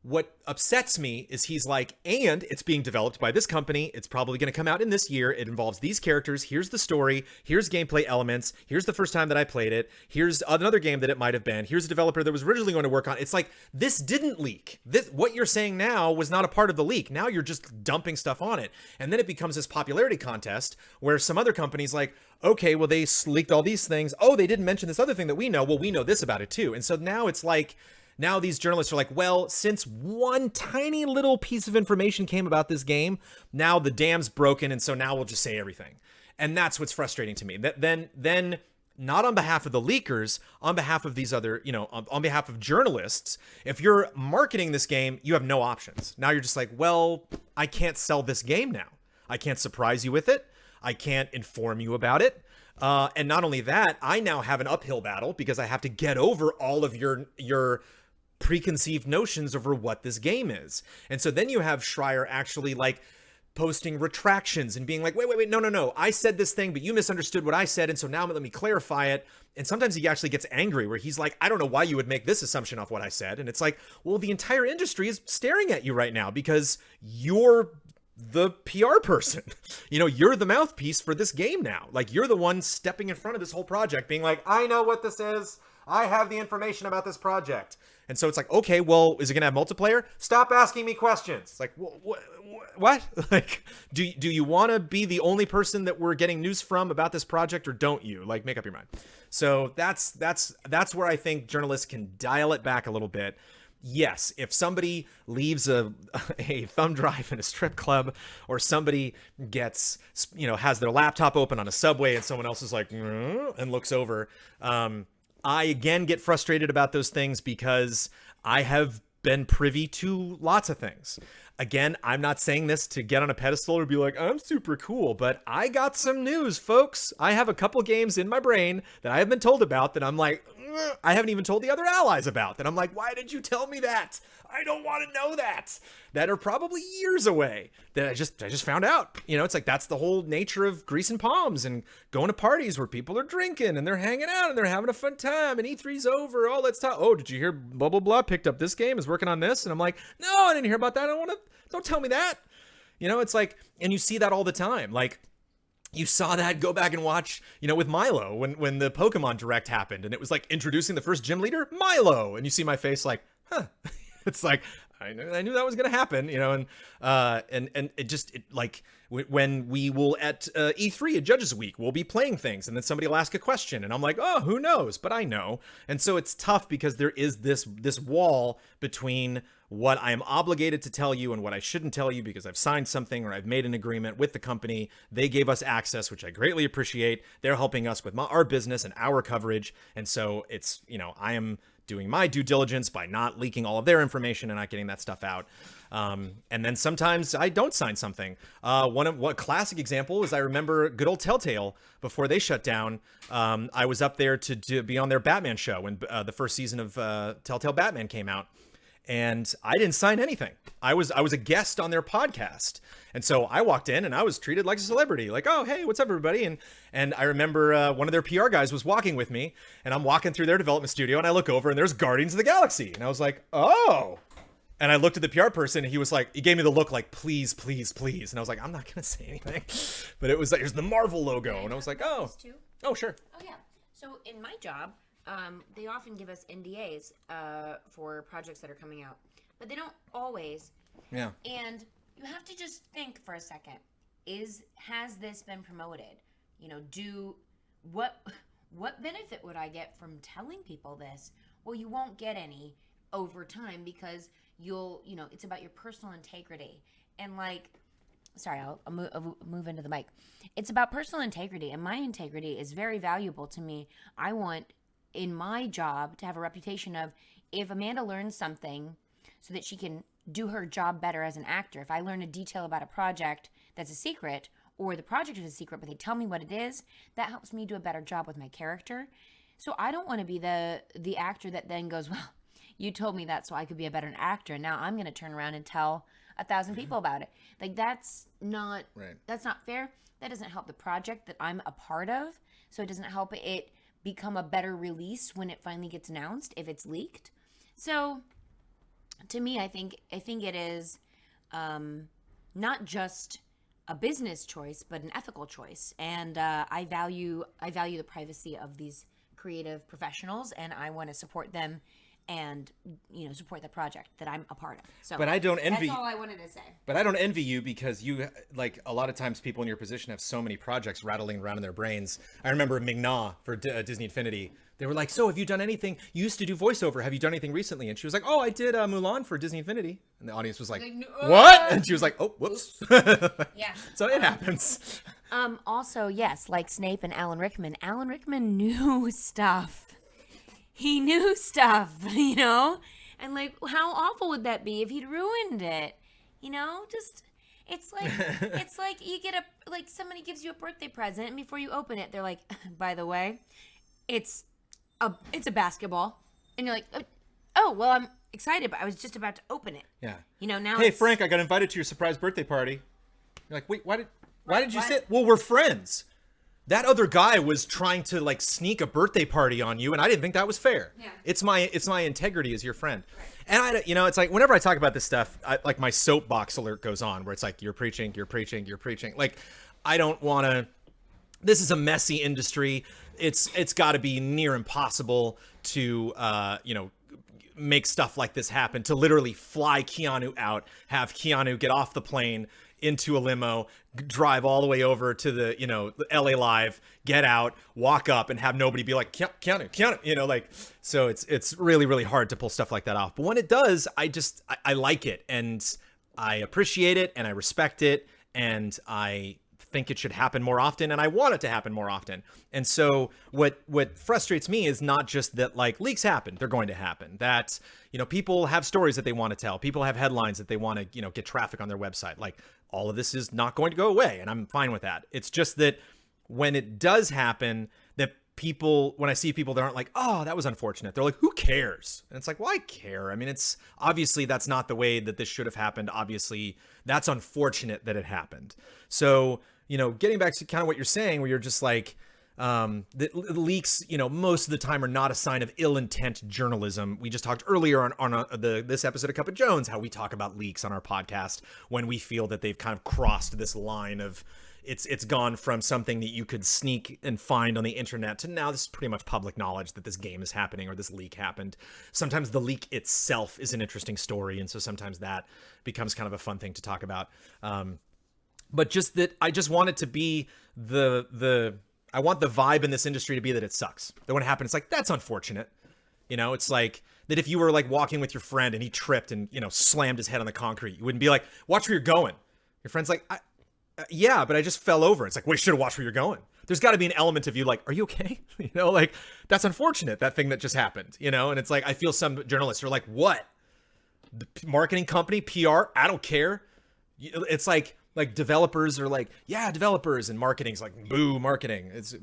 What upsets me is he's like, and it's being developed by this company. It's probably going to come out in this year. It involves these characters. Here's the story. Here's gameplay elements. Here's the first time that I played it. Here's another game that it might have been. Here's a developer that was originally going to work on. It's like, this didn't leak. What you're saying now was not a part of the leak. Now you're just dumping stuff on it. And then it becomes this popularity contest where some other company's like, okay, well, they leaked all these things. Oh, they didn't mention this other thing that we know. Well, we know this about it too. And so now it's like, now these journalists are like, well, since one tiny little piece of information came about this game, now the dam's broken, and so now we'll just say everything. And that's what's frustrating to me. Then not on behalf of the leakers, on behalf of these other, on behalf of journalists, if you're marketing this game, you have no options. Now you're just like, well, I can't sell this game now. I can't surprise you with it. I can't inform you about it. And not only that, I now have an uphill battle because I have to get over all of your preconceived notions over what this game is. And so then you have Schreier actually like posting retractions and being like, wait, no. I said this thing, but you misunderstood what I said. And so now let me clarify it. And sometimes he actually gets angry where he's like, I don't know why you would make this assumption off what I said. And it's like, well, the entire industry is staring at you right now because you're the PR person. You're the mouthpiece for this game now. Like, you're the one stepping in front of this whole project being like, I know what this is. I have the information about this project. And so it's like, okay, well, is it going to have multiplayer? Stop asking me questions. It's like, what? Like, do you want to be the only person that we're getting news from about this project, or don't you? Like, make up your mind. So that's where I think journalists can dial it back a little bit. Yes, if somebody leaves a thumb drive in a strip club, or somebody gets, has their laptop open on a subway and someone else is like, and looks over, I again get frustrated about those things because I have been privy to lots of things. Again, I'm not saying this to get on a pedestal or be like, I'm super cool, but I got some news, folks. I have a couple games in my brain that I have been told about that I'm like, I haven't even told the other allies about, that I'm like, why did you tell me that? I don't want to know that are probably years away that I just found out. It's like, that's the whole nature of greasing palms and going to parties where people are drinking and they're hanging out and they're having a fun time and E3's over. Oh, let's talk. Oh, did you hear blah, blah, blah picked up this game, is working on this? And I'm like, no, I didn't hear about that. Don't tell me that. You know, it's like, and you see that all the time. Like, you saw that, go back and watch, you know, with Milo when the Pokemon Direct happened and it was like introducing the first gym leader, Milo. And you see my face like, huh. It's like, I knew that was going to happen, you know, and it just, like, when we will at E3 at Judges Week, we'll be playing things and then somebody will ask a question and I'm like, oh, who knows? But I know. And so it's tough because there is this wall between what I am obligated to tell you and what I shouldn't tell you because I've signed something or I've made an agreement with the company. They gave us access, which I greatly appreciate. They're helping us with our business and our coverage. And so it's, you know, I am doing my due diligence by not leaking all of their information and not getting that stuff out. And then sometimes I don't sign something. One classic example is I remember good old Telltale before they shut down. I was up there to be on their Batman show when the first season of Telltale Batman came out. And I didn't sign anything. I was a guest on their podcast. And so I walked in and I was treated like a celebrity. Like, oh, hey, what's up, everybody? And I remember one of their PR guys was walking with me and I'm walking through their development studio and I look over and there's Guardians of the Galaxy. And I was like, oh. And I looked at the PR person and he was like, he gave me the look like, please, please, please. And I was like, I'm not going to say anything. But it was like, here's the Marvel logo. And I was like, oh, sure. Oh, yeah. So in my job, they often give us NDAs for projects that are coming out, but they don't always. Yeah. And you have to just think for a second: has this been promoted? You know, what benefit would I get from telling people this? Well, you won't get any over time because it's about your personal integrity and like. Sorry, I'll move into the mic. It's about personal integrity, and my integrity is very valuable to me. I want in my job to have a reputation of if Amanda learns something so that she can do her job better as an actor. If I learn a detail about a project that's a secret or the project is a secret, but they tell me what it is, that helps me do a better job with my character. So I don't want to be the actor that then goes, well, you told me that so I could be a better actor. And now I'm going to turn around and tell 1,000 people about it. Like that's not fair. That doesn't help the project that I'm a part of. So it doesn't help it become a better release when it finally gets announced if it's leaked. So to me, I think it is not just a business choice, but an ethical choice. And I value the privacy of these creative professionals, and I want to support them and support the project that I'm a part of. So, but I don't envy. That's all I wanted to say. But I don't envy you because you, like, a lot of times people in your position have so many projects rattling around in their brains. I remember Ming-Na for Disney Infinity. They were like, "So have you done anything? You used to do voiceover. Have you done anything recently?" And she was like, "Oh, I did Mulan for Disney Infinity." And the audience was like, "What?" And she was like, "Oh, whoops." Yeah. So it happens. Also, yes, like Snape and Alan Rickman. Alan Rickman knew stuff. He knew stuff, And like, how awful would that be if he'd ruined it? Just it's like you get somebody gives you a birthday present and before you open it, they're like, "By the way, it's a basketball." And you're like, "Oh, well, I'm excited, but I was just about to open it." Yeah. Now Hey, Frank, I got invited to your surprise birthday party. You're like, "Wait, why did you say it?" "Well, we're friends." That other guy was trying to like sneak a birthday party on you, and I didn't think that was fair. Yeah. It's my integrity as your friend. Right. And it's like whenever I talk about this stuff, like my soapbox alert goes on where it's like you're preaching. Like I don't want to. This is a messy industry. It's got to be near impossible to make stuff like this happen. To literally fly Keanu out, have Keanu get off the plane into a limo, drive all the way over to the LA Live, get out, walk up, and have nobody be like Keanu, so it's really, really hard to pull stuff like that off. But when it does, I like it, and I appreciate it, and I respect it, and I think it should happen more often, and I want it to happen more often. And so what frustrates me is not just that like leaks happen, they're going to happen, that people have stories that they want to tell, people have headlines that they want to get traffic on their website. Like all of this is not going to go away, and I'm fine with that. It's just that when it does happen, that people, when I see people that aren't like, "Oh, that was unfortunate," they're like, "Who cares?" And it's like, well, I care. I mean, it's obviously that's not the way that this should have happened. Obviously that's unfortunate that it happened. So getting back to kind of what you're saying, where you're just like, that leaks, most of the time are not a sign of ill-intent journalism. We just talked earlier on this episode of Cup of Jones how we talk about leaks on our podcast when we feel that they've kind of crossed this line of it's gone from something that you could sneak and find on the internet to now this is pretty much public knowledge that this game is happening or this leak happened. Sometimes the leak itself is an interesting story, and so sometimes that becomes kind of a fun thing to talk about. But just that I just want it to be I want the vibe in this industry to be that it sucks. That when it happens, it's like, that's unfortunate. It's like that if you were like walking with your friend and he tripped and, slammed his head on the concrete, you wouldn't be like, watch where you're going. Your friend's like, yeah, but I just fell over. It's like, well, you should have watched where you're going. There's got to be an element of you like, are you okay? Like, that's unfortunate, that thing that just happened, and it's like, I feel some journalists are like, what? The marketing company, PR, I don't care. It's like developers are like, yeah, developers, and marketing's like, boo, marketing. Let's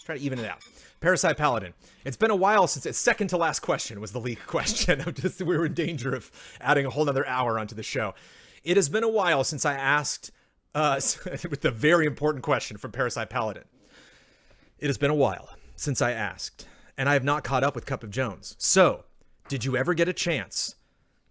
try to even it out. Parasite Paladin. It's been a while since it's second to last question was the leak question. We were in danger of adding a whole nother hour onto the show. It has been a while since I asked, with the very important question from Parasite Paladin. It has been a while since I asked, and I have not caught up with Cup of Jones. So, did you ever get a chance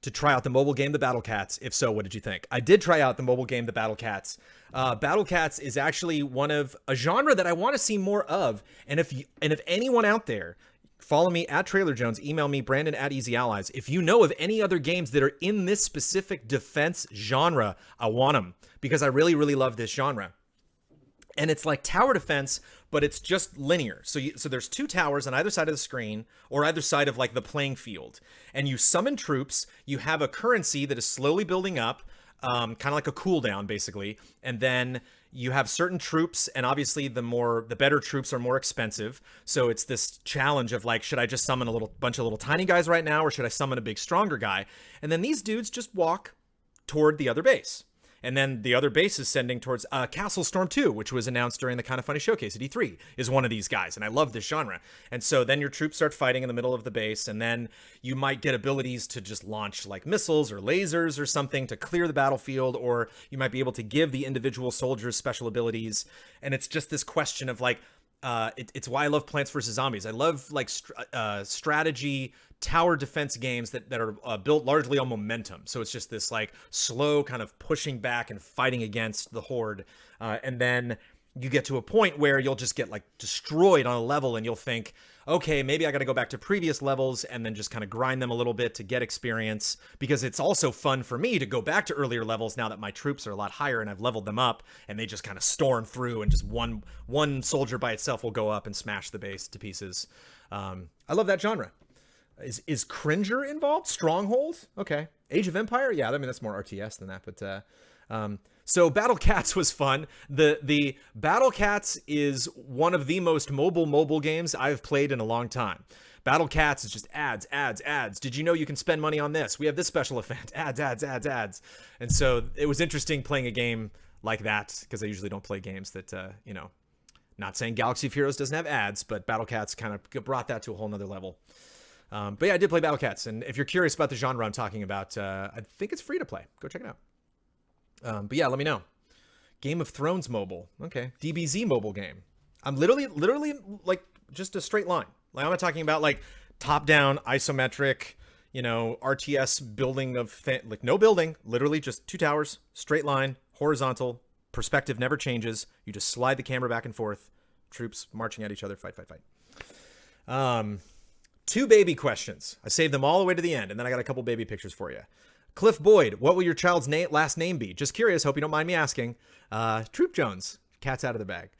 to try out the mobile game, The Battle Cats? If so, what did you think? I did try out the mobile game, The Battle Cats. Battle Cats is actually one of a genre that I want to see more of. And if anyone out there, follow me at Trailer Jones, email me, Brandon at Easy Allies. If you know of any other games that are in this specific defense genre, I want them because I really, really love this genre. And it's like tower defense, but it's just linear. So there's two towers on either side of the screen or either side of like the playing field. And you summon troops. You have a currency that is slowly building up, kind of like a cooldown basically. And then you have certain troops, and obviously the better troops are more expensive. So it's this challenge of like, should I just summon a bunch of little tiny guys right now, or should I summon a big stronger guy? And then these dudes just walk toward the other base. And then the other base is sending towards Castle Storm 2, which was announced during the Kind of Funny showcase at E3, is one of these guys. And I love this genre. And so then your troops start fighting in the middle of the base, and then you might get abilities to just launch like missiles or lasers or something to clear the battlefield, or you might be able to give the individual soldiers special abilities. And it's just this question of like, it's why I love Plants vs. Zombies. I love like strategy tower defense games that are built largely on momentum. So it's just this like slow kind of pushing back and fighting against the horde. And then you get to a point where you'll just get like destroyed on a level and you'll think, okay, maybe I got to go back to previous levels and then just kind of grind them a little bit to get experience, because it's also fun for me to go back to earlier levels now that my troops are a lot higher and I've leveled them up, and they just kind of storm through and just one soldier by itself will go up and smash the base to pieces. I love that genre. Is Cringer involved? Stronghold? Okay. Age of Empire? Yeah, I mean, that's more RTS than that, but so Battle Cats was fun. The Battle Cats is one of the most mobile games I've played in a long time. Battle Cats is just ads. Did you know you can spend money on this? We have this special event. Ads. And so it was interesting playing a game like that, because I usually don't play games that, not saying Galaxy of Heroes doesn't have ads, but Battle Cats kind of brought that to a whole nother level. But yeah, I did play Battle Cats, and if you're curious about the genre I'm talking about, I think it's free to play. Go check it out. But yeah, let me know. Game of Thrones mobile. Okay. DBZ mobile game. I'm literally like just a straight line. Like I'm not talking about like top-down isometric, RTS building of like no building, literally just two towers, straight line, horizontal, perspective never changes. You just slide the camera back and forth, troops marching at each other, fight. Two baby questions. I saved them all the way to the end, and then I got a couple baby pictures for you. Cliff Boyd, what will your child's last name be? Just curious, hope you don't mind me asking. Troop Jones. Cat's out of the bag.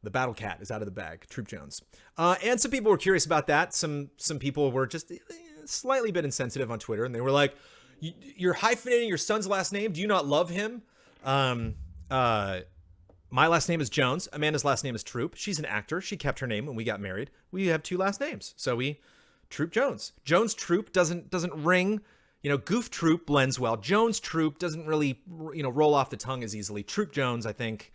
The Battle Cat is out of the bag. Troop Jones. And some people were curious about that. Some people were just slightly bit insensitive on Twitter, and they were like, you're hyphenating your son's last name? Do you not love him? My last name is Jones. Amanda's last name is Troop. She's an actor. She kept her name when we got married. We have two last names. So Troop Jones. Jones Troop doesn't ring. Goof Troop blends well. Jones Troop doesn't really, roll off the tongue as easily. Troop Jones, I think,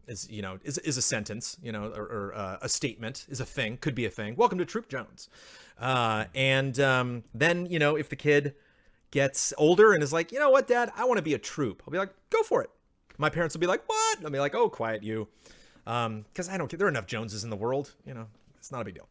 is a sentence, or a statement, is a thing, could be a thing. Welcome to Troop Jones. And then, if the kid gets older and is like, you know what, Dad, I want to be a troop. I'll be like, go for it. My parents will be like, what? I'll be like, oh, quiet you. Because I don't care. There are enough Joneses in the world. It's not a big deal.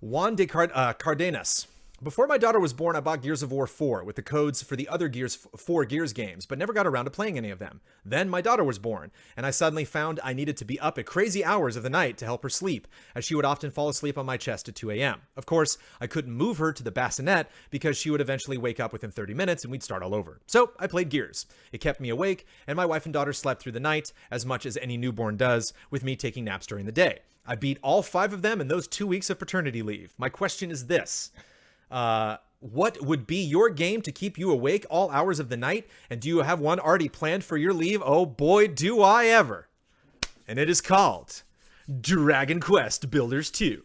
Juan de Cardenas. Before my daughter was born, I bought Gears of War 4 with the codes for the other Gears 4 Gears games, but never got around to playing any of them. Then my daughter was born, and I suddenly found I needed to be up at crazy hours of the night to help her sleep, as she would often fall asleep on my chest at 2 a.m. Of course, I couldn't move her to the bassinet because she would eventually wake up within 30 minutes and we'd start all over. So I played Gears. It kept me awake, and my wife and daughter slept through the night, as much as any newborn does, with me taking naps during the day. I beat all 5 of them in those 2 weeks of paternity leave. My question is this. What would be your game to keep you awake all hours of the night? And do you have one already planned for your leave? Oh boy, do I ever. And it is called Dragon Quest Builders 2.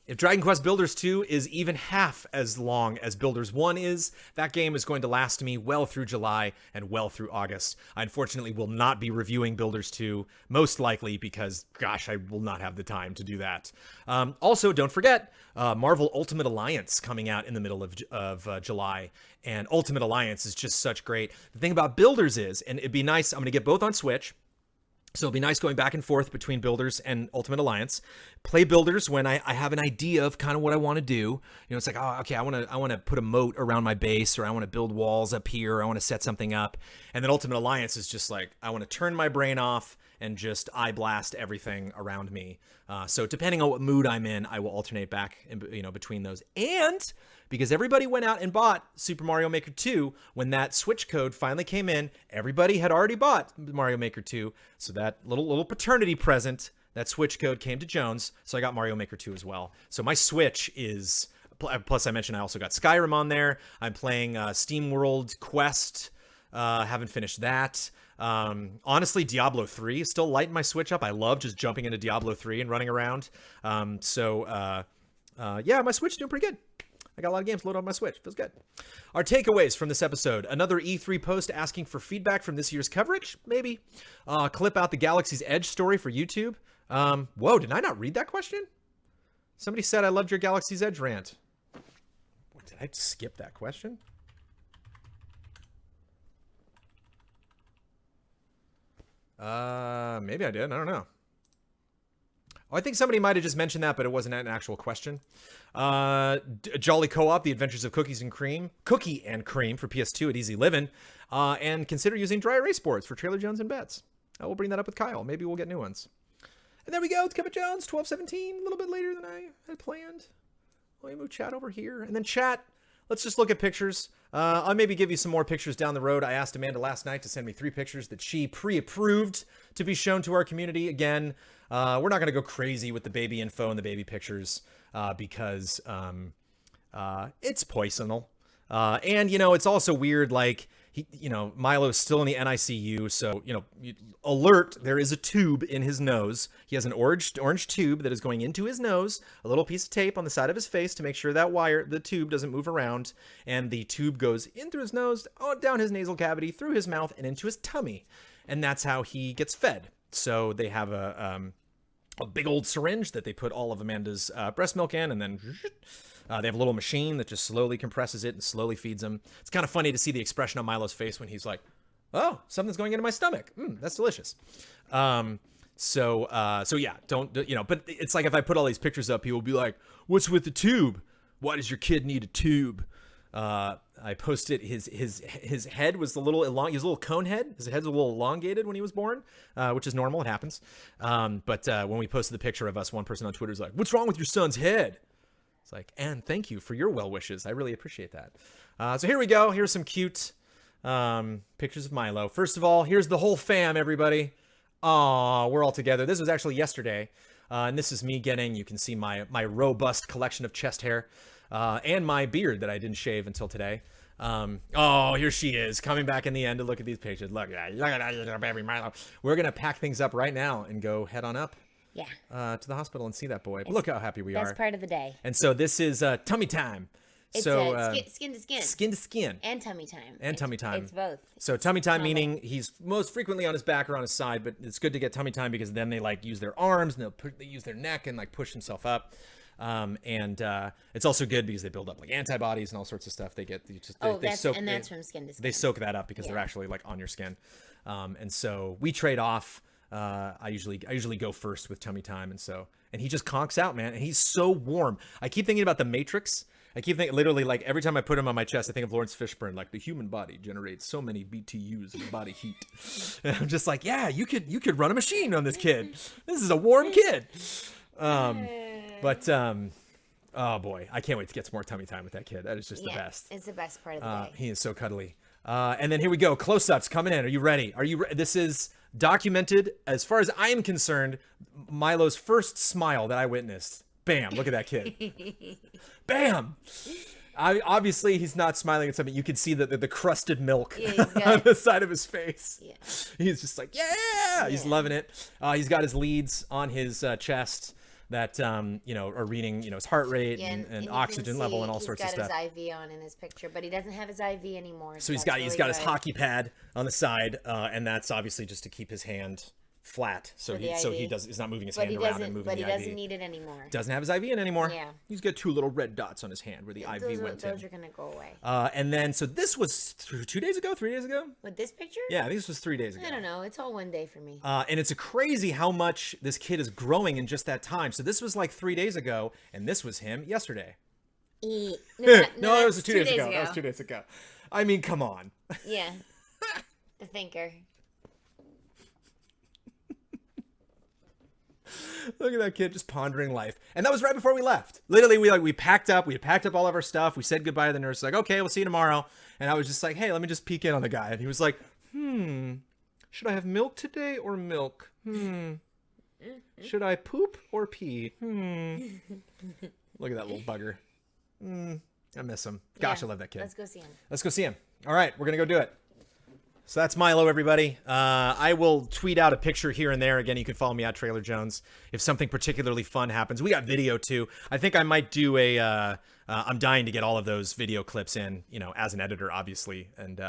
If Dragon Quest Builders 2 is even half as long as Builders 1 is, that game is going to last me well through July and well through August. I unfortunately will not be reviewing Builders 2, most likely because, gosh, I will not have the time to do that. Also, don't forget, Marvel Ultimate Alliance coming out in the middle of July, and Ultimate Alliance is just such great. The thing about Builders is, and it'd be nice, I'm going to get both on Switch, so it'll be nice going back and forth between Builders and Ultimate Alliance. Play Builders when I have an idea of kind of what I want to do. It's like, oh, okay, I want to put a moat around my base, or I want to build walls up here, or I want to set something up. And then Ultimate Alliance is just like, I want to turn my brain off and just eye blast everything around me. So depending on what mood I'm in, I will alternate back between those. And because everybody went out and bought Super Mario Maker 2 when that Switch code finally came in, everybody had already bought Mario Maker 2. So that little paternity present, that Switch code came to Jones. So I got Mario Maker 2 as well. So my Switch is, plus I mentioned I also got Skyrim on there. I'm playing SteamWorld Quest. Haven't finished that. Honestly, Diablo 3 is still lighting my Switch up. I love just jumping into Diablo 3 and running around. Yeah, my Switch is doing pretty good. I got a lot of games loaded on my Switch. Feels good. Our takeaways from this episode. Another E3 post asking for feedback from this year's coverage? Maybe. Clip out the Galaxy's Edge story for YouTube. Whoa, did I not read that question? Somebody said I loved your Galaxy's Edge rant. What, did I skip that question? Maybe I did. I don't know. Oh, I think somebody might have just mentioned that, but it wasn't an actual question. Jolly Co-op, The Adventures of Cookie and Cream for PS2 at Easy Livin'. And consider using dry erase boards for Trailer Jones and Bets. I will bring that up with Kyle. Maybe we'll get new ones. And there we go. It's Kevin Jones, 12:17, a little bit later than I had planned. Let me move chat over here. And then chat, let's just look at pictures. I'll maybe give you some more pictures down the road. I asked Amanda last night to send me 3 pictures that she pre-approved to be shown to our community. Again, we're not going to go crazy with the baby info and the baby pictures because it's poisonal. And, it's also weird, like, Milo's still in the NICU, so, alert, there is a tube in his nose. He has an orange tube that is going into his nose, a little piece of tape on the side of his face to make sure that the tube doesn't move around, and the tube goes in through his nose, down his nasal cavity, through his mouth, and into his tummy. And that's how he gets fed. So they have a big old syringe that they put all of Amanda's breast milk in, and then they have a little machine that just slowly compresses it and slowly feeds him. It's kind of funny to see the expression on Milo's face when he's like, oh, something's going into my stomach. That's delicious. So yeah, but it's like if I put all these pictures up, people will be like, what's with the tube? Why does your kid need a tube? I posted his head was he was a little cone head. His head's a little elongated when he was born, which is normal. It happens. But when we posted the picture of us, one person on Twitter was like, what's wrong with your son's head? It's like, and thank you for your well wishes. I really appreciate that. So here we go. Here's some cute pictures of Milo. First of all, here's the whole fam, everybody. Aw, we're all together. This was actually yesterday. And this is me you can see my robust collection of chest hair and my beard that I didn't shave until today. Here she is coming back in the end to look at these pictures. Look at that, baby Milo. We're going to pack things up right now and go head on up. Yeah. To the hospital and see that boy. But look how happy we are. Best part of the day. And so this is tummy time. It's skin to skin. Skin to skin. And tummy time. It's both. So tummy time meaning he's most frequently on his back or on his side, but it's good to get tummy time because then they use their arms and they use their neck and push himself up. It's also good because they build up antibodies and all sorts of stuff. That's from skin to skin. They soak that up because they're actually on your skin. And so we trade off I usually go first with tummy time, and he just conks out, man, and he's so warm. I keep thinking about the Matrix. I keep thinking, literally, like, every time I put him on my chest, I think of Lawrence Fishburne, like, the human body generates so many BTUs of body heat. And I'm just like, yeah, you could run a machine on this kid. This is a warm kid. Oh boy, I can't wait to get some more tummy time with that kid. That is just the best. It's the best part of the day. He is so cuddly. And then here we go. Close-ups coming in. Are you ready? This is documented, as far as I am concerned, Milo's first smile that I witnessed. Bam, look at that kid. Bam. Obviously, he's not smiling at something. You can see the crusted milk on the side of his face. Yeah. He's just like, yeah. He's loving it. He's got his leads on his chest that are reading his heart rate and oxygen level and all sorts of stuff. He's got his IV on in his picture, but he doesn't have his IV anymore. So he's got his hockey pad on the side, and that's obviously just to keep his hand flat, so he's not moving his hand around and moving the IV. But he doesn't need it anymore. Doesn't have his IV in anymore. Yeah. He's got 2 little red dots on his hand where the IV went in. Those are gonna go away. And then so this was 2 days ago, 3 days ago. With this picture? Yeah, I think this was 3 days ago. I don't know. It's all one day for me. And it's crazy how much this kid is growing in just that time. So this was like 3 days ago, and this was him yesterday. No, it was 2 days ago. That was 2 days ago. I mean, come on. Yeah. The thinker. Look at that kid just pondering life. And that was right before we left. Literally, we packed up. We had packed up all of our stuff. We said goodbye to the nurse. Like, okay, we'll see you tomorrow. And I was just like, hey, let me just peek in on the guy. And he was like, should I have milk today or milk? Should I poop or pee? Look at that little bugger. I miss him. Gosh, I love that kid. Let's go see him. All right, we're going to go do it. So that's Milo, everybody. I will tweet out a picture here and there. Again, you can follow me at Trailer Jones if something particularly fun happens. We got video too. I think I might do I'm dying to get all of those video clips in, as an editor, obviously, and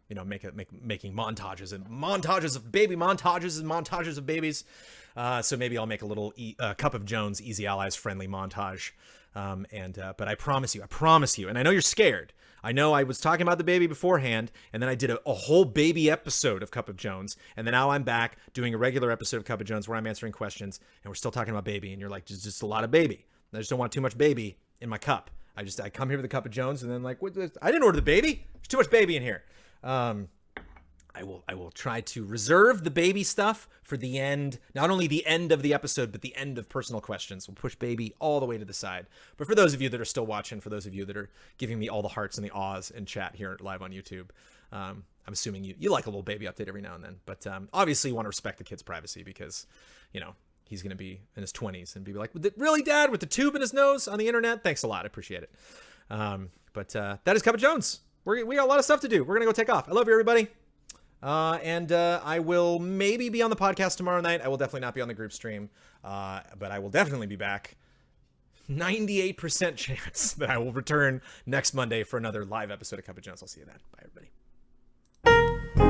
making montages of montages of babies. So maybe I'll make a little Cup of Jones Easy Allies friendly montage. But I promise you, and I know you're scared. I know I was talking about the baby beforehand, and then I did a whole baby episode of Cup of Jones, and then now I'm back doing a regular episode of Cup of Jones where I'm answering questions, and we're still talking about baby, and you're like, there's just a lot of baby. I just don't want too much baby in my cup. I come here with a Cup of Jones, and then like, I didn't order the baby. There's too much baby in here. I will try to reserve the baby stuff for the end, not only the end of the episode, but the end of personal questions. We'll push baby all the way to the side. But for those of you that are still watching, for those of you that are giving me all the hearts and the awes in chat here live on YouTube, I'm assuming you like a little baby update every now and then. But obviously you want to respect the kid's privacy because, he's going to be in his 20s and be like, really, Dad, with the tube in his nose on the internet? Thanks a lot. I appreciate it. But that is Cup of Jones. We got a lot of stuff to do. We're going to go take off. I love you, everybody. I will maybe be on the podcast tomorrow night. I will definitely not be on the group stream, but I will definitely be back. 98% chance that I will return next Monday for another live episode of Cup of Jones. I'll see you then. Bye, everybody.